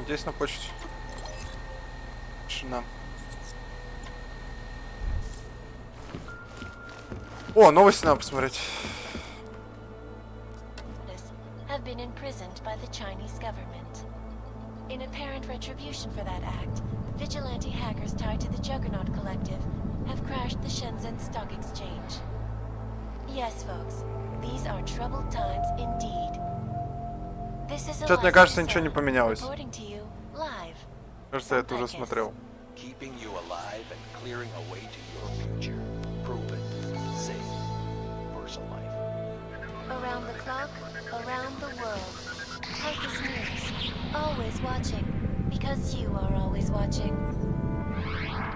Speaker 3: Здесь на почте. Тишина. О, новости надо посмотреть.
Speaker 22: Have been imprisoned by the Chinese government. In apparent retribution for that act, vigilante hackers tied to the Juggernaut Collective have crashed the Shenzhen Stock Exchange. Yes, folks, these are troubled times indeed. This is
Speaker 3: Что-то мне кажется, ничего не поменялось.
Speaker 22: reporting to you live.
Speaker 3: Кажется, я это уже смотрел.
Speaker 23: Keeping you alive and clearing a way to your future. Proven, safe, versa life.
Speaker 22: Around the clock, around the world. Focus News, always watching, because you are always watching.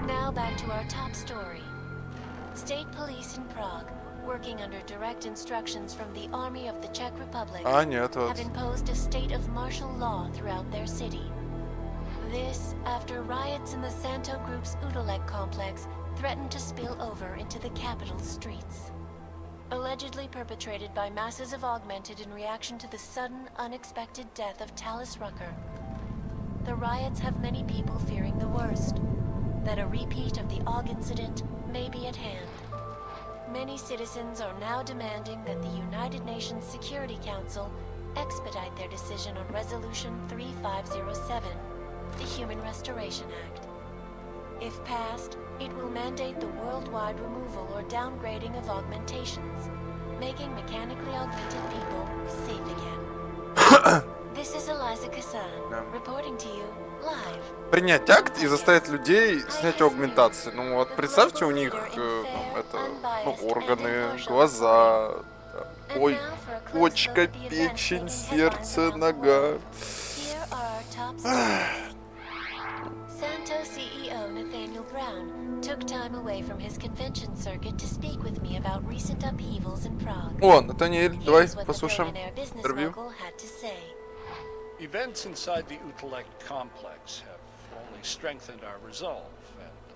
Speaker 22: Now back to our top story. State police in Prague, working under direct instructions from the Army of the Czech Republic, have imposed a state of martial law throughout their city. This, after riots in the Santo Group's Udalek complex threatened to spill over into the capital's streets. Allegedly perpetrated by masses of Augmented in reaction to the sudden, unexpected death of Talis Rucker. The riots have many people fearing the worst, that a repeat of the Aug incident may be at hand. Many citizens are now demanding that the United Nations Security Council expedite their decision on Resolution 3507, the Human Restoration Act. If passed, it will mandate the worldwide removal or downgrading of augmentations, making mechanically augmented people safe again. This is Eliza Kassan, reporting to you live.
Speaker 3: Принять акт и заставить людей снять аугментации. Ну вот представьте, у них органы, глаза, ой, почка, печень, сердце, нога.
Speaker 22: Santo CEO Nathaniel Brown took time away from his convention circuit to speak with me about recent upheavals in Prague.
Speaker 3: О, Натаниэль, давай послушаем интервью.
Speaker 24: Events inside the Utrecht complex have only strengthened our resolve.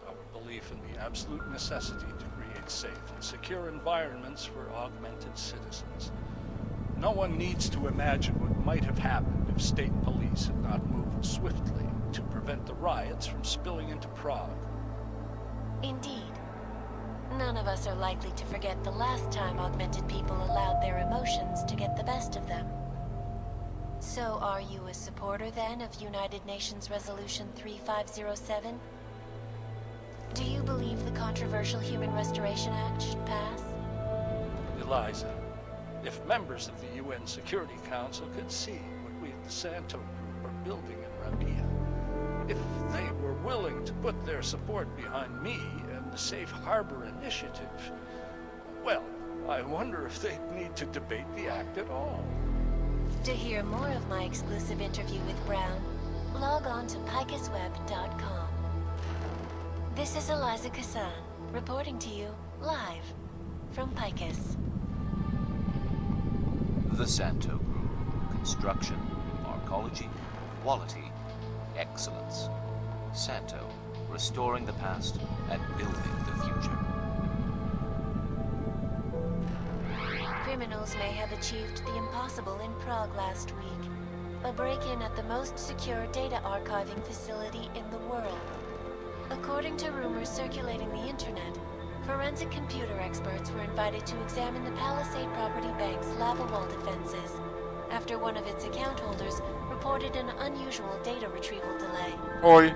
Speaker 4: our belief in the absolute necessity to create safe and secure environments for augmented citizens. No one needs to imagine what might have happened if state police had not moved swiftly to prevent the riots from spilling into Prague.
Speaker 22: Indeed. None of us are likely to forget the last time augmented people allowed their emotions to get the best of them. So are you a supporter then of United Nations Resolution 3507? Do you believe the controversial Human Restoration Act should pass?
Speaker 4: Eliza, if members of the UN Security Council could see what we at the Santo Group are building in Rabia, if they were willing to put their support behind me and the Safe Harbor Initiative, well, I wonder if they'd need to debate the act at all.
Speaker 22: To hear more of my exclusive interview with Brown, log on to picusweb.com. This is Eliza Kassan, reporting to you live from Picus.
Speaker 23: The Santo Group. Construction, arcology, quality, excellence. Santo, restoring the past and building the future.
Speaker 22: Criminals may have achieved the impossible in Prague last week. A break-in at the most secure data archiving facility in the world. According to rumors circulating the internet, forensic computer experts were invited to examine the Palisade Property Bank's lava wall defenses after one of its account holders reported an unusual data retrieval delay.
Speaker 3: Ой.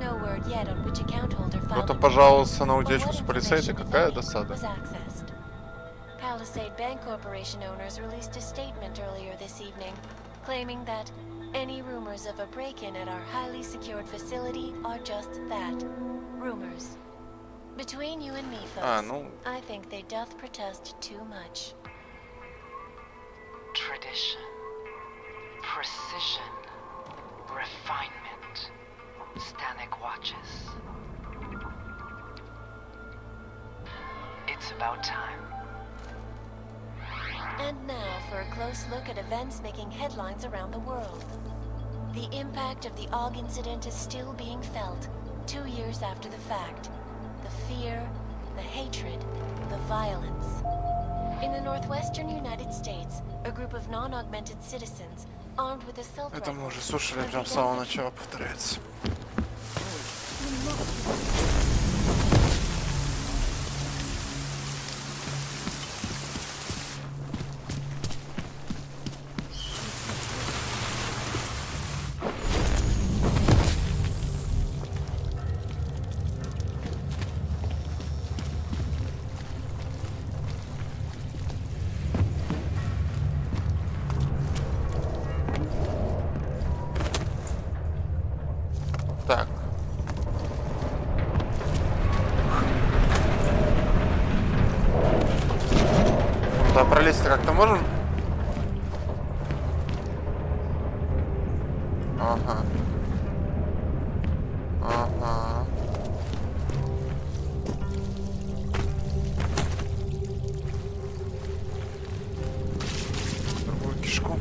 Speaker 22: No word yet on which account holder filed
Speaker 3: Кто-то
Speaker 22: the
Speaker 3: пожаловался на
Speaker 22: complaint,
Speaker 3: утечку
Speaker 22: but
Speaker 3: с
Speaker 22: what
Speaker 3: полицейской,
Speaker 22: information,
Speaker 3: какая
Speaker 22: if any,
Speaker 3: досада.
Speaker 22: was accessed. Palisade Bank Corporation owners released a statement earlier this evening, claiming that any rumors of a break-in at our highly secured facility are just that, rumors. Between you and me, folks, I think they doth protest too much.
Speaker 9: Tradition, precision, refinement. Stanek watches. It's about time.
Speaker 22: And now for a close look at events making headlines around the world. The impact of the AUG incident is still being felt, 2 years after the fact. The fear, the hatred, the violence. In the northwestern United States, a group of non-augmented citizens, armed with assault
Speaker 3: Это мы
Speaker 22: rifles,
Speaker 3: уже слушали, прям с самого начала повторяется. Так. Туда пролезть-то как-то можем? Ага. Ага. Другую кишку.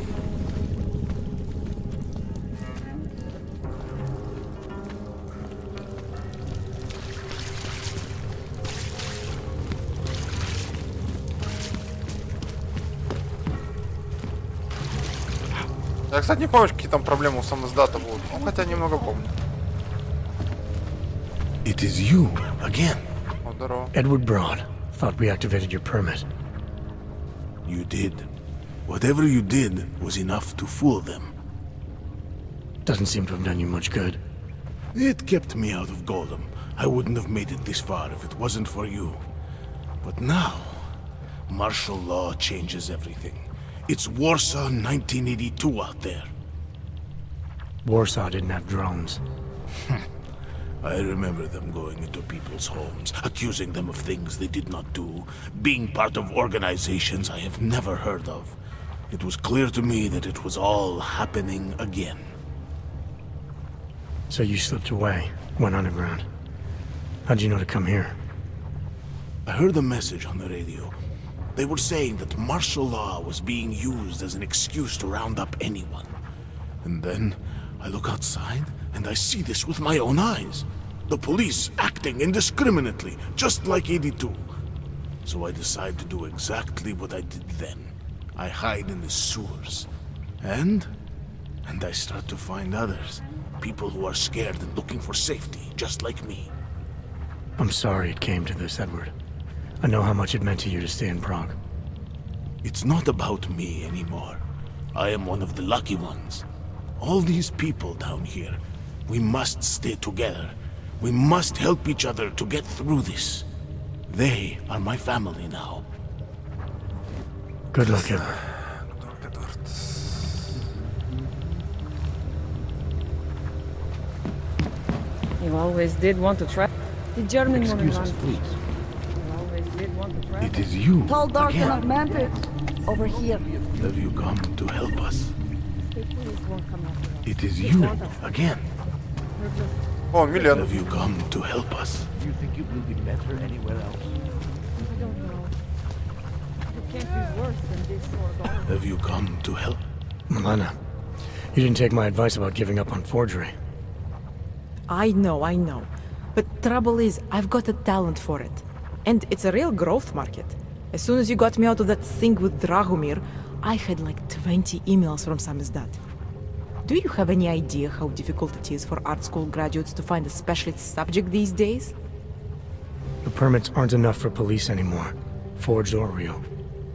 Speaker 3: Я, кстати, не помню, какие там проблемы у самоздата будут. Ну, хотя немного помню.
Speaker 8: It is you again.
Speaker 3: О, здорово.
Speaker 5: Edward Broad. Thought we activated your permit.
Speaker 8: You did. Whatever you did was enough to fool them.
Speaker 5: Doesn't seem to have done you much good.
Speaker 8: It kept me out of Golem. I wouldn't have made it this far if it wasn't for you. But now, martial law changes everything. It's Warsaw 1982 out there.
Speaker 5: Warsaw didn't have drones.
Speaker 8: I remember them going into people's homes, accusing them of things they did not do, being part of organizations I have never heard of. It was clear to me that it was all happening again.
Speaker 5: So you slipped away, went underground. How'd you know to come here?
Speaker 8: I heard a message on the radio. They were saying that martial law was being used as an excuse to round up anyone. And then I look outside and I see this with my own eyes.
Speaker 14: The police acting indiscriminately, just like 82. So I decide to do exactly what I did then. I hide in the sewers. And I start to find others. People who are scared and looking for safety, just like me.
Speaker 5: I'm sorry it came to this, Edward. I know how much it meant to you to stay in Prague.
Speaker 14: It's not about me anymore. I am one of the lucky ones. All these people down here, we must stay together. We must help each other to get through this. They are my family now.
Speaker 5: Good luck, Edward.
Speaker 1: You always did want to try. The German woman
Speaker 8: Excuse us, please.
Speaker 1: You always did want to try.
Speaker 14: It is you.
Speaker 10: Tall, dark,
Speaker 14: again.
Speaker 10: and romantic. Over here.
Speaker 14: Have you come to help us?
Speaker 1: State police won't come after us.
Speaker 14: It is you again.
Speaker 3: Oh, million.
Speaker 14: Have you come to help us?
Speaker 20: Do you think it will be better anywhere else?
Speaker 1: I don't know. It can't be worse than this or gone.
Speaker 14: Have you come to help?
Speaker 5: Milena, you didn't take my advice about giving up on forgery.
Speaker 24: I know. But trouble is, I've got a talent for it. And it's a real growth market. As soon as you got me out of that thing with Dragomir, I had like 20 emails from Samizdat. Do you have any idea how difficult it is for art school graduates to find a specialist subject these days?
Speaker 5: The permits aren't enough for police anymore, forged or real.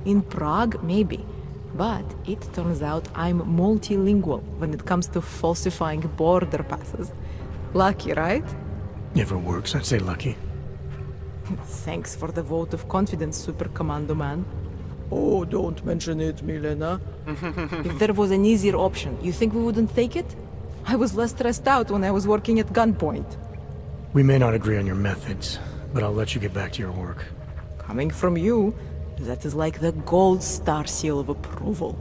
Speaker 24: In Prague, maybe. But it turns out I'm multilingual when it comes to falsifying border passes. Lucky, right?
Speaker 5: If it works, I'd say lucky.
Speaker 24: Thanks for the vote of confidence, Super Commando Man. Oh, don't mention it, Milena. If there was an easier option, you think we wouldn't take it? I was less stressed out when I was working at gunpoint.
Speaker 5: We may not agree on your methods, but I'll let you get back to your work.
Speaker 24: Coming from you, that is like the gold star seal of approval.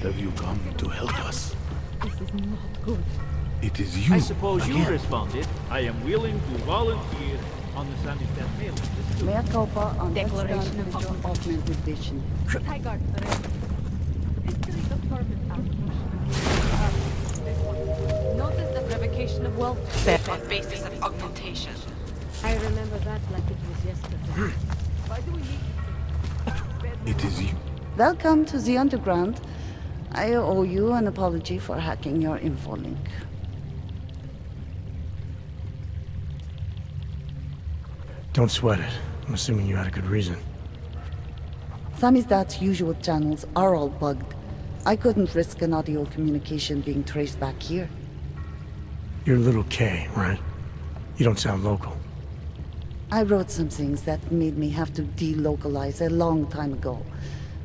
Speaker 14: Have you come to help us?
Speaker 1: This is not good.
Speaker 14: It is you
Speaker 20: I suppose you
Speaker 14: again.
Speaker 20: responded. I am willing to volunteer on the Samizdat mailing list.
Speaker 10: Mea culpa on
Speaker 1: Declaration of
Speaker 10: augmented vision.
Speaker 1: Tigard, history of permit Notice the revocation of wealth on basis of augmentation. I remember that like it was yesterday. Why do we need
Speaker 14: It is you.
Speaker 10: Welcome to the underground. I owe you an apology for hacking your info link.
Speaker 5: Don't sweat it. I'm assuming you had a good reason.
Speaker 10: Samizdat's usual channels are all bugged. I couldn't risk an audio communication being traced back here.
Speaker 5: You're Little K, right? You don't sound local.
Speaker 10: I wrote some things that made me have to delocalize a long time ago.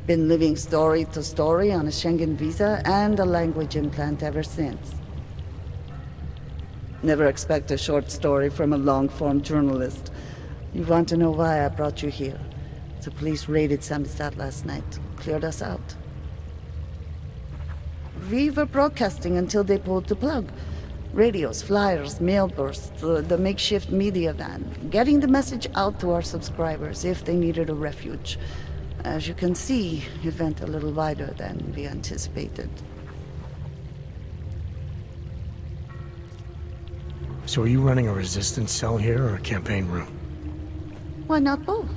Speaker 10: Been living story to story on a Schengen visa and a language implant ever since. Never expect a short story from a long-form journalist. You want to know why I brought you here? The police raided Samizdat last night. Cleared us out. We were broadcasting until they pulled the plug. Radios, flyers, mail bursts, the makeshift media van. Getting the message out to our subscribers if they needed a refuge. As you can see, it went a little wider than we anticipated.
Speaker 5: So are you running a resistance cell here or a campaign room?
Speaker 10: Why not both?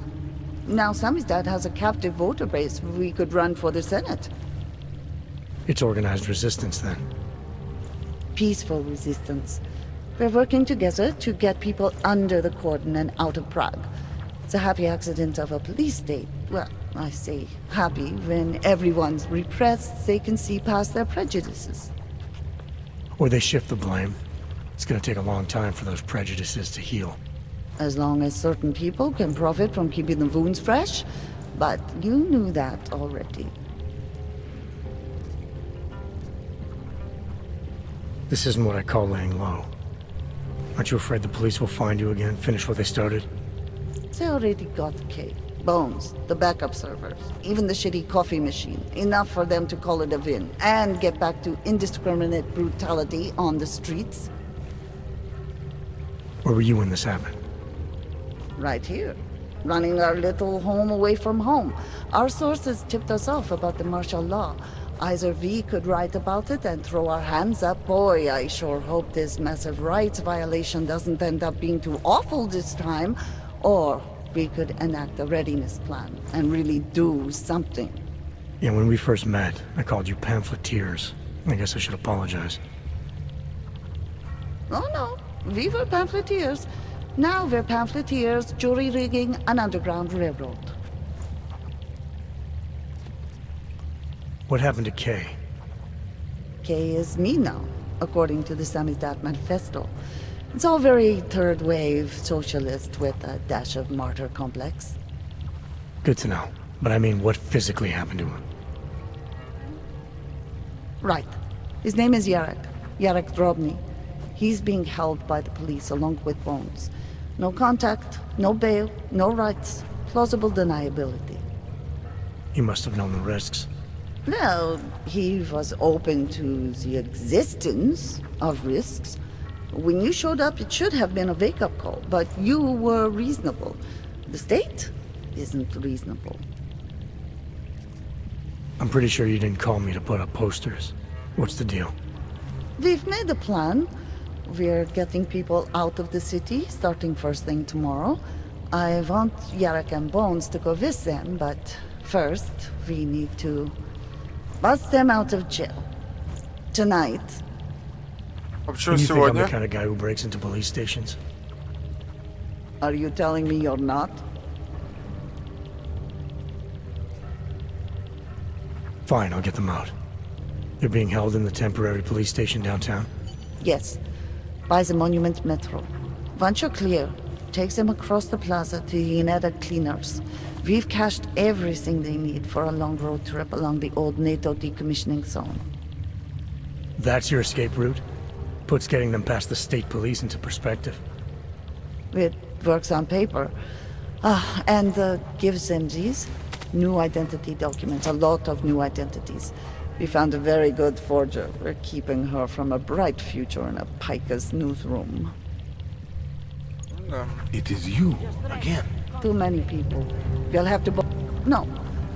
Speaker 10: Now Samizdat has a captive voter base. We could run for the Senate.
Speaker 5: It's organized resistance then.
Speaker 10: Peaceful resistance. We're working together to get people under the cordon and out of Prague. It's a happy accident of a police state. Well, I say happy when everyone's repressed, they can see past their prejudices.
Speaker 5: Or they shift the blame. It's gonna take a long time for those prejudices to heal.
Speaker 10: As long as certain people can profit from keeping the wounds fresh. But you knew that already.
Speaker 5: This isn't what I call laying low. Aren't you afraid the police will find you again, finish what they started?
Speaker 10: They already got the cake. Bones, the backup servers, even the shitty coffee machine. Enough for them to call it a win and get back to indiscriminate brutality on the streets.
Speaker 5: Where were you when this happened?
Speaker 10: Right here. Running our little home away from home. Our sources tipped us off about the martial law. Either we could write about it and throw our hands up. Boy, I sure hope this massive rights violation doesn't end up being too awful this time. Or we could enact a readiness plan and really do something.
Speaker 5: Yeah, when we first met, I called you pamphleteers. I guess I should apologize.
Speaker 10: Oh no, we were pamphleteers. Now we're pamphleteers, jury-rigging an underground railroad.
Speaker 5: What happened to Kay?
Speaker 10: Kay is me now, according to the Samizdat Manifesto. It's all very third-wave socialist with a dash of martyr complex.
Speaker 5: Good to know. But I mean, what physically happened to him?
Speaker 10: Right. His name is Yarek. Yarek Drobny. He's being held by the police along with Bones. No contact, no bail, no rights. Plausible deniability.
Speaker 5: He must have known the risks.
Speaker 10: Well, he was open to the existence of risks. When you showed up, it should have been a wake-up call, but you were reasonable. The state isn't reasonable.
Speaker 5: I'm pretty sure you didn't call me to put up posters. What's the deal?
Speaker 10: We've made a plan. We're getting people out of the city, starting first thing tomorrow. I want Yarek and Bones to go with them, but first, we need to bust them out of jail. Tonight.
Speaker 5: You think I'm the kind of guy who breaks into police stations?
Speaker 10: Are you telling me you're not?
Speaker 5: Fine, I'll get them out. They're being held in the temporary police station downtown?
Speaker 10: Yes. By the Monument Metro. Once you're clear, takes them across the plaza to the United Cleaners. We've cached everything they need for a long road trip along the old NATO decommissioning zone.
Speaker 5: That's your escape route? Puts getting them past the state police into perspective.
Speaker 10: It works on paper. And gives them these new identity documents, a lot of new identities. We found a very good forger. We're keeping her from a bright future in a Pika's newsroom.
Speaker 14: It is you, again.
Speaker 10: Too many people. We'll have to... No.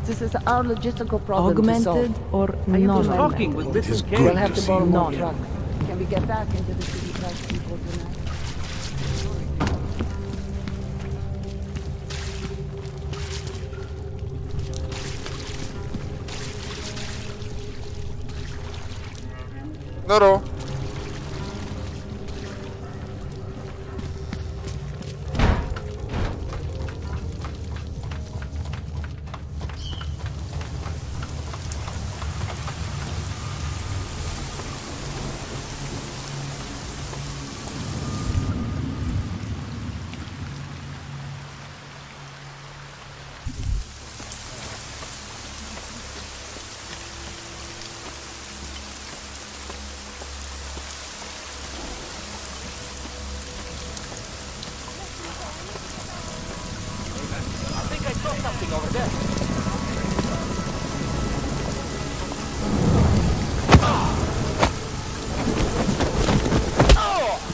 Speaker 10: This is our logistical problem
Speaker 24: Augmented
Speaker 10: to solve.
Speaker 24: or
Speaker 10: Are you
Speaker 24: non-augmented?
Speaker 20: Talking with
Speaker 14: It is
Speaker 20: Mrs.
Speaker 14: good
Speaker 10: We'll have
Speaker 14: to
Speaker 10: to
Speaker 14: see
Speaker 10: borrow
Speaker 14: you
Speaker 10: more
Speaker 14: again.
Speaker 10: trucks. Can we get back into the city like people tonight?
Speaker 3: Здорово.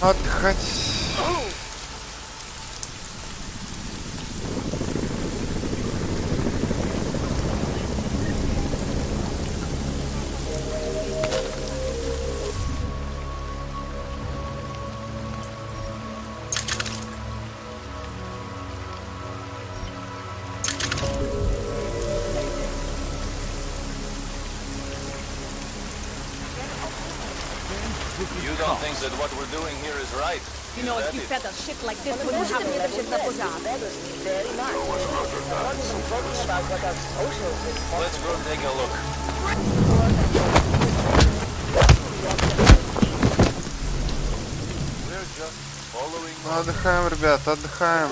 Speaker 3: Отдыхать.
Speaker 18: You don't think that what we're doing here is right?
Speaker 1: You know, if you fed us shit like this, we wouldn't have leadership that was on.
Speaker 18: Let's go take a look. We're just following...
Speaker 3: Отдыхаем, ребята, отдыхаем.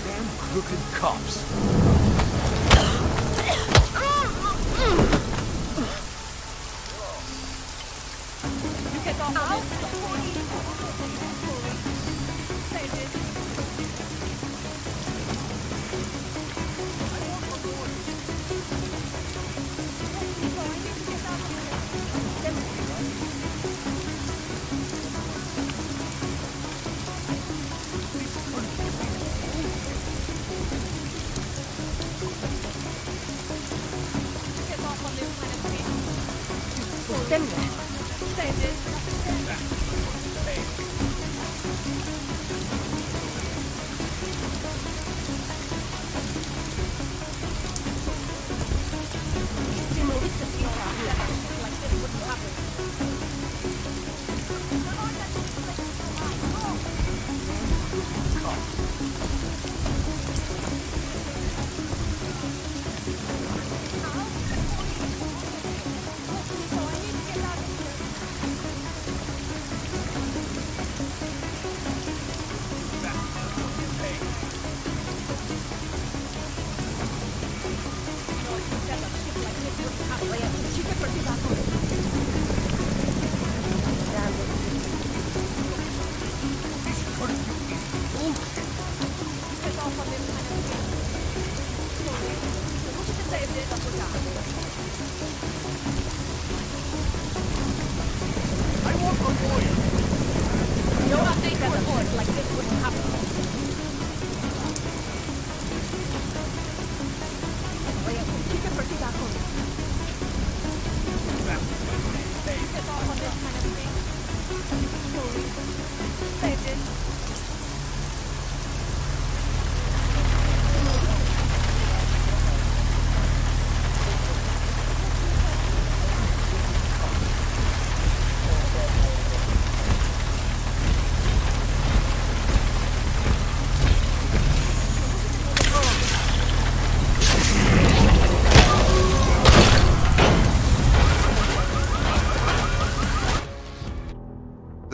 Speaker 4: Damn crooked cops.
Speaker 1: You get off out.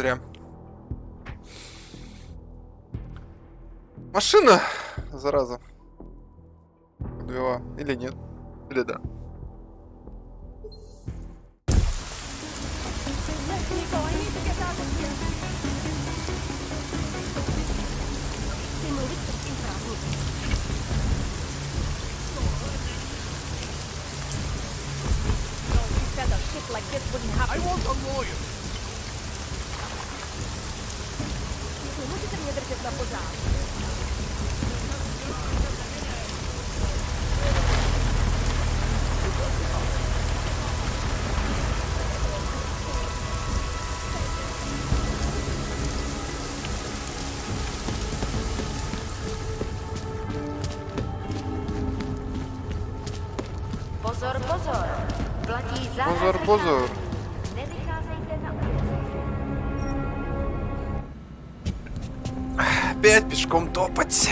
Speaker 3: Зря. Машина, зараза. Подвела. Или нет? Или да?
Speaker 11: I want a lawyer.
Speaker 13: Pozor, pozor. Platí zákaz
Speaker 3: Pozor, pozor.
Speaker 13: Nevycházejte na ulici.
Speaker 3: Опять пешком топать.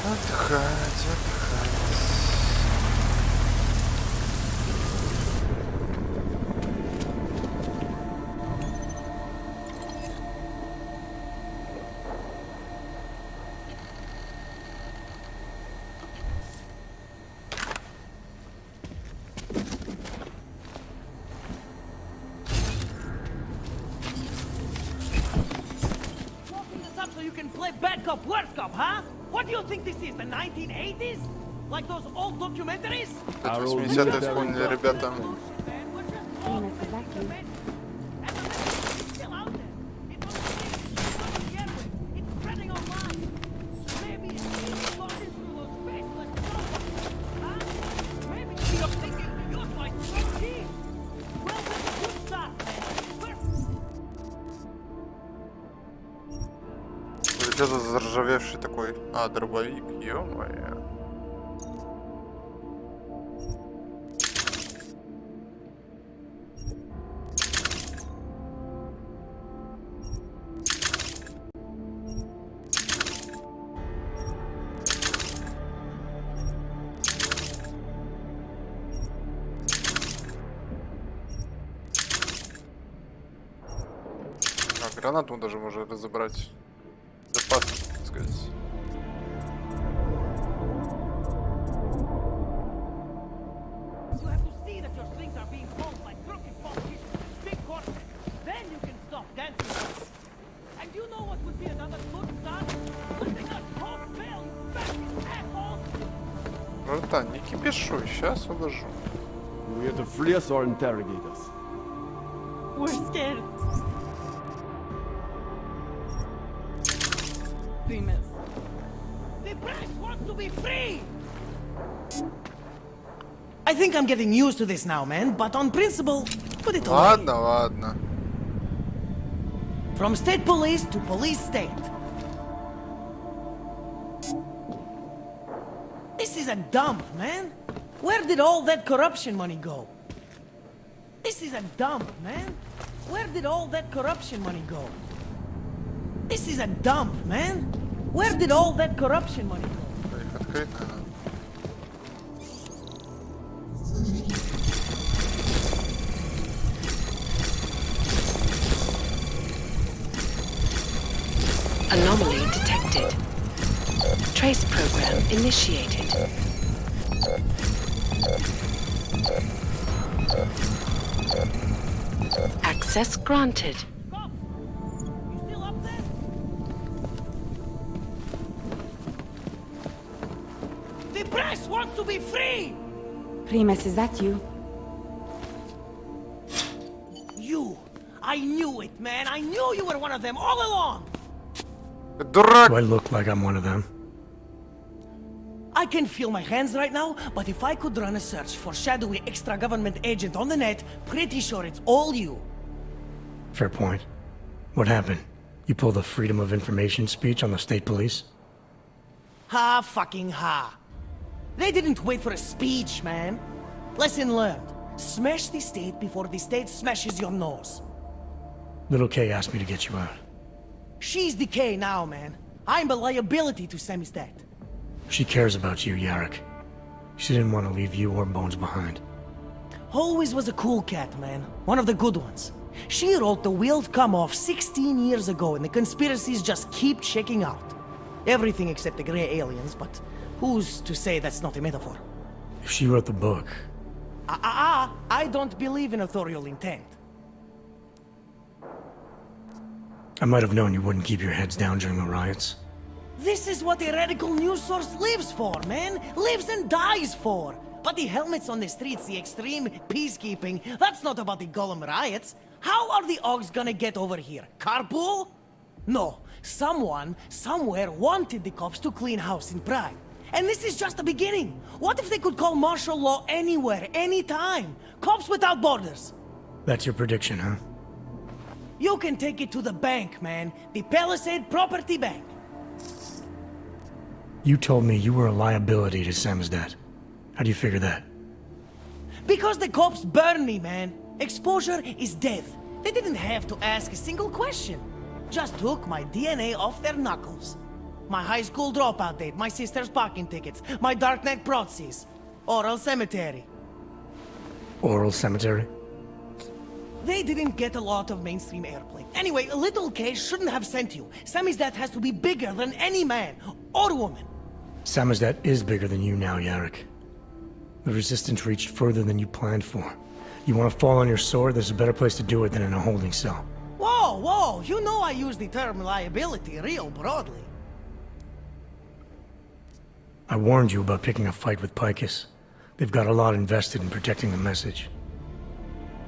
Speaker 3: Отдыхать, отдыхать.
Speaker 6: So you can play bad cop, worse cop, huh? What do you think this is, the 1980s? Like those old documentaries?
Speaker 3: Это 80-е вспомнили ребята. Где-то заржавевший такой. А, дробовик, ё-моё. А, гранату даже можно разобрать. Запас, так сказать. Братан, не кипишуй, сейчас уложу.
Speaker 15: We have to flee us or interrogate us.
Speaker 6: We're scared. Primus. The press wants to be free! I think I'm getting used to this now, man, but on principle, put it away.
Speaker 3: Ладно, ладно.
Speaker 6: From state police to police state. This is a dump, man. Where did all that corruption money go? This is a dump, man. Where did all that corruption money go? This is a dump, man. Where did all that corruption money go?
Speaker 3: Их открыть надо.
Speaker 16: Anomaly detected. Trace program initiated. Access granted.
Speaker 6: The press wants to be free!
Speaker 12: Primus, is that you?
Speaker 6: You! I knew it, man! I knew you were one of them all along!
Speaker 5: Do I look like I'm one of them?
Speaker 6: I can feel my hands right now, but if I could run a search for shadowy extra-government agent on the net, pretty sure it's all you.
Speaker 5: Fair point. What happened? You pulled a Freedom of Information speech on the state police?
Speaker 6: Ha fucking ha. They didn't wait for a speech, man. Lesson learned. Smash the state before the state smashes your nose.
Speaker 5: Little K asked me to get you out.
Speaker 6: She's the K now, man. I'm a liability to Samizdat.
Speaker 5: She cares about you, Yarrick. She didn't want to leave you or Bones behind.
Speaker 6: Always was a cool cat, man. One of the good ones. She wrote the wheels come off 16 years ago and the conspiracies just keep checking out. Everything except the grey aliens, but who's to say that's not a metaphor?
Speaker 5: If she wrote the book...
Speaker 6: I don't believe in authorial intent.
Speaker 5: I might have known you wouldn't keep your heads down during the riots.
Speaker 6: This is what a radical news source lives for, man! Lives and dies for! But the helmets on the streets, the extreme peacekeeping, that's not about the Golem riots. How are the Ogs gonna get over here? Carpool? No. Someone, somewhere wanted the cops to clean house in Prague. And this is just the beginning. What if they could call martial law anywhere, anytime? Cops without borders.
Speaker 5: That's your prediction, huh?
Speaker 6: You can take it to the bank, man. The Palisade Property Bank.
Speaker 5: You told me you were a liability to Samizdat. How do you figure that?
Speaker 6: Because the cops burn me, man. Exposure is death. They didn't have to ask a single question. Just took my DNA off their knuckles. My high school dropout date, my sister's parking tickets, my darknet proxies. Oral cemetery.
Speaker 5: Oral cemetery?
Speaker 6: They didn't get a lot of mainstream airplay. Anyway, a little case shouldn't have sent you. Samizdat has to be bigger than any man or woman.
Speaker 5: Samizdat is bigger than you now, Yarrick. The Resistance reached further than you planned for. You want to fall on your sword, there's a better place to do it than in a holding cell.
Speaker 6: Whoa, whoa, you know I use the term liability real broadly.
Speaker 5: I warned you about picking a fight with Picus. They've got a lot invested in protecting the message.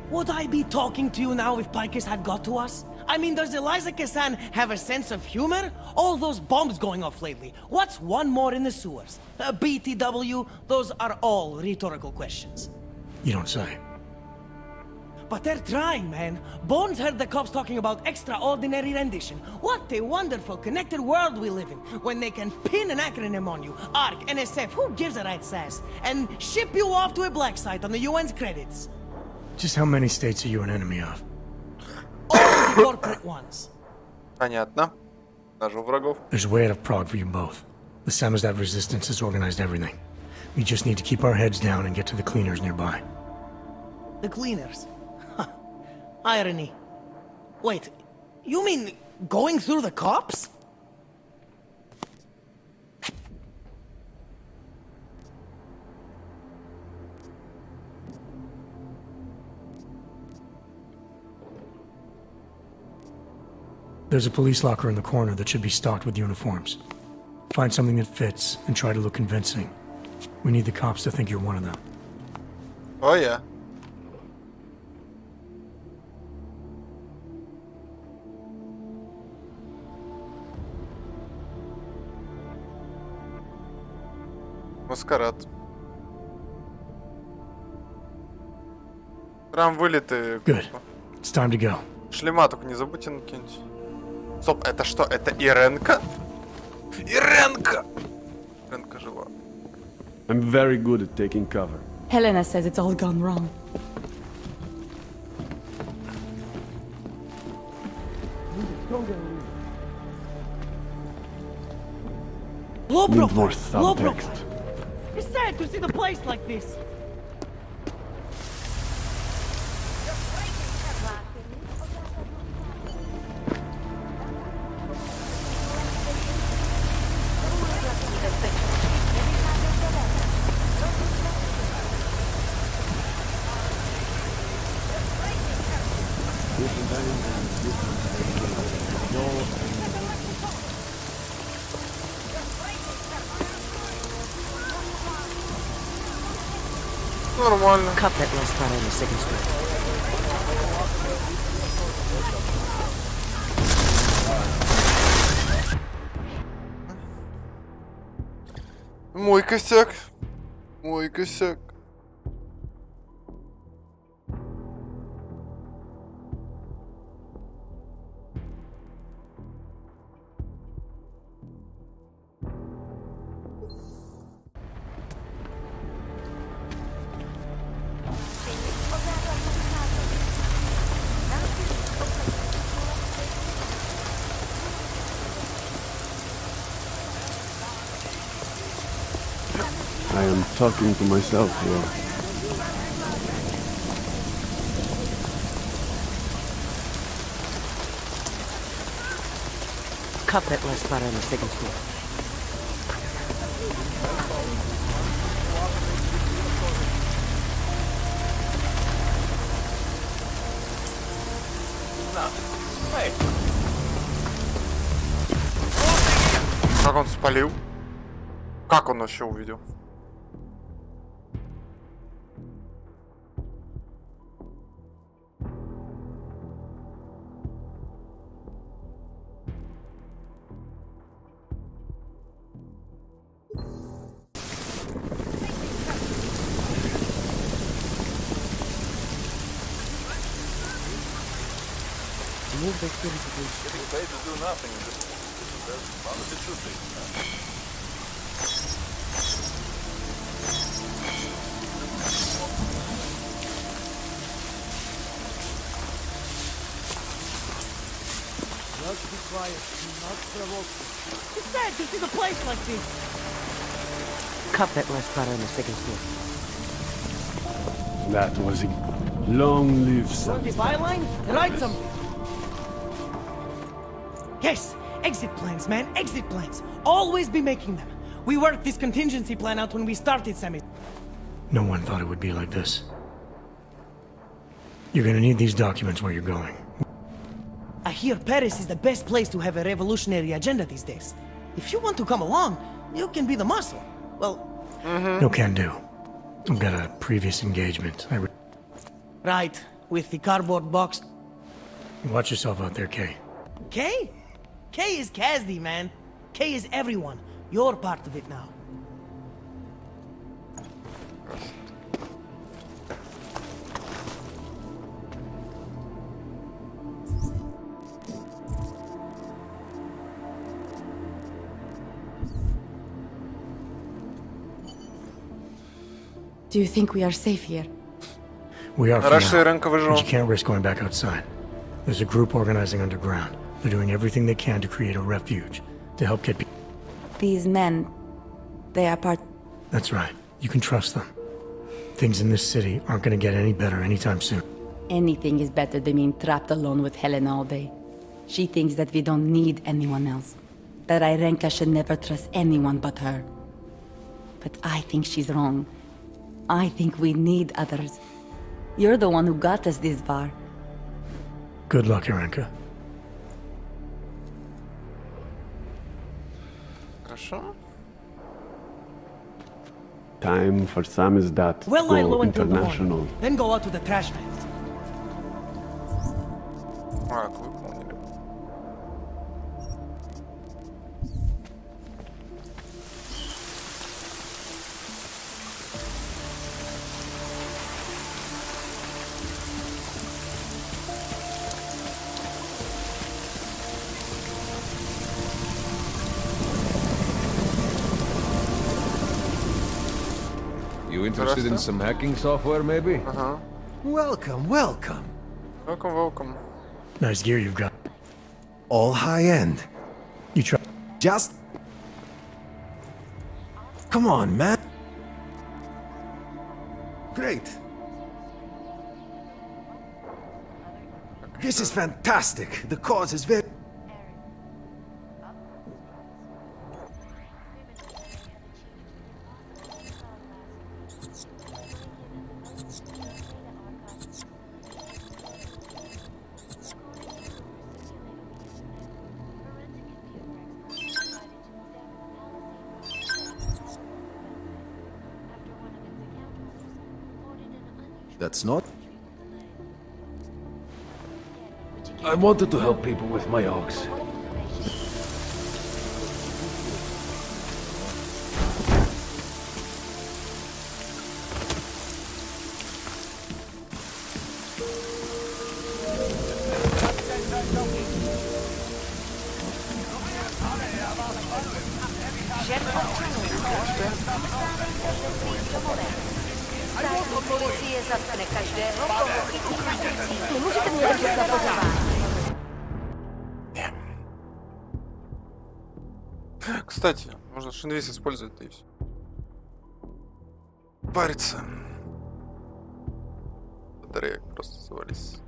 Speaker 6: Would I be talking to you now if Picus had got to us? I mean, does Eliza Kassan have a sense of humor? All those bombs going off lately. What's one more in the sewers? BTW? Those are all rhetorical questions.
Speaker 5: You don't say.
Speaker 6: But they're trying, man. Bones heard the cops talking about extraordinary rendition. What a wonderful, connected world we live in, when they can pin an acronym on you, ARC, NSF, who gives a rat's ass, and ship you off to a black site on the UN's credits.
Speaker 5: Just how many states are you an enemy of?
Speaker 6: All the corporate ones.
Speaker 3: Понятно. Нажил врагов.
Speaker 5: There's a way out of Prague for you both. The Samizdat Resistance has organized everything. We just need to keep our heads down and get to the cleaners nearby.
Speaker 6: The cleaners? Irony. Wait, you mean going through the cops?
Speaker 5: There's a police locker in the corner that should be stocked with uniforms. Find something that fits and try to look convincing. We need the cops to think you're one of them.
Speaker 3: Oh yeah. Маскарад. Прям вылеты.
Speaker 5: Good. It's time to go.
Speaker 3: Шлема только не забудьте накинуть. Стоп, это что? Это Иренка? Иренка! Иренка жива.
Speaker 15: I'm very good at taking cover.
Speaker 24: Helena says it's all gone wrong.
Speaker 6: Low
Speaker 15: Need more
Speaker 6: profile. Low
Speaker 15: subtext.
Speaker 6: profile. It's sad to see the place like this.
Speaker 3: Нормально.
Speaker 2: Couplet will start on the second string.
Speaker 3: Мой косяк. Мой косяк.
Speaker 15: I am talking to myself here.
Speaker 2: Couplet will start on the second string.
Speaker 3: Как он спалил? Как он вообще увидел?
Speaker 2: Move the security, please.
Speaker 18: Getting paid to do nothing in this as long as it should be.
Speaker 6: Just be quiet. Do not provoke me. glad to see the place like this.
Speaker 2: Cut that last part on the second floor.
Speaker 15: That was it. Long live
Speaker 6: Want the
Speaker 15: Sam.
Speaker 6: byline? Write something. Yes, exit plans, man, exit plans. Always be making them. We worked this contingency plan out when we started, Sammy.
Speaker 5: No one thought it would be like this. You're gonna need these documents where you're going.
Speaker 6: I hear Paris is the best place to have a revolutionary agenda these days. If you want to come along, you can be the muscle. Well,
Speaker 5: No can do. I've got a previous engagement.
Speaker 6: Right, with the cardboard box.
Speaker 5: Watch yourself out there, Kay.
Speaker 6: Kay? Kay is Kazdi, man. Kay is everyone. You're part of it now.
Speaker 12: Do you think we are safe here?
Speaker 5: We are for
Speaker 3: Рад, что
Speaker 5: now,
Speaker 3: Иренка
Speaker 5: but
Speaker 3: выжила.
Speaker 5: you can't risk going back outside. There's a group organizing underground. They're doing everything they can to create a refuge, to help get people.
Speaker 12: These men, they are part...
Speaker 5: That's right. You can trust them. Things in this city aren't gonna get any better anytime soon.
Speaker 12: Anything is better than being trapped alone with Helen all day. She thinks that we don't need anyone else. That Irenka should never trust anyone but her. But I think she's wrong. I think we need others. You're the one who got us this far.
Speaker 5: Good luck, Irenka.
Speaker 3: Хорошо.
Speaker 15: Time for Samizdat to
Speaker 6: Well, lie
Speaker 15: go
Speaker 6: low until the
Speaker 15: international.
Speaker 6: morning. Then go out to the trash vans.
Speaker 3: Так, выполнили.
Speaker 11: You interested in some hacking software, maybe?
Speaker 3: Ага.
Speaker 7: Welcome, welcome.
Speaker 3: Welcome, welcome.
Speaker 5: Nice gear you've got.
Speaker 7: All high end.
Speaker 5: You try.
Speaker 7: Just... Come on, man. Great. This is fantastic. The cause is very... That's not...
Speaker 11: I wanted to help people with my ox.
Speaker 13: Státní policie zatkne každého, koho chytí cestující. Můžete mě držet za pořád.
Speaker 3: Кстати, можно шинвейс использовать, да и все. Париться. Батареек просто завались.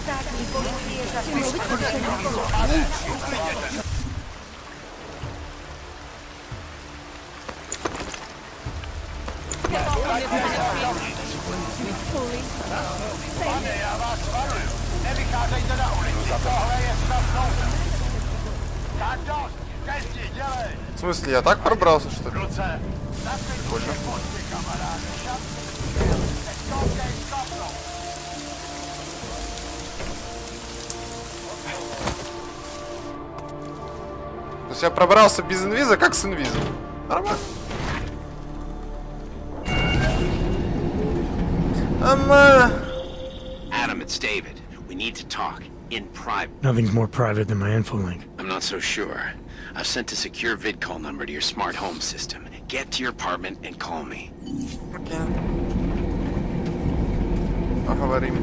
Speaker 13: Státní policie zatkne každého, koho
Speaker 18: Pane, já vás varuju. Nevycházejte na ulici, tohle je stav nouze. Tak dost, ke zdi, dělej.
Speaker 3: В смысле, я так пробрался, что ли?
Speaker 18: Ruce,
Speaker 3: Больно.
Speaker 18: pozdě, kamaráde, Neskoukej, stopnou.
Speaker 3: То есть я пробрался без инвиза, как с инвизом. Нормально.
Speaker 17: Adam, it's David. We need to talk. In private.
Speaker 5: Nothing's more private than my infolink.
Speaker 17: I'm not so sure. I've sent a secure vid call number to your smart home system. Get to your apartment and call me.
Speaker 3: поговорим.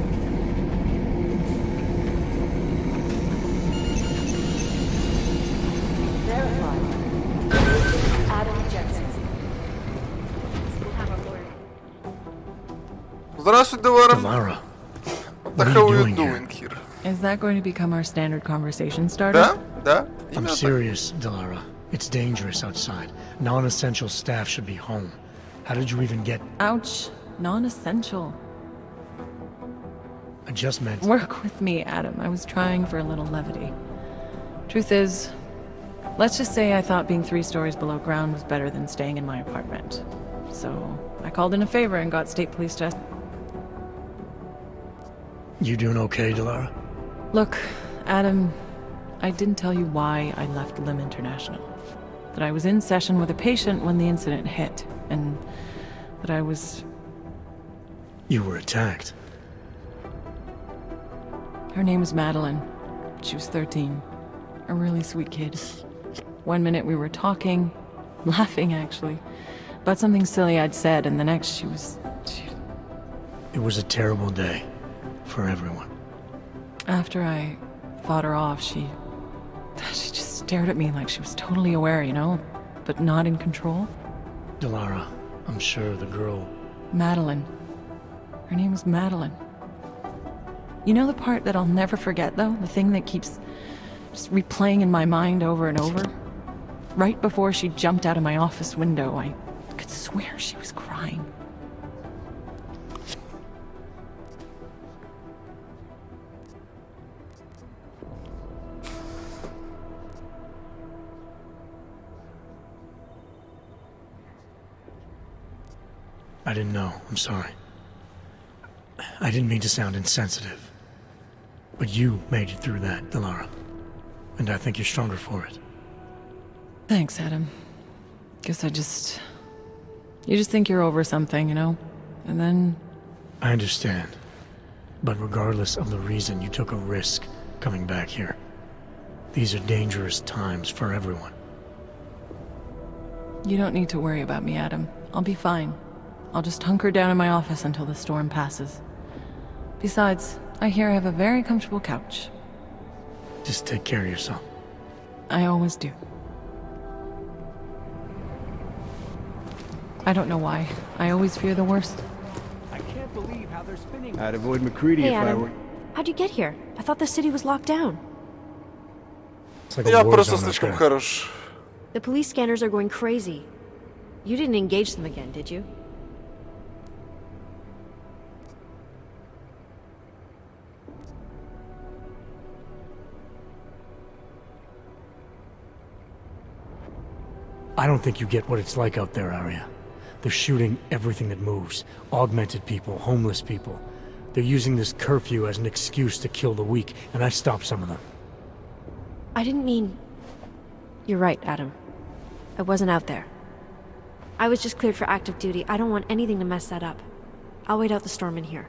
Speaker 3: Здравствуй, Делара.
Speaker 5: Delara,
Speaker 3: What the
Speaker 5: what are
Speaker 3: hell
Speaker 5: you
Speaker 3: are you
Speaker 5: doing
Speaker 3: doing here?
Speaker 9: Is that going to become our standard conversation starter?
Speaker 3: Да, да.
Speaker 5: I'm
Speaker 3: Именно так.
Speaker 5: serious, Delara. It's dangerous outside. Non-essential staff should be home. How did you even get...
Speaker 9: Ouch. Non-essential.
Speaker 5: I just meant...
Speaker 9: Work with me, Adam. I was trying for a little levity. Truth is, let's just say I thought being 3 stories below ground was better than staying in my apartment. So, I called in a favor and got state police to...
Speaker 5: You doing okay, Delara?
Speaker 9: Look, Adam, I didn't tell you why I left Lim International. That I was in session with a patient when the incident hit, and that I was...
Speaker 5: You were attacked.
Speaker 9: Her name was Madeline. She was 13. A really sweet kid. One minute we were talking, laughing actually, about something silly I'd said, and the next she was...
Speaker 5: It was a terrible day. For everyone.
Speaker 9: After I fought her off, she just stared at me like she was totally aware, you know, but not in control.
Speaker 5: Delara, I'm sure the girl...
Speaker 9: Madeline. Her name was Madeline. You know the part that I'll never forget, though? The thing that keeps just replaying in my mind over and over? Right before she jumped out of my office window, I could swear she was crying.
Speaker 5: I didn't know. I'm sorry. I didn't mean to sound insensitive. But you made it through that, Delara. And I think you're stronger for it.
Speaker 9: Thanks, Adam. Guess you just think you're over something, you know? And then...
Speaker 5: I understand. But regardless of the reason, you took a risk coming back here. These are dangerous times for everyone.
Speaker 9: You don't need to worry about me, Adam. I'll be fine. I'll just hunker down in my office until the storm passes. Besides, I hear I have a very comfortable couch.
Speaker 5: Just take care of yourself.
Speaker 9: I always do. I don't know why. I always fear the worst.
Speaker 20: I can't believe how they're spinning.
Speaker 15: I'd avoid McCready
Speaker 19: Hey,
Speaker 15: if I
Speaker 19: Adam.
Speaker 15: were...
Speaker 19: How'd you get here? I thought the city was locked down.
Speaker 3: Я просто слишком хорош.
Speaker 19: The police scanners are going crazy. You didn't engage them again, did you?
Speaker 5: I don't think you get what it's like out there, Arya. They're shooting everything that moves. Augmented people, homeless people. They're using this curfew as an excuse to kill the weak, and I stopped some of them.
Speaker 19: I didn't mean... You're right, Adam. I wasn't out there. I was just cleared for active duty. I don't want anything to mess that up. I'll wait out the storm in here.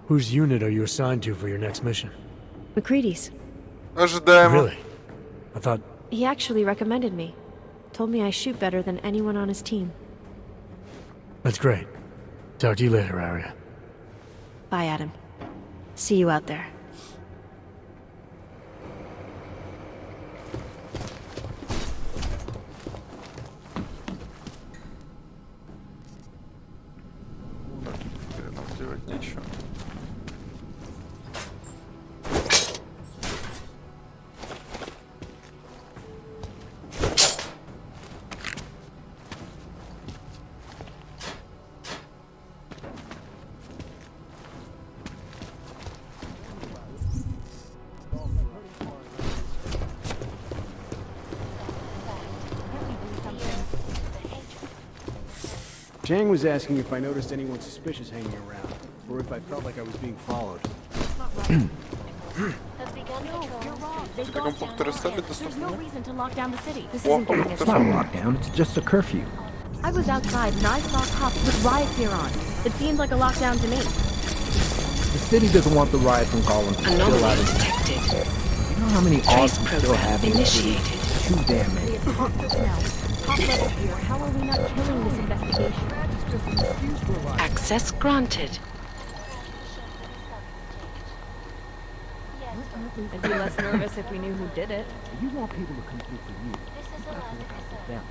Speaker 5: Whose unit are you assigned to for your next mission?
Speaker 19: McCready's.
Speaker 3: Ожидаемо.
Speaker 5: Really? I thought...
Speaker 19: He actually recommended me. Told me I shoot better than anyone on his team.
Speaker 5: That's great. Talk to you later, Arya.
Speaker 19: Bye, Adam. See you out there.
Speaker 3: Теперь нам делать нечего.
Speaker 15: Chang was asking if I noticed anyone suspicious hanging around, or if I felt like I was being followed.
Speaker 3: Таком пункте ставить доступно.
Speaker 21: It's not a lockdown, it's just a curfew.
Speaker 1: I was outside and I saw cops with riot gear on. It seemed like a lockdown to me.
Speaker 21: The city doesn't want the riot from Gollum to spill out
Speaker 16: Anomaly
Speaker 21: into...
Speaker 16: detected.
Speaker 21: You know how many
Speaker 16: Trace
Speaker 21: odds we still
Speaker 16: program
Speaker 21: have in the city?
Speaker 16: initiated.
Speaker 21: Too damn many.
Speaker 1: It's hot personnel. Top level gear. How are we not killing this investigation?
Speaker 16: Access granted.
Speaker 19: I'd be less nervous if we knew who did it.
Speaker 21: You want people to come through for you. You've got to look out for them.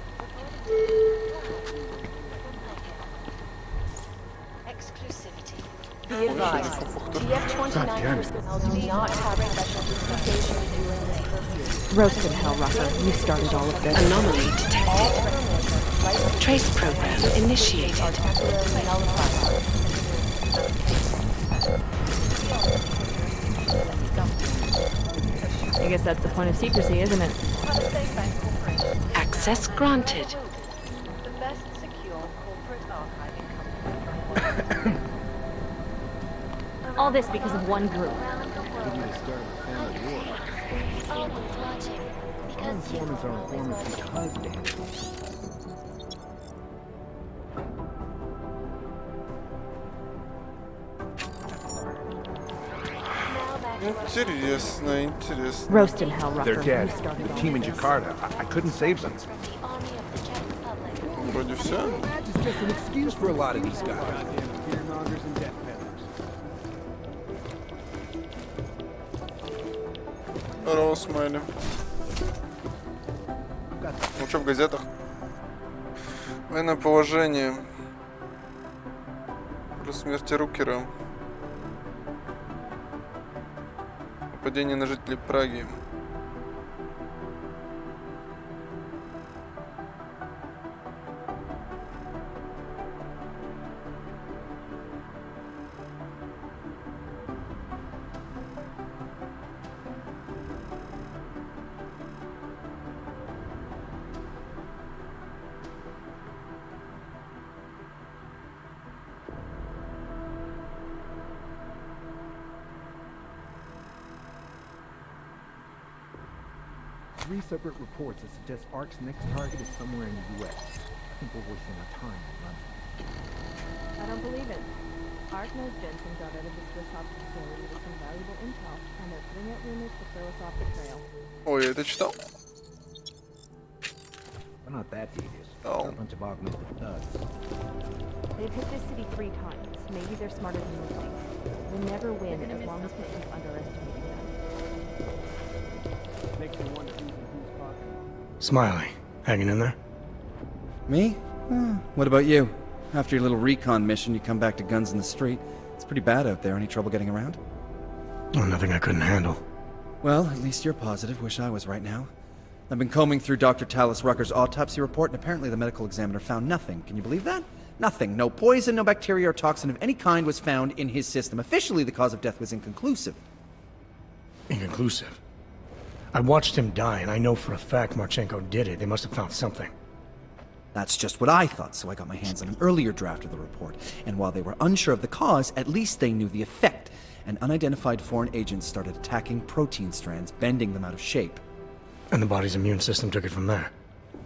Speaker 13: Exclusivity.
Speaker 19: Be advised, TF-29 personnel do not have special dispensation to do in this curfew.
Speaker 2: Roast in hell, Rucker. You started all of this.
Speaker 16: Anomaly detected. Trace program initiated.
Speaker 19: I guess that's the point of secrecy, isn't it?
Speaker 16: Access granted.
Speaker 13: The best secure corporate archiving company.
Speaker 19: All this because of one group.
Speaker 15: Maybe the start of a family war. Our informants are informants because Dan.
Speaker 3: Интересно, интересно.
Speaker 19: Roast in hell, Rucker.
Speaker 8: They're dead.
Speaker 19: You started
Speaker 8: The
Speaker 19: all
Speaker 8: team
Speaker 19: of
Speaker 8: in
Speaker 19: this.
Speaker 8: Jakarta. I couldn't save them.
Speaker 3: Вроде все.
Speaker 7: Badge is just an excuse for a lot of these guys.
Speaker 15: Goddamn fearmongers and death peddlers.
Speaker 3: Здорово, Смайли. Ну что в газетах? Военное положение. Про смерти Рукера. Нападение на жителей Праги.
Speaker 21: Three separate reports that suggest ARC's next target is somewhere in the U.S. I think we're wasting our time in London.
Speaker 19: I don't believe it. ARC knows Jensen got out of the Swiss Ops facility with some valuable intel, and they're putting out rumors to throw us off the trail.
Speaker 3: Ой, я это читал?
Speaker 21: We're not that devious.
Speaker 3: Oh.
Speaker 21: We're a bunch of augmented thugs.
Speaker 19: They've hit this city 3 times. Maybe they're smarter than we think. We'll never win as long as we keep underestimating them.
Speaker 15: Makes me wonder who's in whose pocket.
Speaker 5: Smiley, hanging in there?
Speaker 14: Me? What about you? After your little recon mission, you come back to guns in the street. It's pretty bad out there. Any trouble getting around?
Speaker 5: Oh, nothing I couldn't handle.
Speaker 14: Well, at least you're positive. Wish I was right now. I've been combing through Dr. Talis Rucker's autopsy report, and apparently the medical examiner found nothing. Can you believe that? Nothing. No poison, no bacteria or toxin of any kind was found in his system. Officially, the cause of death was inconclusive.
Speaker 5: Inconclusive? I watched him die, and I know for a fact Marchenko did it. They must have found something.
Speaker 14: That's just what I thought, so I got my hands on an earlier draft of the report. And while they were unsure of the cause, at least they knew the effect. An unidentified foreign agent started attacking protein strands, bending them out of shape.
Speaker 5: And the body's immune system took it from there.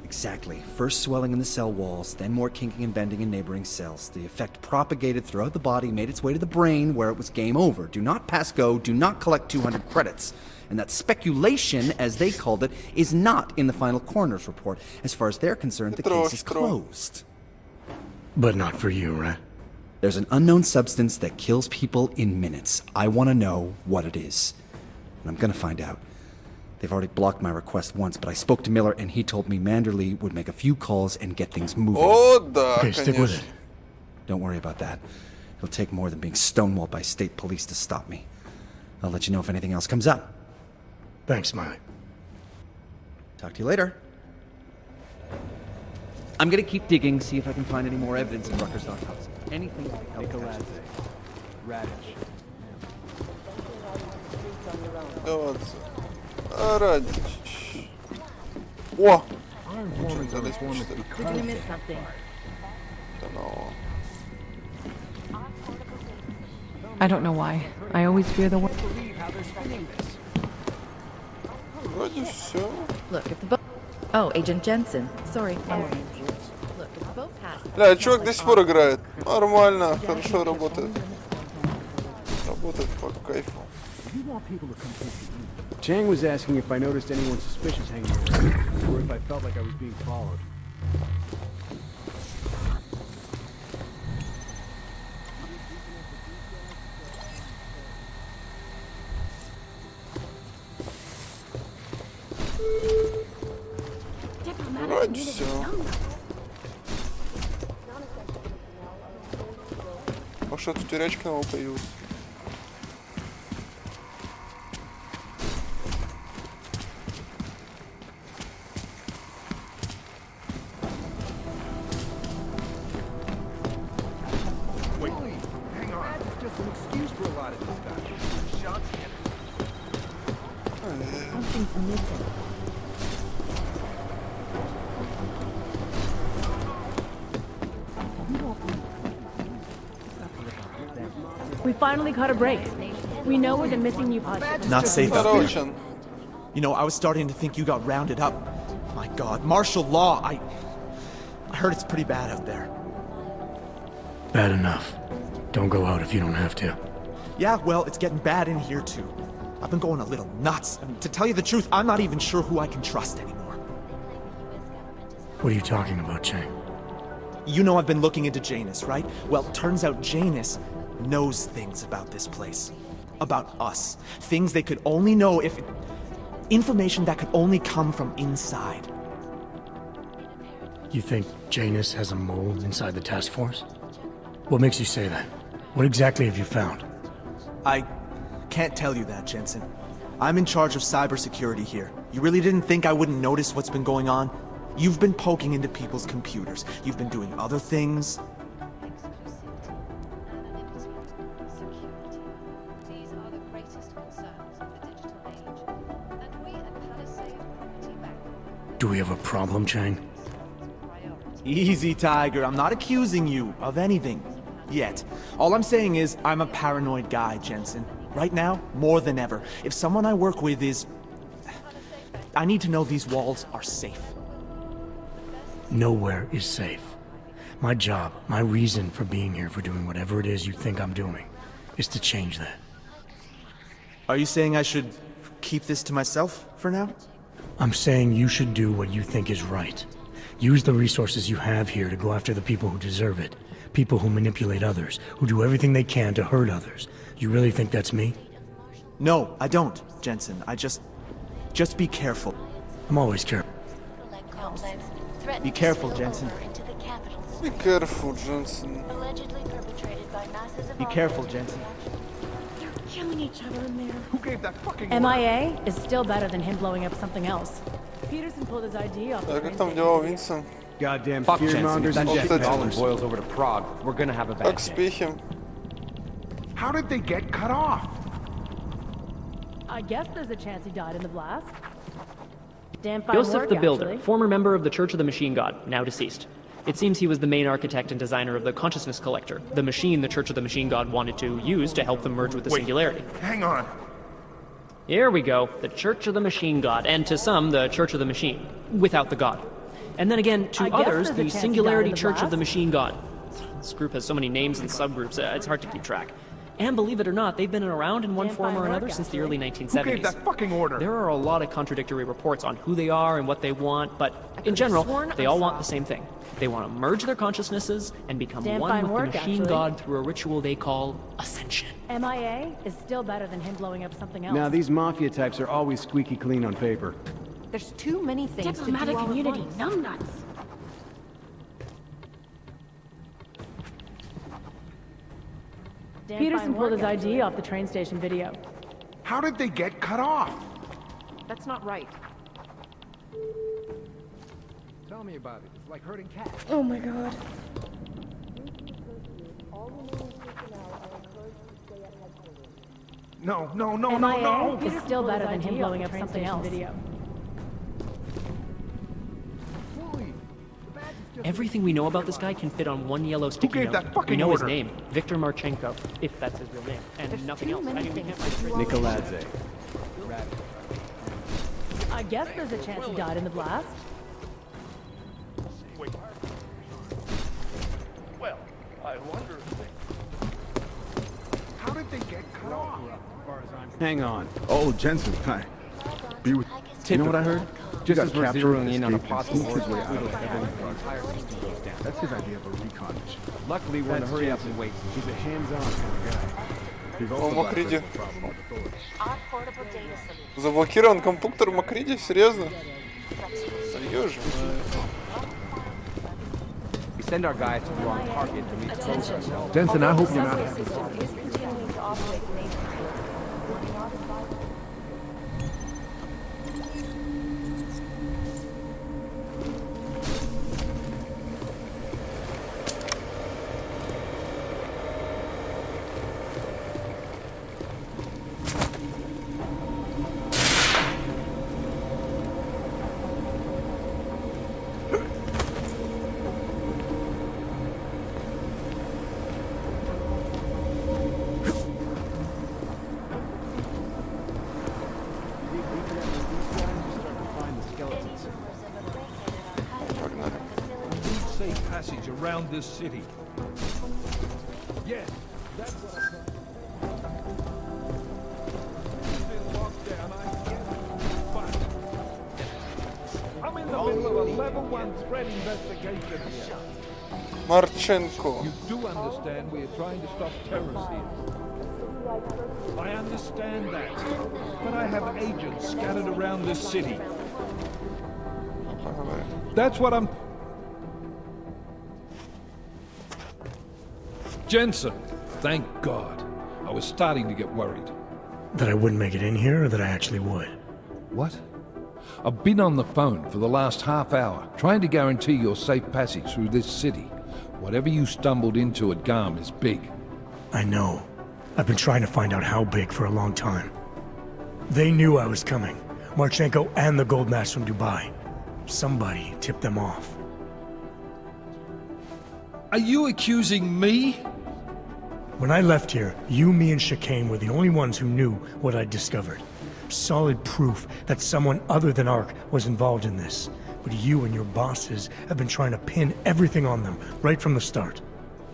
Speaker 14: Exactly. First swelling in the cell walls, then more kinking and bending in neighboring cells. The effect propagated throughout the body, made its way to the brain, where it was game over. Do not pass go, do not collect 200 credits. And that speculation, as they called it, is not in the final coroner's report. As far as they're concerned, the case is closed.
Speaker 5: But not for you, right?
Speaker 14: There's an unknown substance that kills people in minutes. I want to know what it is. And I'm gonna find out. They've already blocked my request once, but I spoke to Miller and he told me Manderley would make a few calls and get things moving.
Speaker 5: Okay, stick with it.
Speaker 14: Don't worry about that. It'll take more than being stonewalled by state police to stop me. I'll let you know if anything else comes up.
Speaker 5: Thanks, Smiley.
Speaker 14: Talk to you later. I'm gonna keep digging, see if I can find any more evidence in Rucker's house. Anything to help catch
Speaker 15: Nicolazzi.
Speaker 14: them.
Speaker 15: Radish.
Speaker 3: Радич. О!
Speaker 15: Our informants are informants because
Speaker 19: You missed something.
Speaker 9: I don't know why. I always fear the worst.
Speaker 3: Вроде все.
Speaker 2: Look, if the boat... Oh, Agent Jensen. Sorry, one more. Look, if the boat passed...
Speaker 3: Бля, чувак до сих пор играет. Нормально, хорошо работает. Работает по кайфу.
Speaker 15: You want people to come through for you. Chang was asking if I noticed anyone suspicious hanging around, or if I felt like I was being followed.
Speaker 3: Вроде все. А что тут тюрячка новая появилась?
Speaker 21: Wait, hang on. That's just an excuse for a lot of these guys. Shots
Speaker 2: Something's missing.
Speaker 8: We finally caught a break. We know where the missing new pod is.
Speaker 14: Not safe out there. You know, I was starting to think you got rounded up. My God, martial law. I heard it's pretty bad out there.
Speaker 5: Bad enough. Don't go out if you don't have to.
Speaker 14: Yeah, well, it's getting bad in here too. I've been going a little nuts. I mean, to tell you the truth, I'm not even sure who I can trust anymore.
Speaker 5: What are you talking about, Chang?
Speaker 14: You know I've been looking into Janus, right? Well, turns out Janus knows things about this place. About us. Things they could only know if... Information that could only come from inside.
Speaker 5: You think Janus has a mole inside the task force? What makes you say that? What exactly have you found?
Speaker 14: I can't tell you that, Jensen. I'm in charge of cybersecurity here. You really didn't think I wouldn't notice what's been going on? You've been poking into people's computers. You've been doing other things.
Speaker 5: Do we have a problem, Chang?
Speaker 14: Easy, Tiger. I'm not accusing you of anything. Yet. All I'm saying is, I'm a paranoid guy, Jensen. Right now, more than ever. If someone I work with is... I need to know these walls are safe.
Speaker 5: Nowhere is safe. My job, my reason for being here, for doing whatever it is you think I'm doing, is to change that.
Speaker 14: Are you saying I should keep this to myself for now?
Speaker 5: I'm saying you should do what you think is right. Use the resources you have here to go after the people who deserve it. People who manipulate others, who do everything they can to hurt others. You really think that's me?
Speaker 14: No, I don't, Jensen. I just be careful.
Speaker 5: I'm always careful.
Speaker 14: Be careful, Jensen.
Speaker 3: Be careful, Jensen.
Speaker 14: Be careful, Jensen.
Speaker 8: Killing each other in there.
Speaker 21: Who gave that fucking order?
Speaker 8: MIA is still better than him blowing up something else. Peterson pulled his ID off the
Speaker 3: Как там дела, Винсент?
Speaker 15: Goddamn
Speaker 21: Fuck
Speaker 15: fearmongers and
Speaker 21: Jensen.
Speaker 15: jet
Speaker 21: That
Speaker 15: ballers.
Speaker 21: boils over to Prague. We're gonna have a bad
Speaker 3: Как
Speaker 21: day.
Speaker 3: успехи?
Speaker 21: How did they get cut off?
Speaker 8: I guess there's a chance he died in the blast. Damn fine
Speaker 10: Joseph
Speaker 8: work,
Speaker 10: the Builder,
Speaker 8: actually.
Speaker 10: former member of the Church of the Machine God, now deceased. It seems he was the main architect and designer of the Consciousness Collector, the machine the Church of the Machine God wanted to use to help them merge with the Singularity.
Speaker 21: Hang on.
Speaker 10: Here we go, the Church of the Machine God, and to some, the Church of the Machine, without the God. And then again, to
Speaker 8: I guess
Speaker 10: others,
Speaker 8: there's a
Speaker 10: the
Speaker 8: chance he
Speaker 10: Singularity
Speaker 8: died in the
Speaker 10: Church of the
Speaker 8: blast.
Speaker 10: Machine God. This group has so many names and subgroups, it's hard to keep track. And believe it or not, they've been around in one
Speaker 8: Damn
Speaker 10: form
Speaker 8: fine
Speaker 10: or another
Speaker 8: work,
Speaker 10: since the
Speaker 8: actually.
Speaker 10: early 1970s.
Speaker 21: Who gave that fucking order?
Speaker 10: There are a lot of contradictory reports on who they are and what they want, but in general, they all want the same thing. They want to merge their consciousnesses and become
Speaker 8: Damn
Speaker 10: one
Speaker 8: fine
Speaker 10: with
Speaker 8: work,
Speaker 10: the Machine
Speaker 8: actually.
Speaker 10: God through a ritual they call Ascension.
Speaker 8: MIA is still better than him blowing up something else.
Speaker 15: Now, these mafia types are always squeaky clean on paper.
Speaker 19: There's too many things
Speaker 8: Diplomatic
Speaker 19: to do all at
Speaker 8: community,
Speaker 19: once.
Speaker 8: numbnuts. Peterson pulled his ID off the train station video.
Speaker 21: How did they get cut off?
Speaker 19: That's not right.
Speaker 21: Tell me about it. It's like herding cats.
Speaker 8: Oh my god.
Speaker 21: No, no,
Speaker 8: MIA is still better than him blowing up something else. Video.
Speaker 10: Everything we know about this guy can fit on one yellow sticky
Speaker 21: gave
Speaker 10: note.
Speaker 21: that fucking
Speaker 10: We know
Speaker 21: order?
Speaker 10: his name, Viktor Marchenko, if that's his real name, and nothing else. I mean, we can't find a trace.
Speaker 15: Nikoladze.
Speaker 8: I guess there's a chance he died in the blast.
Speaker 4: Wait. Well, I wonder if they...
Speaker 21: How did they get cut off?
Speaker 15: Hang on.
Speaker 21: Oh, Jensen, hi. Be with...
Speaker 15: You know what I heard?
Speaker 21: Just
Speaker 15: got
Speaker 21: as we're
Speaker 15: captured
Speaker 21: zeroing
Speaker 15: and
Speaker 21: in on a
Speaker 15: escaped
Speaker 21: possible
Speaker 15: and sneaked his way
Speaker 21: order,
Speaker 15: out of
Speaker 21: the entire system goes down. That's his idea of a recon mission. Luckily, we're in a
Speaker 15: That's
Speaker 21: hurry up
Speaker 15: Jensen.
Speaker 21: and wait. He's a hands-on kind of guy.
Speaker 3: О, Макриди. Заблокирован компьютер Макриди? Серьезно? Серьезно?
Speaker 7: We send our guys to the wrong target and we expose ourselves. Jensen, I hope you're not happy.
Speaker 20: Safe passage around this city. Yes, that's what I'm trying. Still locked down, I get it. But I'm in the middle of a level 1 threat investigation here.
Speaker 3: Marchenko.
Speaker 20: You do understand we are trying to stop terrorists here. I understand that. But I have agents scattered around this city. That's what I'm... Jensen, thank God. I was starting to get worried.
Speaker 5: That I wouldn't make it in here, or that I actually would?
Speaker 20: What? I've been on the phone for the last half hour, trying to guarantee your safe passage through this city. Whatever you stumbled into at Garm is big.
Speaker 5: I know. I've been trying to find out how big for a long time. They knew I was coming. Marchenko and the gold mask from Dubai. Somebody tipped them off.
Speaker 20: Are you accusing me?
Speaker 5: When I left here, you, me, and Chicane were the only ones who knew what I'd discovered. Solid proof that someone other than Ark was involved in this. But you and your bosses have been trying to pin everything on them, right from the start.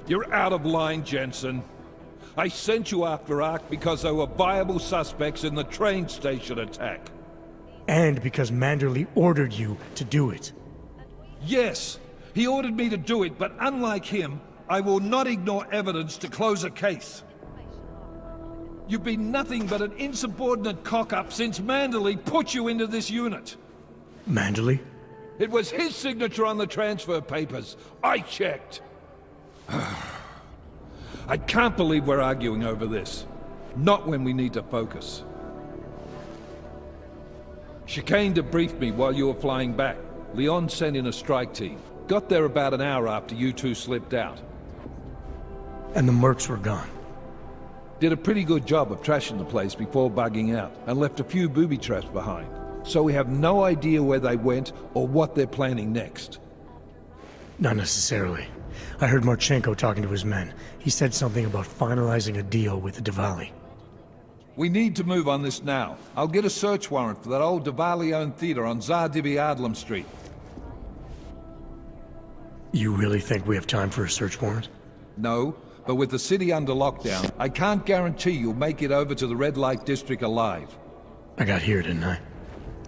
Speaker 20: You're out of line, Jensen. I sent you after Ark because there were viable suspects in the train station attack.
Speaker 5: And because Manderley ordered you to do it.
Speaker 20: Yes, he ordered me to do it, but unlike him, I will not ignore evidence to close a case. You've been nothing but an insubordinate cock-up since Manderley put you into this unit.
Speaker 5: Manderley?
Speaker 20: It was his signature on the transfer papers. I checked. I can't believe we're arguing over this. Not when we need to focus. Chicane debriefed me while you were flying back. Leon sent in a strike team. Got there about an hour after you two slipped out.
Speaker 5: And the mercs were gone.
Speaker 20: Did a pretty good job of trashing the place before bugging out, and left a few booby traps behind. So we have no idea where they went or what they're planning next.
Speaker 5: Not necessarily. I heard Marchenko talking to his men. He said something about finalizing a deal with the Diwali.
Speaker 20: We need to move on this now. I'll get a search warrant for that old Diwali-owned theater on Zardibi Adlam Street.
Speaker 5: You really think we have time for a search warrant?
Speaker 20: No, but with the city under lockdown, I can't guarantee you'll make it over to the red light district alive.
Speaker 5: I got here, didn't I?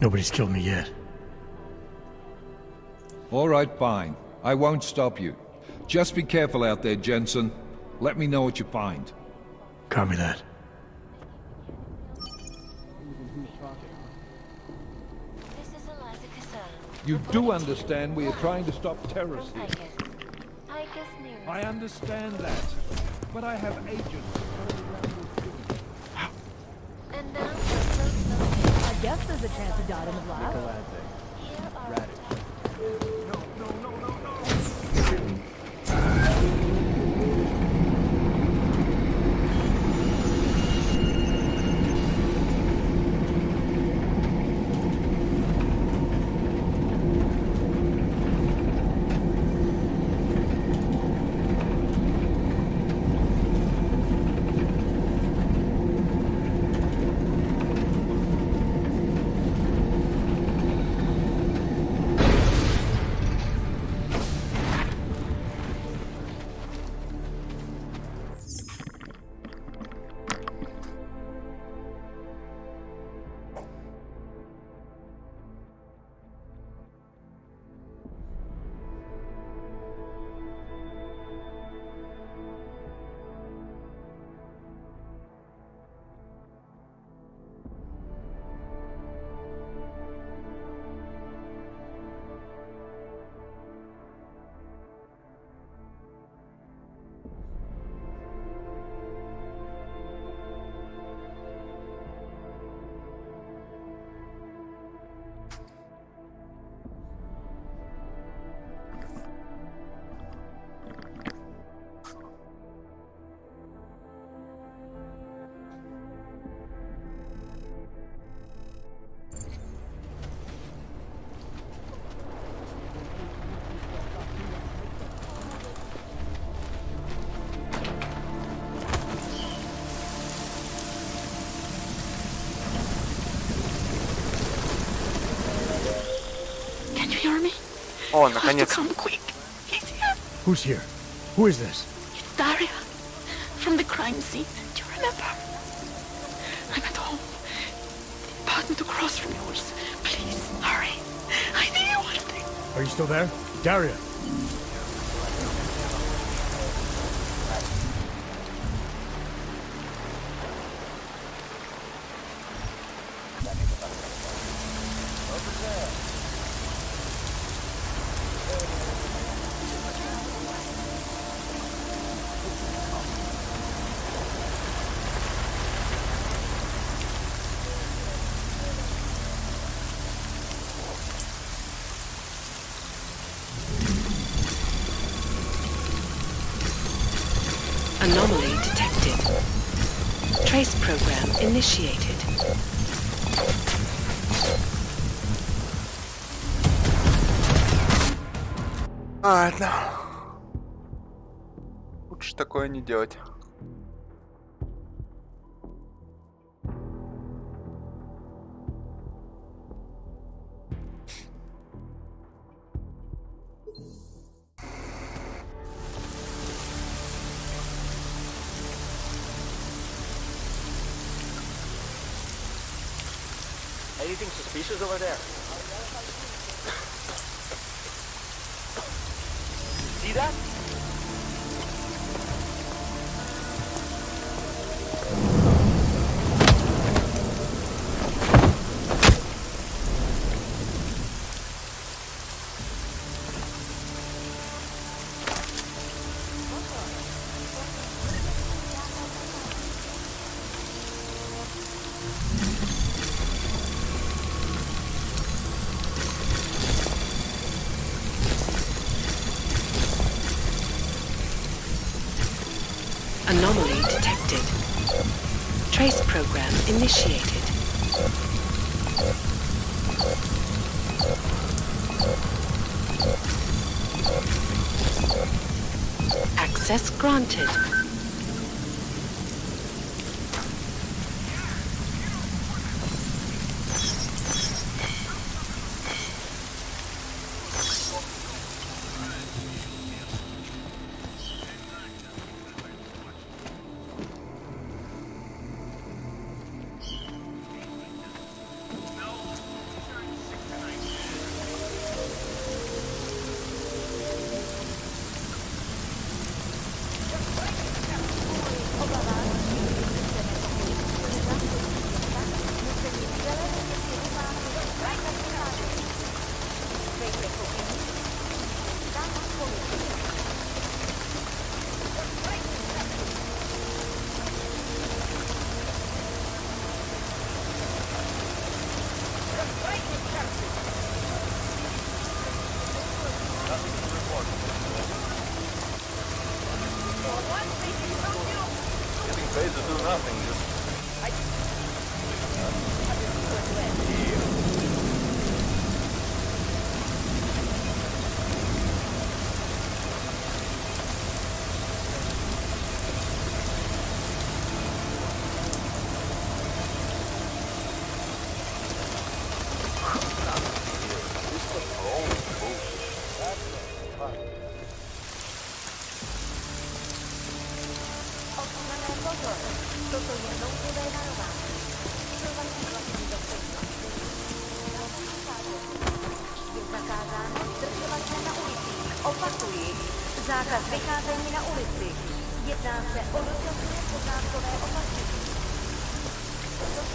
Speaker 5: Nobody's killed me yet.
Speaker 20: All right, fine. I won't stop you. Just be careful out there, Jensen. Let me know what you find.
Speaker 5: Copy that.
Speaker 20: You do understand we are trying to stop terrorists here. I understand that, but I have agents.
Speaker 8: I guess there's a chance he died in the blast.
Speaker 3: О, наконец.
Speaker 5: Who's here? Who is this?
Speaker 16: Daria, from the crime scene. Do you remember? I'm at home. The apartment across from yours. Please, hurry. I need you one thing.
Speaker 5: Are you still there? Daria!
Speaker 16: Anomaly detected. Trace program initiated.
Speaker 3: Ладно. Лучше такое не делать.
Speaker 12: Anything suspicious over there? See that?
Speaker 16: Anomaly detected. Trace program initiated. Access granted.
Speaker 18: Getting paid to do nothing, just...
Speaker 13: Opakuji, zákaz vycházení na ulici. Jedná se o dočasné pořádkové opatření.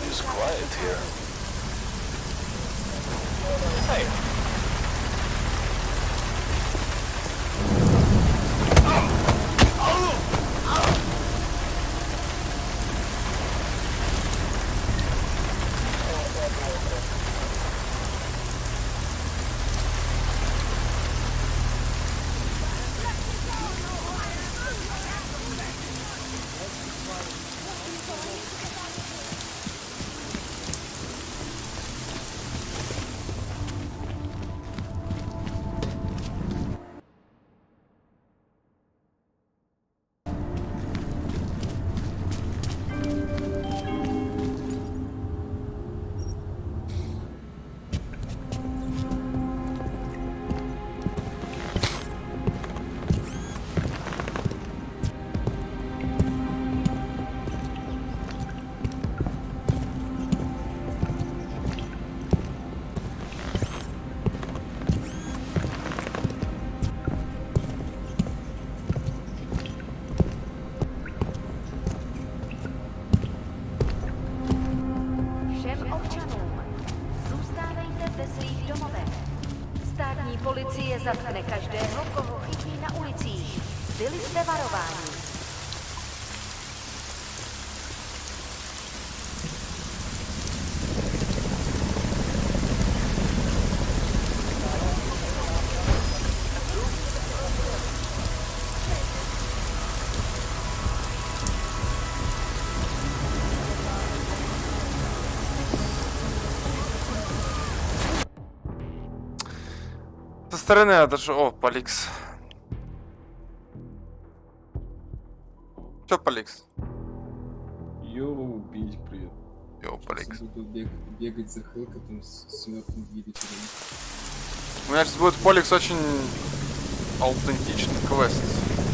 Speaker 18: It's quiet here. Hey!
Speaker 13: Policie zatkne každého, koho chytí na ulicích. Byli jste varováni.
Speaker 3: Со стороны это же... О, Поликс. Чё, Поликс?
Speaker 6: Йоу, убить, привет.
Speaker 3: Йоу, Поликс.
Speaker 6: Буду бегать за Хелкотом с мертвым двигателем.
Speaker 3: У меня сейчас будет, Поликс, очень аутентичный квест.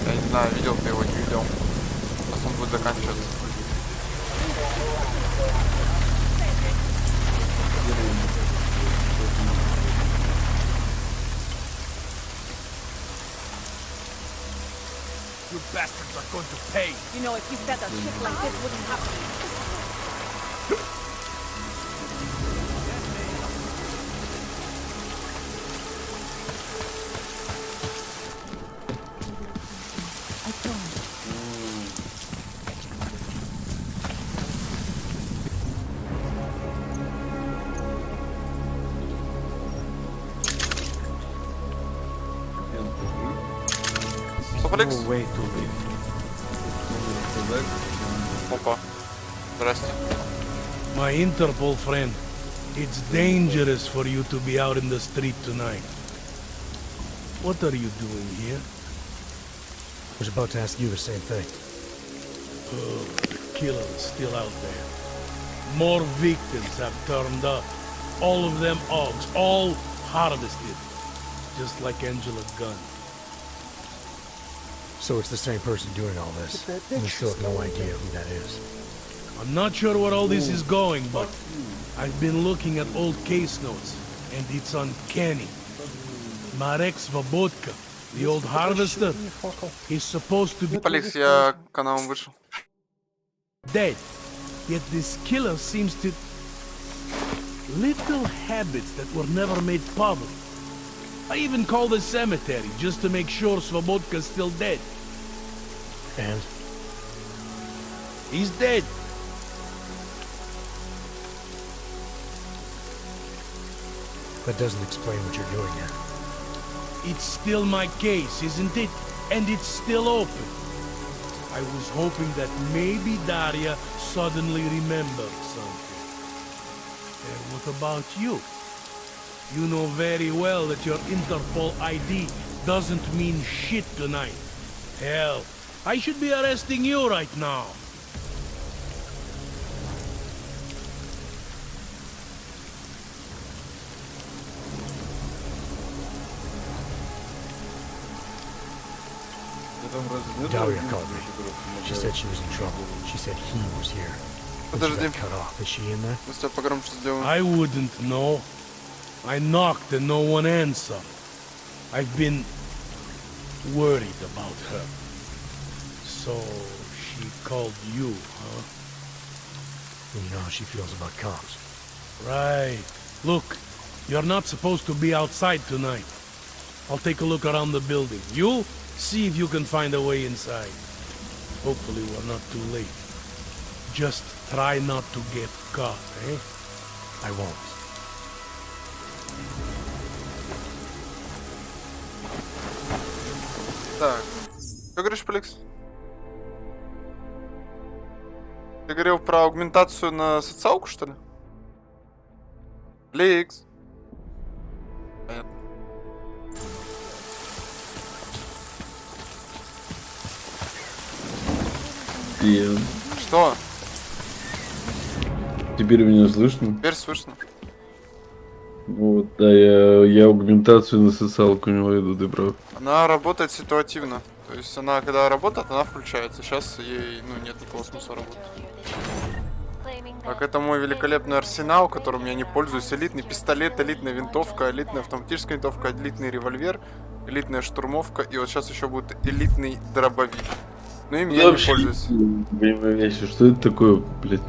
Speaker 3: Я не знаю, видел ты его, не видел. Сейчас он будет заканчиваться.
Speaker 20: You bastards are going to pay.
Speaker 8: You know, if you said that shit like this wouldn't happen.
Speaker 3: Поликс?
Speaker 6: No way to live.
Speaker 3: Опа. Здрасте.
Speaker 22: My Interpol friend, it's dangerous for you to be out in the street tonight. What are you doing here?
Speaker 5: I was about to ask you the same thing.
Speaker 22: Oh, the killer is still out there. More victims have turned up. All of them Augs, all harvested. Just like Angela's gun.
Speaker 5: So it's the same person doing all this. And we still have no idea who that is.
Speaker 22: I'm not sure where all this is going, but I've been looking at old case notes, and it's uncanny. Marek Svobodka, the old harvester, is supposed to be
Speaker 3: Поликс, я каналом вышел.
Speaker 22: dead. Yet this killer seems to... Little habits that were never made public. I even called the cemetery just to make sure Svobodka's still dead.
Speaker 5: And?
Speaker 22: He's dead.
Speaker 5: That doesn't explain what you're doing here.
Speaker 22: It's still my case, isn't it? And it's still open. I was hoping that maybe Daria suddenly remembered something. And what about you? You know very well that your Interpol ID doesn't mean shit tonight. Hell, I should be arresting you right now.
Speaker 5: Daria called me. She said she was in trouble. She said he was here. But she got cut off. Is she in there?
Speaker 22: I wouldn't know. I knocked and no one answered. I've been worried about her. So she called you, huh?
Speaker 5: You know how she feels about cops.
Speaker 22: Right. Look, you're not supposed to be outside tonight. I'll take a look around the building. You see if you can find a way inside. Hopefully we're not too late. Just try not to get caught, eh?
Speaker 5: I won't.
Speaker 3: Так. Что говоришь, Поликс? Ты говорил про аугментацию на социалку, что ли? Поликс. Понятно.
Speaker 6: Привет.
Speaker 3: Что?
Speaker 6: Теперь меня слышно?
Speaker 3: Теперь слышно.
Speaker 6: Вот, да, я аугментацию на социалку не веду, ты прав.
Speaker 3: Она работает ситуативно. То есть она, когда работает, она включается. Сейчас ей, нет никакого смысла работать. Так, это мой великолепный арсенал, которым я не пользуюсь. Элитный пистолет, элитная винтовка, элитная автоматическая винтовка, элитный револьвер, элитная штурмовка. И вот сейчас еще будет элитный дробовик. Но им я не пользуюсь.
Speaker 6: Вещи. Что это такое, блядь?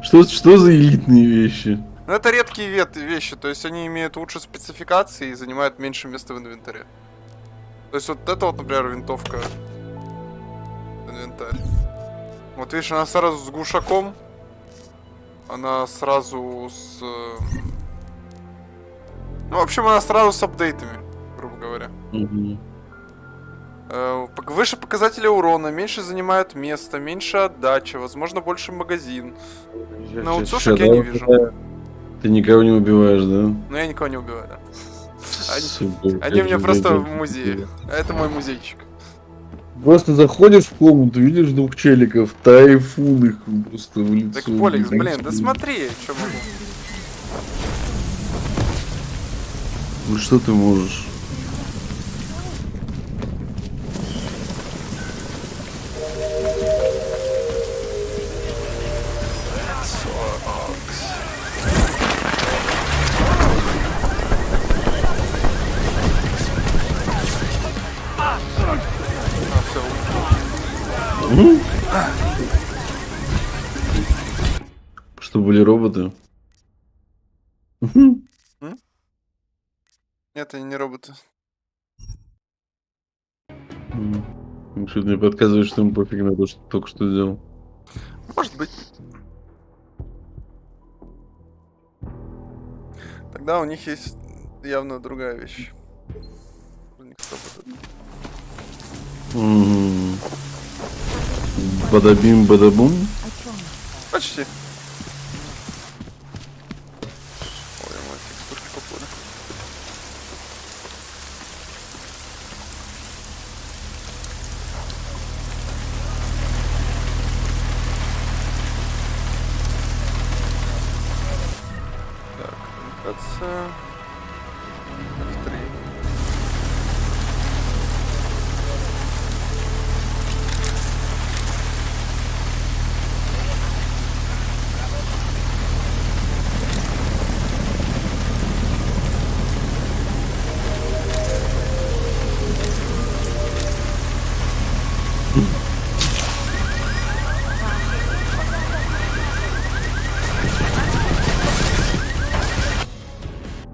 Speaker 3: Что?
Speaker 6: Что за элитные вещи?
Speaker 3: Но это редкие вещи, то есть они имеют лучше спецификации и занимают меньше места в инвентаре. То есть вот это вот, например, винтовка. Инвентарь. Вот видишь, она сразу с глушаком. Она сразу с... Ну, в общем, она сразу с апдейтами, грубо говоря. Выше показатели урона, меньше занимают место, меньше отдача, возможно, больше магазин. На аутсошек я не вижу.
Speaker 6: Ты никого не убиваешь, да?
Speaker 3: Ну, я никого не убиваю, да. Они у меня просто в музее. А это мой музейчик.
Speaker 6: Просто заходишь в комнату, видишь двух челиков, тайфун их просто в лицо.
Speaker 3: Так, Поликс, блин, да смотри, что могу.
Speaker 6: Ну что ты можешь? Что были роботы?
Speaker 3: Нет, они не роботы.
Speaker 6: Что ты мне подсказываешь, что ему пофиг на то, что ты только что сделал?
Speaker 3: Может быть. Тогда у них есть явно другая вещь. У них
Speaker 6: Бадабим, бадабум?
Speaker 3: Почти. Ой, мой текстурки попали. Так, коммуникация. F3.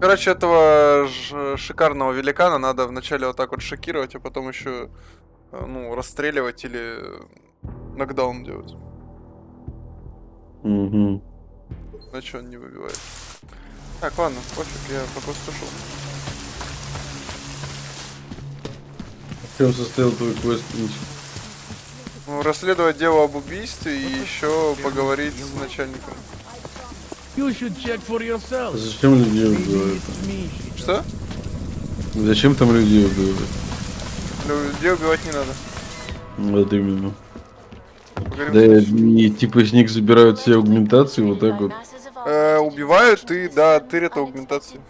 Speaker 3: Короче, этого шикарного великана надо вначале вот так вот шокировать, а потом еще, ну, расстреливать или нокдаун делать. Иначе он не выбивает. Так, ладно, пофиг, я просто ушел.
Speaker 6: В чем состоял твой квест?
Speaker 3: Ну, расследовать дело об убийстве и еще поговорить с начальником.
Speaker 6: Зачем людей убивают?
Speaker 3: Что?
Speaker 6: Зачем там людей убивают?
Speaker 3: Людей убивать не надо.
Speaker 6: Вот именно. Да, и типа с них забирают все аугментации, вот так вот.
Speaker 3: Убивают и, да, тырят аугментации.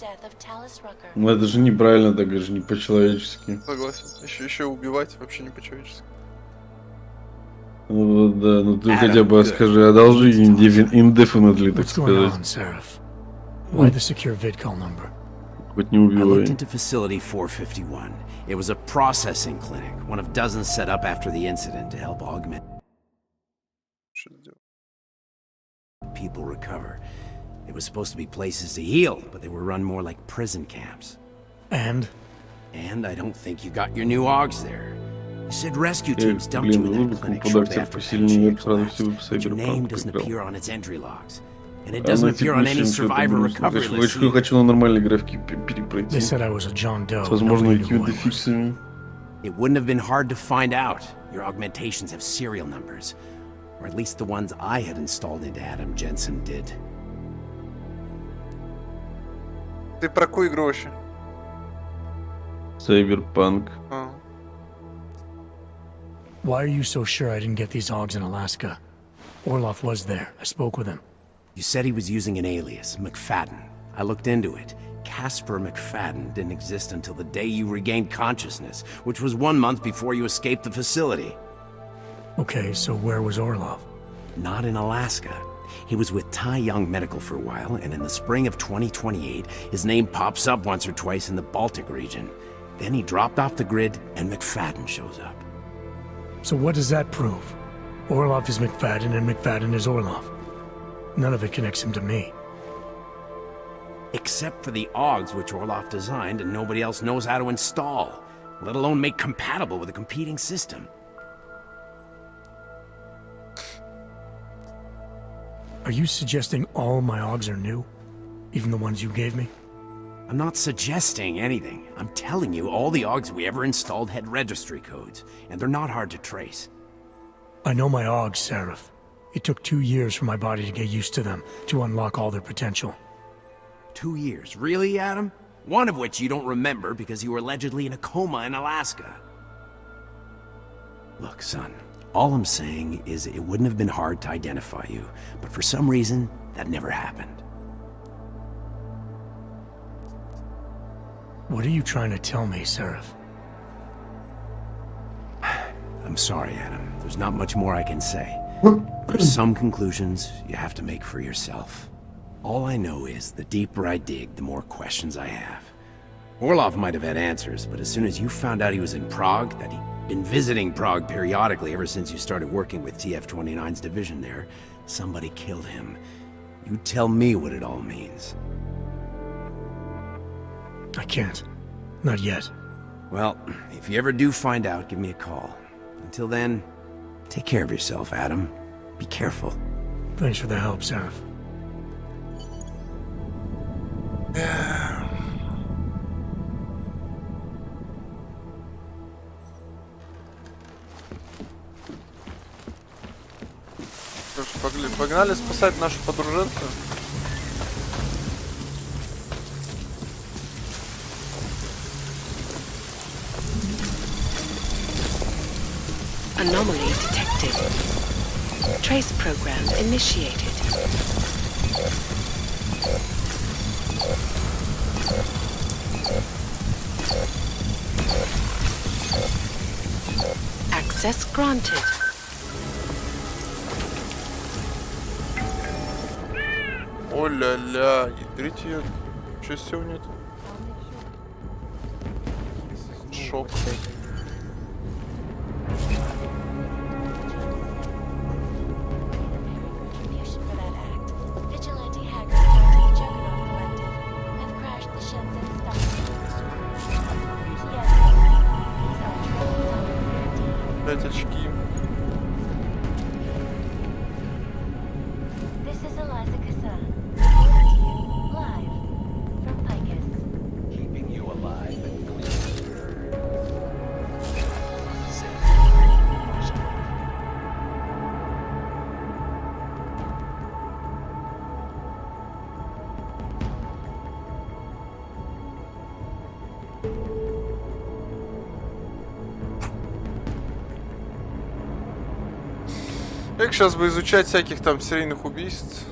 Speaker 6: Ну это же неправильно, так это же не по-человечески.
Speaker 3: Согласен. Еще убивать вообще не по-человечески.
Speaker 6: Ну вот, да, ну ты хотя бы скажи, одолжи indefinitely, так сказать.
Speaker 5: Why the secure vidcall number?
Speaker 6: Хоть не
Speaker 11: I
Speaker 6: убивай.
Speaker 11: looked into Facility 451. It was a processing clinic, one of dozens set up after the incident to help augment people recover. It was supposed to be places to heal, but they were run more like prison camps.
Speaker 5: And?
Speaker 11: And I don't think you got your new augs there. You said rescue teams dumped you in that clinic shortly after Pangea collapsed, but your name doesn't appear on its entry logs. And it doesn't appear on any survivor recovery list.
Speaker 6: Я хочу на нормальной графике перепройти.
Speaker 5: They said I was a John Doe.
Speaker 6: С возможными какими-то фиксами.
Speaker 11: It wouldn't have been hard to find out. Your augmentations have serial numbers. Or at least the ones I had installed into Adam Jensen did.
Speaker 3: Ты про какую игру вообще?
Speaker 6: Cyberpunk.
Speaker 5: Why are you so sure I didn't get these hogs in Alaska? Orloff was there. I spoke with him.
Speaker 11: You said he was using an alias, McFadden. I looked into it. Casper McFadden didn't exist until the day you regained consciousness, which was 1 month before you escaped the facility.
Speaker 5: Okay, so where was Orloff?
Speaker 11: Not in Alaska. He was with Tai Young Medical for a while, and in the spring of 2028, his name pops up once or twice in the Baltic region. Then he dropped off the grid, and McFadden shows up.
Speaker 5: So what does that prove? Orloff is McFadden, and McFadden is Orloff. None of it connects him to me.
Speaker 11: Except for the OGs which Orloff designed and nobody else knows how to install, let alone make compatible with a competing system.
Speaker 5: Are you suggesting all my OGs are new? Even the ones you gave me?
Speaker 11: I'm not suggesting anything. I'm telling you, all the OGs we ever installed had registry codes, and they're not hard to trace.
Speaker 5: I know my OGs, Seraph. It took 2 years for my body to get used to them, to unlock all their potential.
Speaker 11: 2 years? Really, Adam? One of which you don't remember because you were allegedly in a coma in Alaska. Look, son, all I'm saying is it wouldn't have been hard to identify you, but for some reason, that never happened.
Speaker 5: What are you trying to tell me, Seraph?
Speaker 11: I'm sorry, Adam. There's not much more I can say. There's some conclusions you have to make for yourself. All I know is the deeper I dig, the more questions I have. Orloff might have had answers, but as soon as you found out he was in Prague, that he'd been visiting Prague periodically ever since you started working with TF-29's division there, somebody killed him. You tell me what it all means.
Speaker 5: I can't. Not yet.
Speaker 11: Well, if you ever do find out, give me a call. Until then, take care of yourself, Adam. Be careful.
Speaker 5: Thanks for the help, Seraph.
Speaker 3: Погнали спасать нашу подруженку.
Speaker 1: Anomaly detected. Trace program initiated. Access granted.
Speaker 3: О-ля-ля, ядрите ее. Что с него нет? Шок. Опять очки. Как сейчас бы изучать всяких там серийных убийц?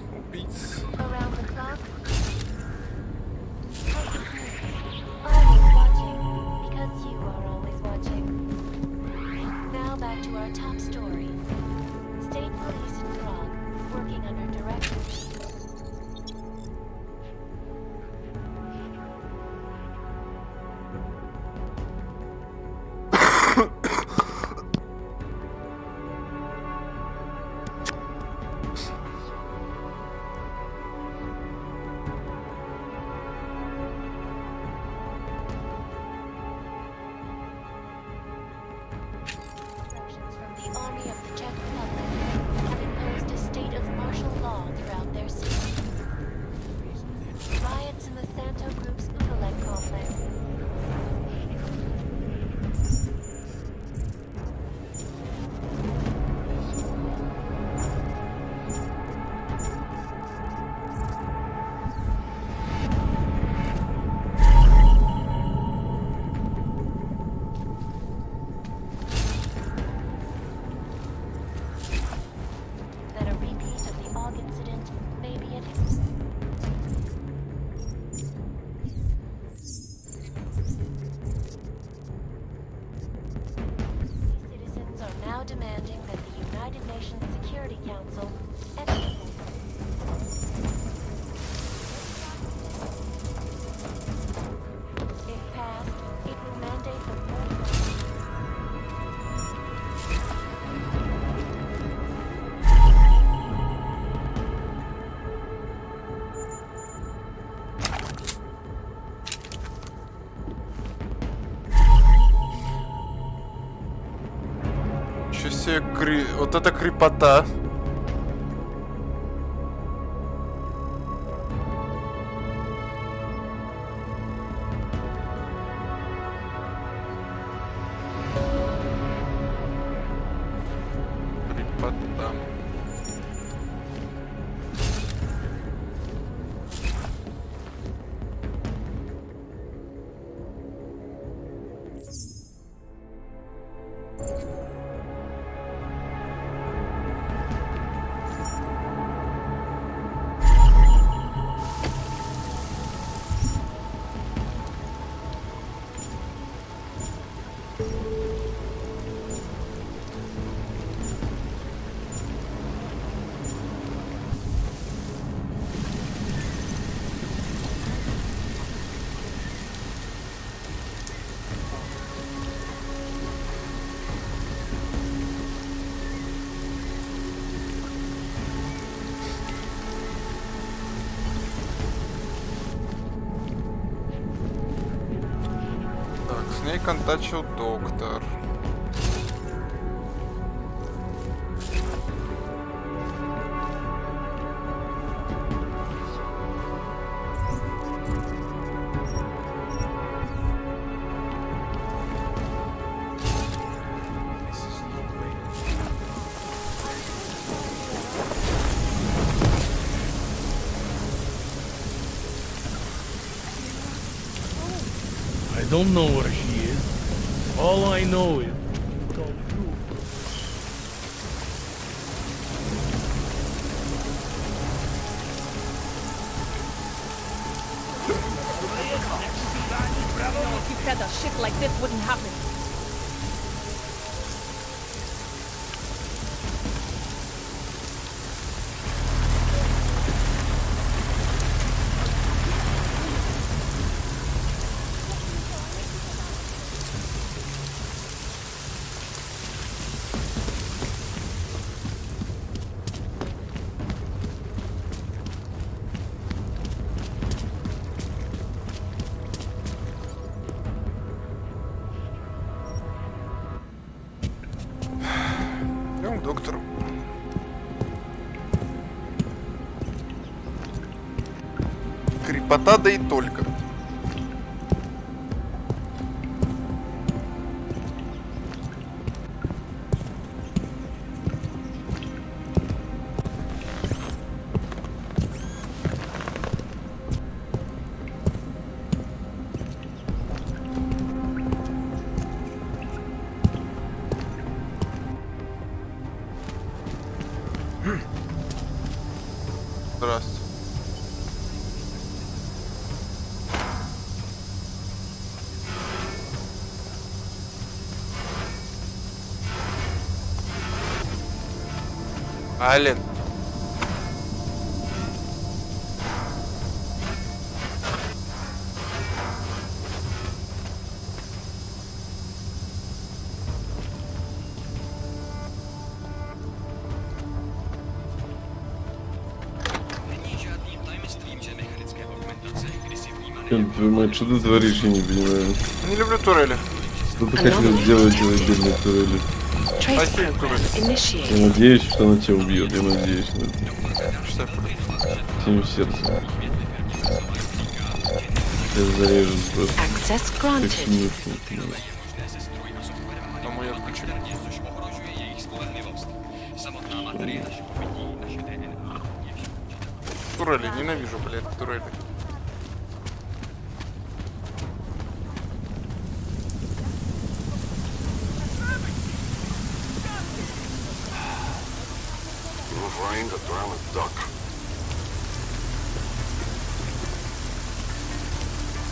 Speaker 1: Demanding that the United Nations Security Council if passed, it would mandate
Speaker 3: себе вот это крепота. Крепота. Так, с ней контачил доктор.
Speaker 22: I don't know where she is. All I know is...
Speaker 8: If you said a shit like this wouldn't happen.
Speaker 3: Идем к доктору. Крепота, да и только. Здравствуйте. Ален.
Speaker 6: Мать, что ты творишь, я не понимаю.
Speaker 3: Не люблю турели.
Speaker 6: Что ты хотел сделать в отдельной турели? Я надеюсь, что она тебя убьет. Я надеюсь на это. Всем сердцем. Тебя зарежут просто. Как смешно.
Speaker 3: Кому я включу? Турели, ненавижу, блядь, турели.
Speaker 18: Rained a drowned duck.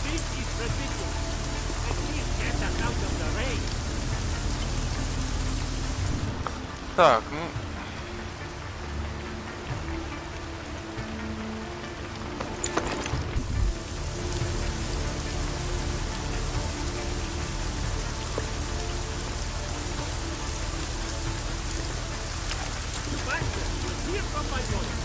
Speaker 9: This is ridiculous. At least get us out of the rain.
Speaker 3: Так, ну...
Speaker 9: Here from my voice.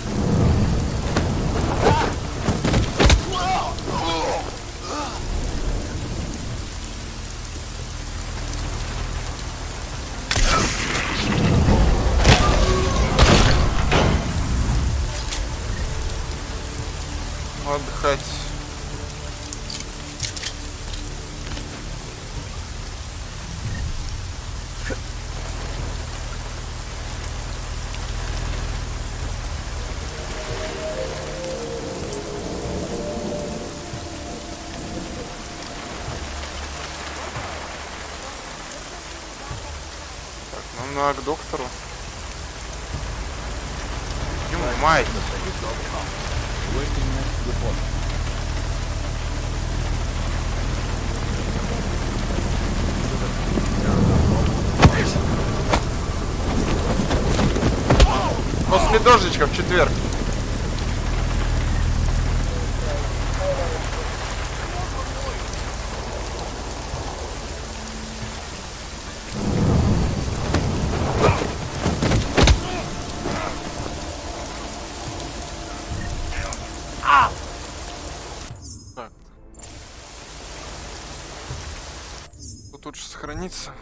Speaker 3: блядь. Так, нам надо к доктору. Ему мать. После дождичка в четверг. Так. Тут лучше сохраниться.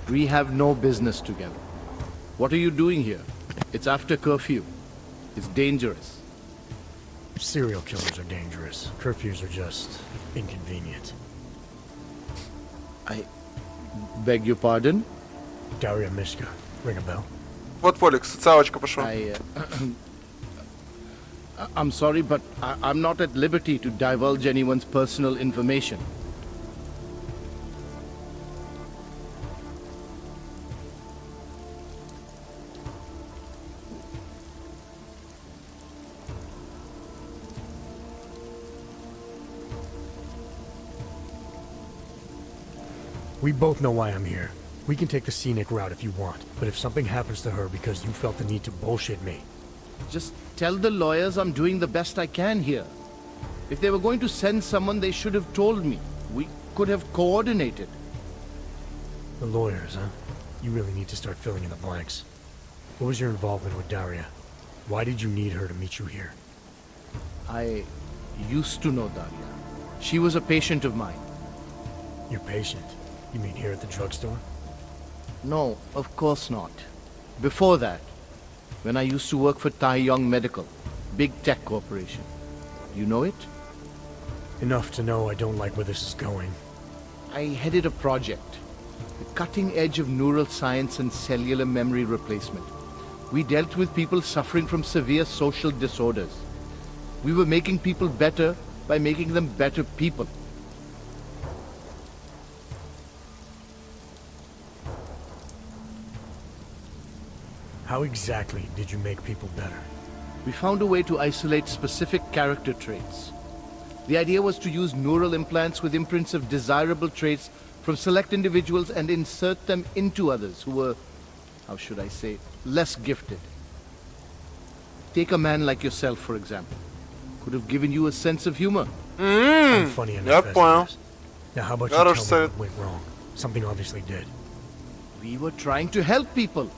Speaker 2: We have no business together. What are you doing here? It's after curfew. It's dangerous.
Speaker 5: Serial killers are dangerous. Curfews are just inconvenient.
Speaker 2: I beg your pardon?
Speaker 5: Daria Mishka. Ring a bell?
Speaker 3: Вот, Полик, социалочка пошла.
Speaker 2: I'm sorry, but I'm not at liberty to divulge anyone's personal information.
Speaker 5: We both know why I'm here. We can take the scenic route if you want, but if something happens to her because you felt the need to bullshit me...
Speaker 2: Just tell the lawyers I'm doing the best I can here. If they were going to send someone, they should have told me. We could have coordinated.
Speaker 5: The lawyers, huh? You really need to start filling in the blanks. What was your involvement with Daria? Why did you need her to meet you here?
Speaker 2: I used to know Daria. She was a patient of mine.
Speaker 5: Your patient? You mean here at the drugstore?
Speaker 2: No, of course not. Before that, when I used to work for Tai Yong Medical, big tech corporation. You know it?
Speaker 5: Enough to know I don't like where this is going.
Speaker 2: I headed a project, the cutting edge of neural science and cellular memory replacement. We dealt with people suffering from severe social disorders. We were making people better by making them better people.
Speaker 5: How exactly did you make people better?
Speaker 2: We found a way to isolate specific character traits. The idea was to use neural implants with imprints of desirable traits from select individuals and insert them into others who were, how should I say, less gifted. Take a man like yourself, for example. Could have given you a sense of humor.
Speaker 5: I'm funny enough as it is. Now how about you tell me
Speaker 3: Хороший
Speaker 5: what went wrong? Something obviously did.
Speaker 2: We were trying to help people.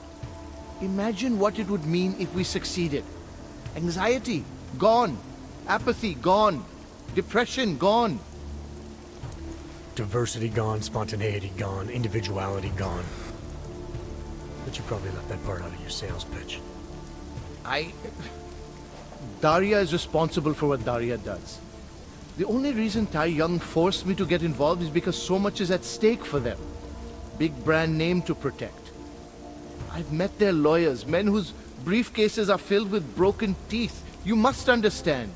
Speaker 2: Imagine what it would mean if we succeeded. Anxiety, gone. Apathy, gone. Depression, gone.
Speaker 5: Diversity gone, spontaneity gone, individuality gone. But you probably left that part out of your sales pitch.
Speaker 2: Daria is responsible for what Daria does. The only reason Tai Yong forced me to get involved is because so much is at stake for them. Big brand name to protect. I've met their lawyers, men whose briefcases are filled with broken teeth. You must understand.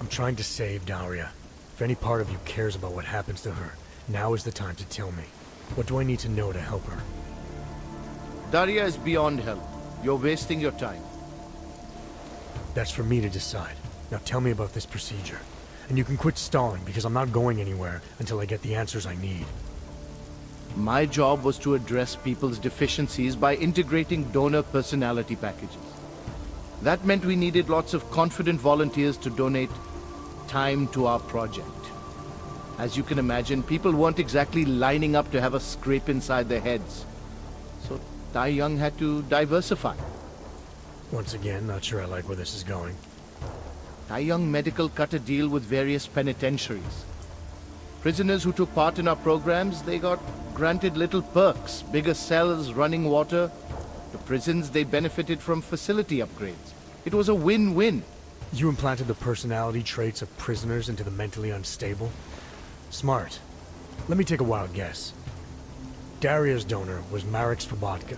Speaker 5: I'm trying to save Daria. If any part of you cares about what happens to her, now is the time to tell me. What do I need to know to help her?
Speaker 2: Daria is beyond help. You're wasting your time.
Speaker 5: That's for me to decide. Now tell me about this procedure. And you can quit stalling, because I'm not going anywhere until I get the answers I need.
Speaker 2: My job was to address people's deficiencies by integrating donor personality packages. That meant we needed lots of confident volunteers to donate time to our project. As you can imagine, people weren't exactly lining up to have a scrape inside their heads. So Tai Yong had to diversify.
Speaker 5: Once again, not sure I like where this is going.
Speaker 2: Taiyang Medical cut a deal with various penitentiaries. Prisoners who took part in our programs, they got granted little perks, bigger cells, running water. The prisons, they benefited from facility upgrades. It was a win-win.
Speaker 5: You implanted the personality traits of prisoners into the mentally unstable? Smart. Let me take a wild guess. Daria's donor was Marek Svobotka,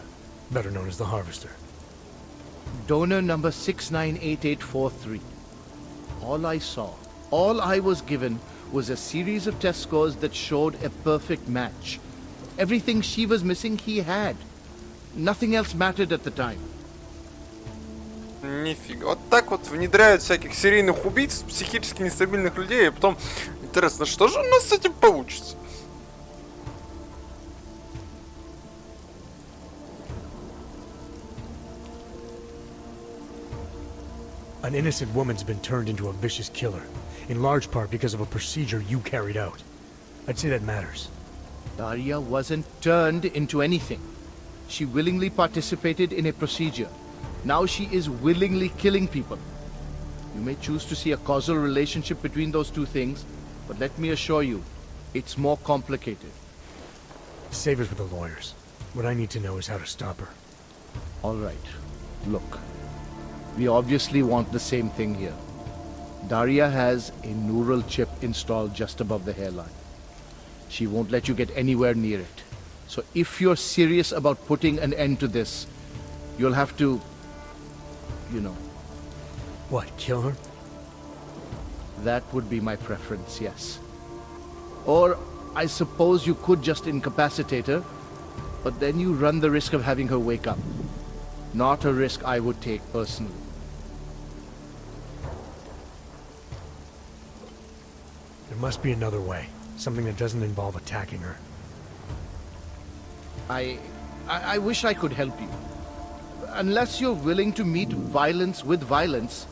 Speaker 5: better known as the Harvester.
Speaker 2: Donor number 698843. All I saw, all I was given, was a series of test scores that showed a perfect match. Everything she was missing, he had. Nothing else mattered at the time.
Speaker 3: Нифига. Вот так вот внедряют всяких серийных убийц, психически нестабильных людей, а потом интересно, что же у нас с этим получится?
Speaker 5: An innocent woman's been turned into a vicious killer, in large part because of a procedure you carried out. I'd say that matters.
Speaker 2: Daria wasn't turned into anything. She willingly participated in a procedure. Now she is willingly killing people. You may choose to see a causal relationship between those two things, but let me assure you, it's more complicated.
Speaker 5: Save it for the lawyers. What I need to know is how to stop her.
Speaker 2: All right. Look. We obviously want the same thing here. Daria has a neural chip installed just above the hairline. She won't let you get anywhere near it. So if you're serious about putting an end to this, you'll have to, you know.
Speaker 5: What, kill her?
Speaker 2: That would be my preference, yes. Or I suppose you could just incapacitate her, but then you run the risk of having her wake up. Not a risk I would take personally.
Speaker 5: There must be another way. Something that doesn't involve attacking her.
Speaker 2: I wish I could help you. Unless you're willing to meet violence with violence,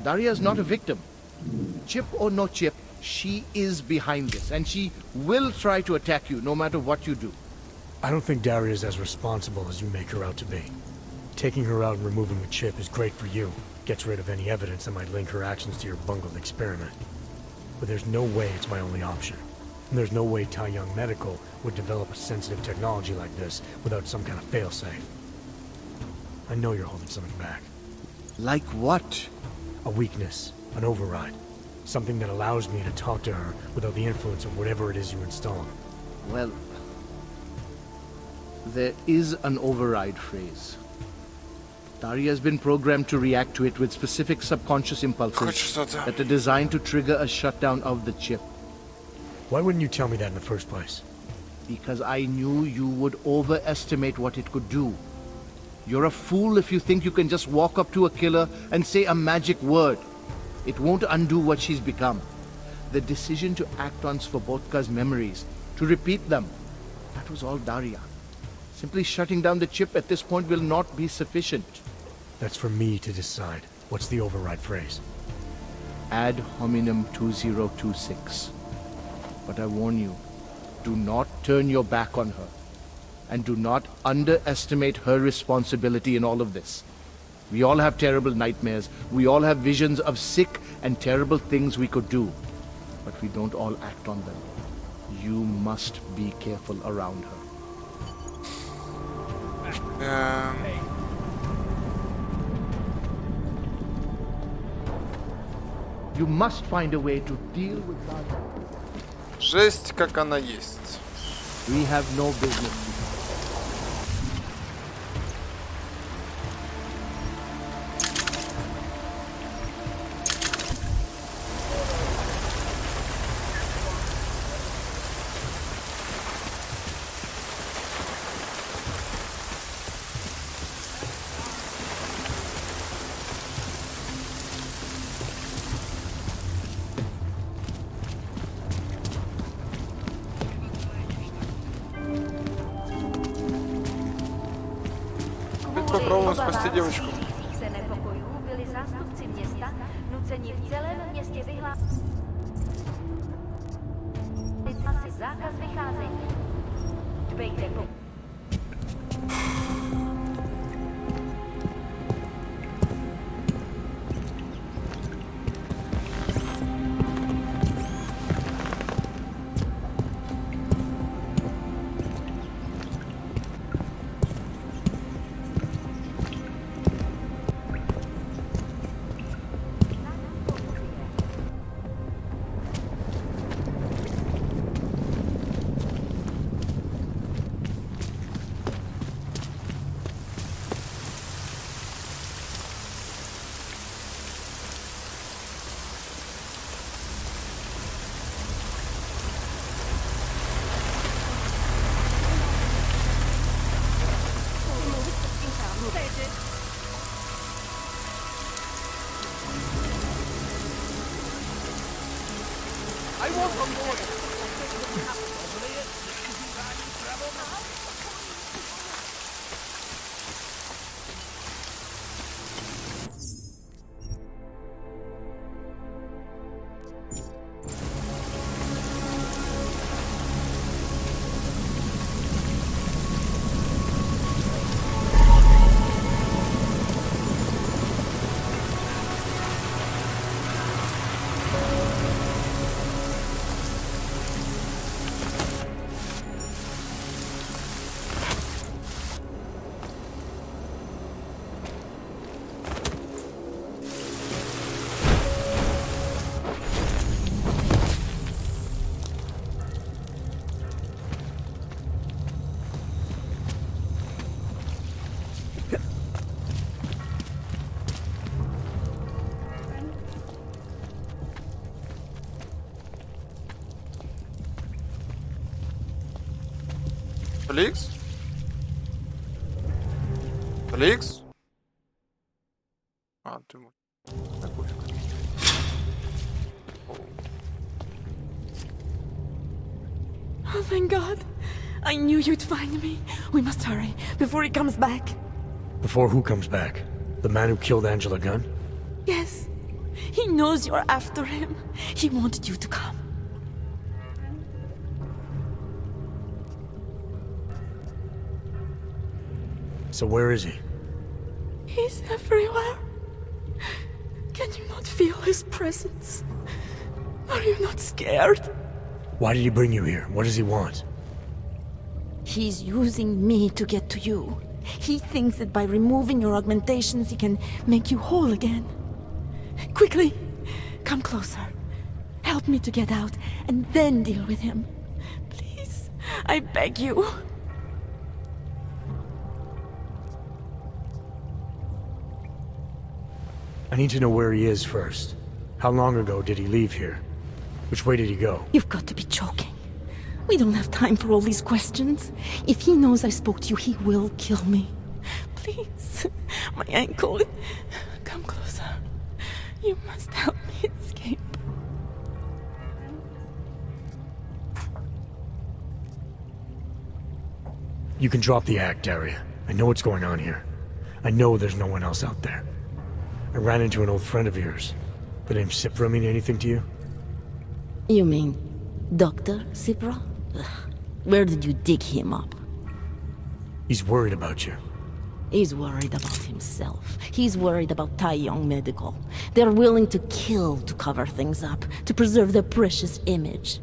Speaker 2: Daria's not a victim. Chip or no chip, she is behind this, and she will try to attack you no matter what you do.
Speaker 5: I don't think Daria's as responsible as you make her out to be. Taking her out and removing the chip is great for you. Gets rid of any evidence that might link her actions to your bungled experiment. But there's no way it's my only option. And there's no way Taiyang Medical would develop a sensitive technology like this without some kind of failsafe. I know you're holding something back.
Speaker 2: Like what?
Speaker 5: A weakness. An override. Something that allows me to talk to her without the influence of whatever it is you install.
Speaker 2: Well, there is an override phrase. Daria's been programmed to react to it with specific subconscious impulses that are designed to trigger a shutdown of the chip.
Speaker 5: Why wouldn't you tell me that in the first place?
Speaker 2: Because I knew you would overestimate what it could do. You're a fool if you think you can just walk up to a killer and say a magic word. It won't undo what she's become. The decision to act on Svobodka's memories, to repeat them, that was all Daria. Simply shutting down the chip at this point will not be sufficient.
Speaker 5: That's for me to decide. What's the override phrase?
Speaker 2: Ad hominem 2026. But I warn you, do not turn your back on her. And do not underestimate her responsibility in all of this. We all have terrible nightmares. We all have visions of sick and terrible things we could do. But we don't all act on them. You must be careful around her. You must find a way to deal with that.
Speaker 3: Жесть, как она есть.
Speaker 2: We have no business.
Speaker 3: Попробуем спасти девочку.
Speaker 13: Se nepokojů byli zástupci města nuceni v celém městě vyhlásit si zákaz vycházení. Dbejte po...
Speaker 9: I want a lawyer. Over here, easy time to travel now.
Speaker 3: Феликс? Феликс? А, ты... Да, пофиг.
Speaker 16: Oh, thank God. I knew you'd find me. We must hurry, before he comes back.
Speaker 5: Before who comes back? The man who killed Angela Gunn?
Speaker 16: Yes. He knows you're after him. He wanted you to come.
Speaker 5: So where is he?
Speaker 16: He's everywhere. Can you not feel his presence? Are you not scared?
Speaker 5: Why did he bring you here? What does he want?
Speaker 16: He's using me to get to you. He thinks that by removing your augmentations, he can make you whole again. Quickly, come closer. Help me to get out, and then deal with him. Please, I beg you.
Speaker 5: I need to know where he is first. How long ago did he leave here? Which way did he go?
Speaker 16: You've got to be joking. We don't have time for all these questions. If he knows I spoke to you, he will kill me. Please, my ankle. Come closer. You must help me escape.
Speaker 5: You can drop the act, Daria. I know what's going on here. I know there's no one else out there. I ran into an old friend of yours. The name Cipra mean anything to you?
Speaker 16: You mean Dr. Cipra? Ugh. Where did you dig him up?
Speaker 5: He's worried about you.
Speaker 16: He's worried about himself. He's worried about Tai Yong Medical. They're willing to kill to cover things up, to preserve their precious image.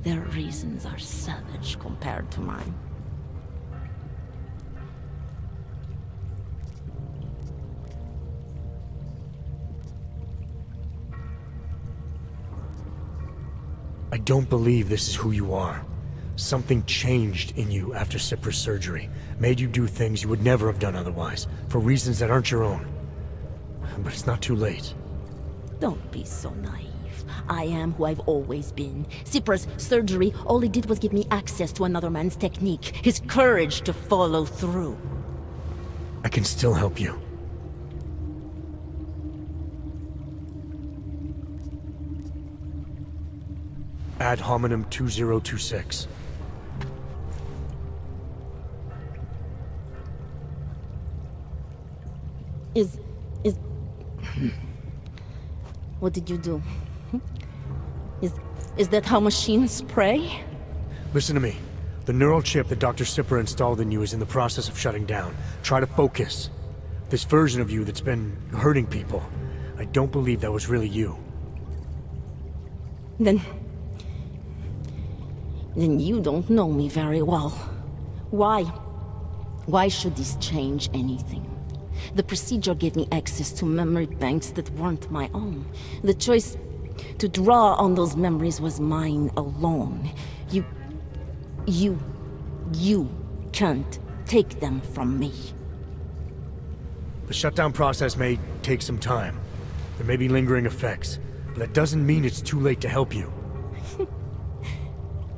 Speaker 16: Their reasons are savage compared to mine.
Speaker 5: I don't believe this is who you are. Something changed in you after Cipra's surgery. Made you do things you would never have done otherwise, for reasons that aren't your own. But it's not too late.
Speaker 16: Don't be so naive. I am who I've always been. Cipra's surgery, all it did was give me access to another man's technique. His courage to follow through.
Speaker 5: I can still help you. Ad hominem 2026.
Speaker 16: What did you do? Is that how machines pray?
Speaker 5: Listen to me. The neural chip that Dr. Cipra installed in you is in the process of shutting down. Try to focus. This version of you that's been hurting people, I don't believe that was really you.
Speaker 16: Then you don't know me very well. Why? Why should this change anything? The procedure gave me access to memory banks that weren't my own. The choice to draw on those memories was mine alone. You can't take them from me.
Speaker 5: The shutdown process may take some time. There may be lingering effects, but that doesn't mean it's too late to help you.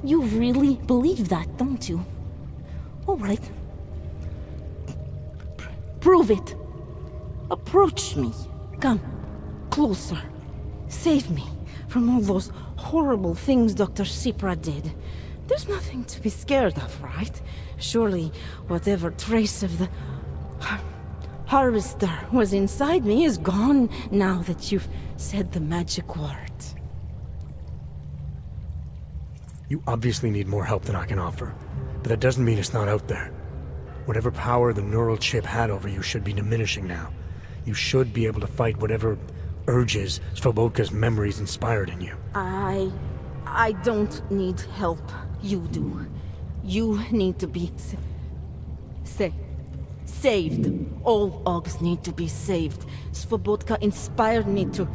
Speaker 16: You really believe that, don't you? All right. Prove it. Approach me. Come. Closer. Save me from all those horrible things Dr. Sipra did. There's nothing to be scared of, right? Surely, whatever trace of the harvester was inside me is gone now that you've said the magic word.
Speaker 5: You obviously need more help than I can offer, but that doesn't mean it's not out there. Whatever power the neural chip had over you should be diminishing now. You should be able to fight whatever urges Svobodka's memories inspired in you.
Speaker 16: I don't need help. You do. You need to be saved. All Augs need to be saved. Svobodka inspired me to...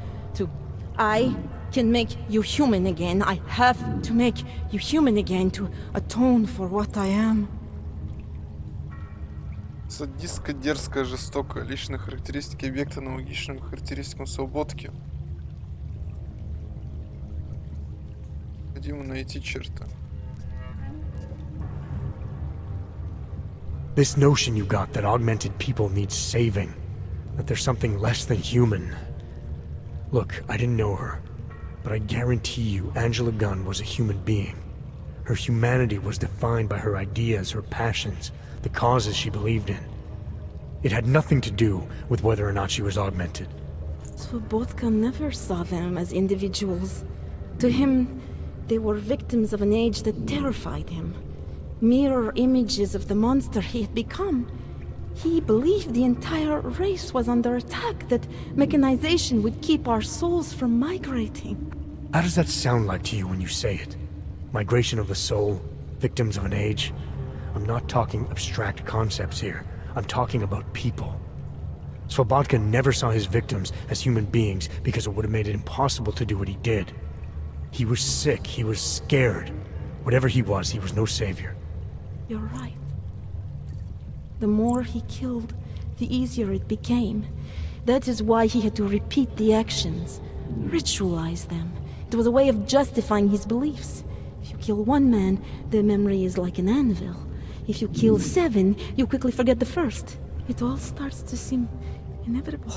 Speaker 16: I can make you human again. I have to make you human again to atone for what I am.
Speaker 3: Садистская, дерзкая, жестокая. Личные характеристики объекта аналогичным характеристикам Свободки. Необходимо найти черты.
Speaker 5: This notion you got that augmented people need saving, that there's something less than human. Look, I didn't know her, but I guarantee you Angela Gunn was a human being. Her humanity was defined by her ideas, her passions, the causes she believed in. It had nothing to do with whether or not she was augmented.
Speaker 16: Svobodka never saw them as individuals. To him, they were victims of an age that terrified him. Mirror images of the monster he had become. He believed the entire race was under attack, that mechanization would keep our souls from migrating.
Speaker 5: How does that sound like to you when you say it? Migration of the soul, victims of an age? I'm not talking abstract concepts here. I'm talking about people. Svobodka never saw his victims as human beings because it would have made it impossible to do what he did. He was sick, he was scared. Whatever he was no savior.
Speaker 16: You're right. The more he killed, the easier it became. That is why he had to repeat the actions, ritualize them. It was a way of justifying his beliefs. If you kill one man, the memory is like an anvil. If you kill 7, you quickly forget the first. It all starts to seem inevitable.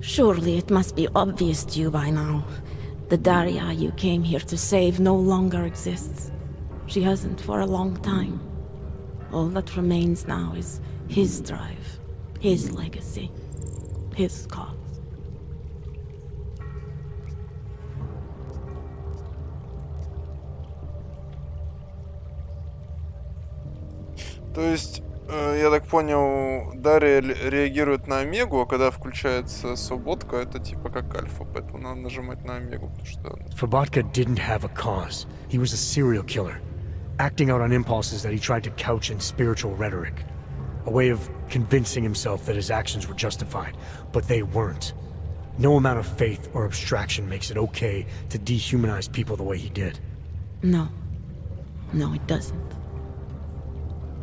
Speaker 16: Surely it must be obvious to you by now. The Daria you came here to save no longer exists. She hasn't for a long time. All that remains now is his drive, his legacy, his cause.
Speaker 3: То есть, я так понял, Дарья реагирует на Омегу, а когда включается Свободка, это типа как альфа, поэтому надо нажимать на Омегу, потому что...
Speaker 5: Svobodka didn't have a cause. He was a serial killer, acting out on impulses that he tried to couch in spiritual rhetoric. A way of convincing himself that his actions were justified, but they weren't. No amount of faith or abstraction makes it okay to dehumanize people the way he did.
Speaker 16: No. No, it doesn't.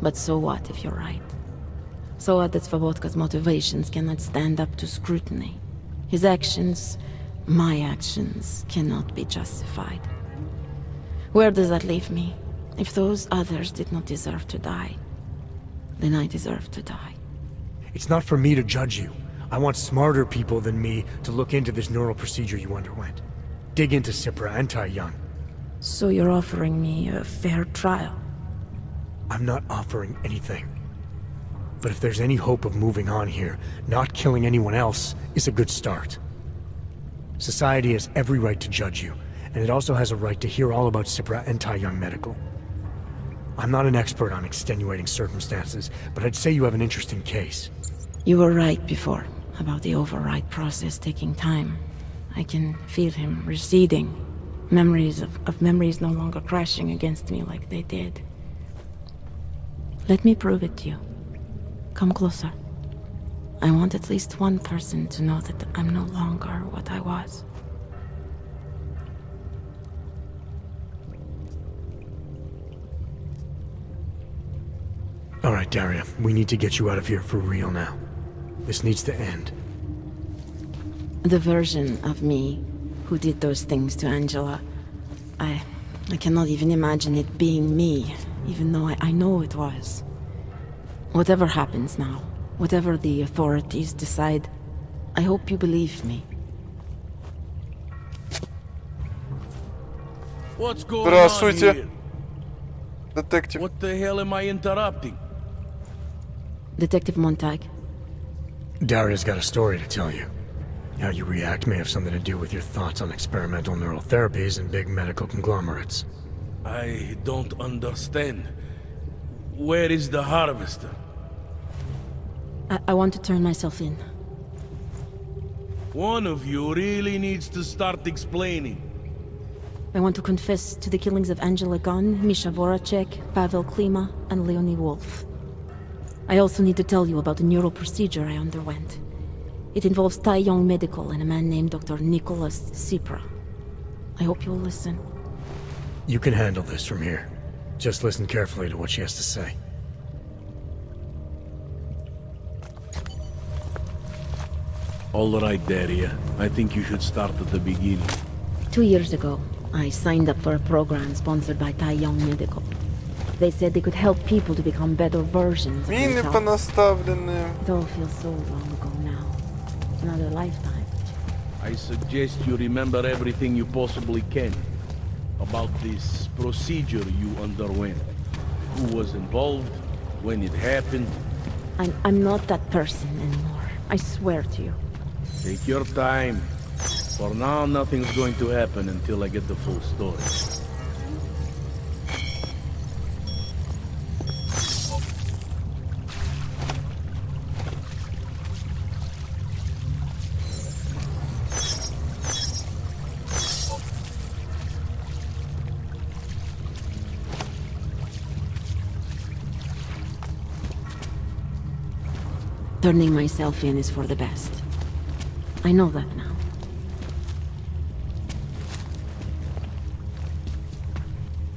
Speaker 16: But so what if you're right? So what that Svobodka's motivations cannot stand up to scrutiny. His actions, my actions, cannot be justified. Where does that leave me? If those others did not deserve to die, then I deserve to die.
Speaker 5: It's not for me to judge you. I want smarter people than me to look into this neural procedure you underwent. Dig into Sipra and Tai Young.
Speaker 16: So you're offering me a fair trial?
Speaker 5: I'm not offering anything. But if there's any hope of moving on here, not killing anyone else is a good start. Society has every right to judge you, and it also has a right to hear all about Sipra and Tai Young Medical. I'm not an expert on extenuating circumstances, but I'd say you have an interesting case.
Speaker 16: You were right before, about the override process taking time. I can feel him receding. Memories of memories no longer crashing against me like they did. Let me prove it to you. Come closer. I want at least one person to know that I'm no longer what I was.
Speaker 5: All right, Daria, we need to get you out of here for real now. This needs to end.
Speaker 16: The version of me who did those things to Angela, I cannot even imagine it being me, even though I know it was. Whatever happens now, whatever the authorities decide, I hope you believe me.
Speaker 22: What's going on
Speaker 3: Здравствуйте,
Speaker 22: here?
Speaker 3: детектив.
Speaker 22: What the hell am I interrupting?
Speaker 16: Detective Montag.
Speaker 5: Daria's got a story to tell you. How you react may have something to do with your thoughts on experimental neural therapies and big medical conglomerates.
Speaker 22: I don't understand. Where is the harvester?
Speaker 16: I want to turn myself in.
Speaker 22: One of you really needs to start explaining.
Speaker 16: I want to confess to the killings of Angela Gunn, Misha Voracek, Pavel Klima, and Leonie Wolf. I also need to tell you about the neural procedure I underwent. It involves Taiyong Medical and a man named Dr. Nicholas Sipra. I hope you'll listen.
Speaker 5: You can handle this from here. Just listen carefully to what she has to say.
Speaker 22: All right, Daria. I think you should start at the beginning.
Speaker 16: 2 years ago, I signed up for a program sponsored by Taiyong Medical. They said they could help people to become better versions of
Speaker 3: Мины
Speaker 16: themselves.
Speaker 3: понаставленные.
Speaker 16: It all feels so long ago now. Another lifetime.
Speaker 22: I suggest you remember everything you possibly can about this procedure you underwent. Who was involved, when it happened.
Speaker 16: I'm not that person anymore. I swear to you.
Speaker 22: Take your time. For now, nothing's going to happen until I get the full story.
Speaker 16: Turning myself in is for the best. I know that now.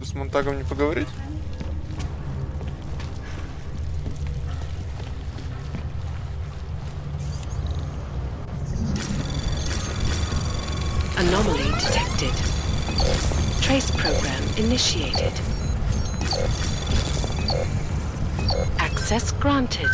Speaker 3: С Монтагом не поговорить?
Speaker 1: Anomaly detected. Trace program initiated. Access granted.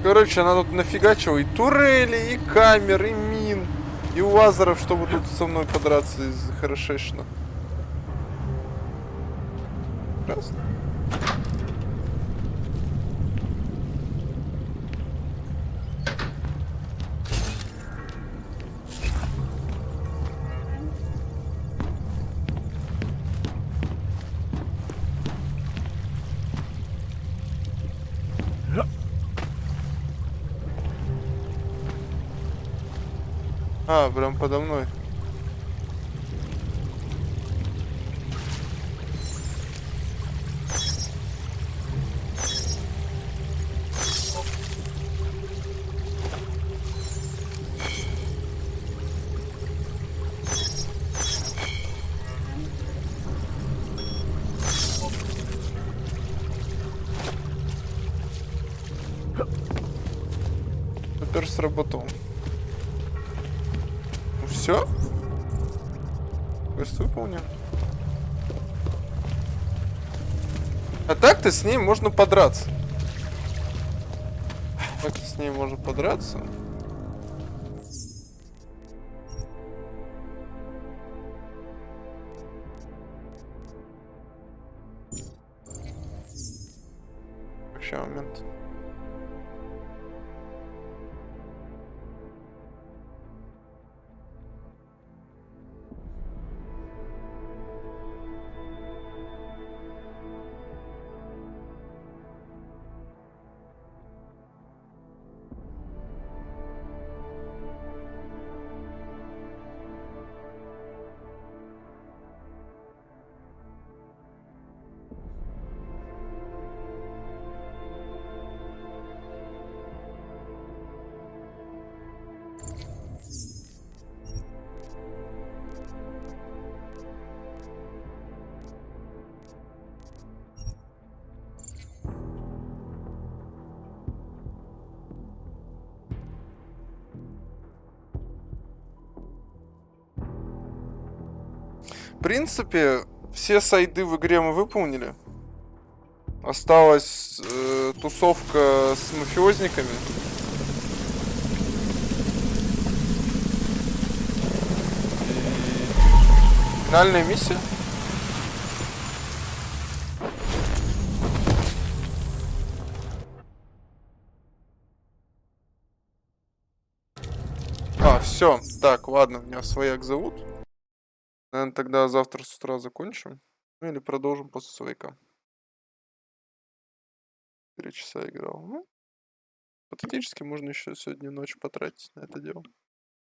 Speaker 3: Короче, она тут нафигачила и турели, и камер, и мин, и лазеров, чтобы тут со мной подраться из хорошечно. Прекрасно. А, прям подо мной. Теперь сработал. Все? Квест выполнен. А так-то с ней можно подраться. Так-то с ней можно подраться. Вообще момент. принципе, все сайды в игре мы выполнили. Осталась тусовка с мафиозниками. И финальная миссия. Все. Так, ладно, меня свояк зовут. Наверное, тогда завтра с утра закончим. Ну или продолжим после свояка. 3 часа играл. Ну, патетически можно еще сегодня ночь потратить на это дело.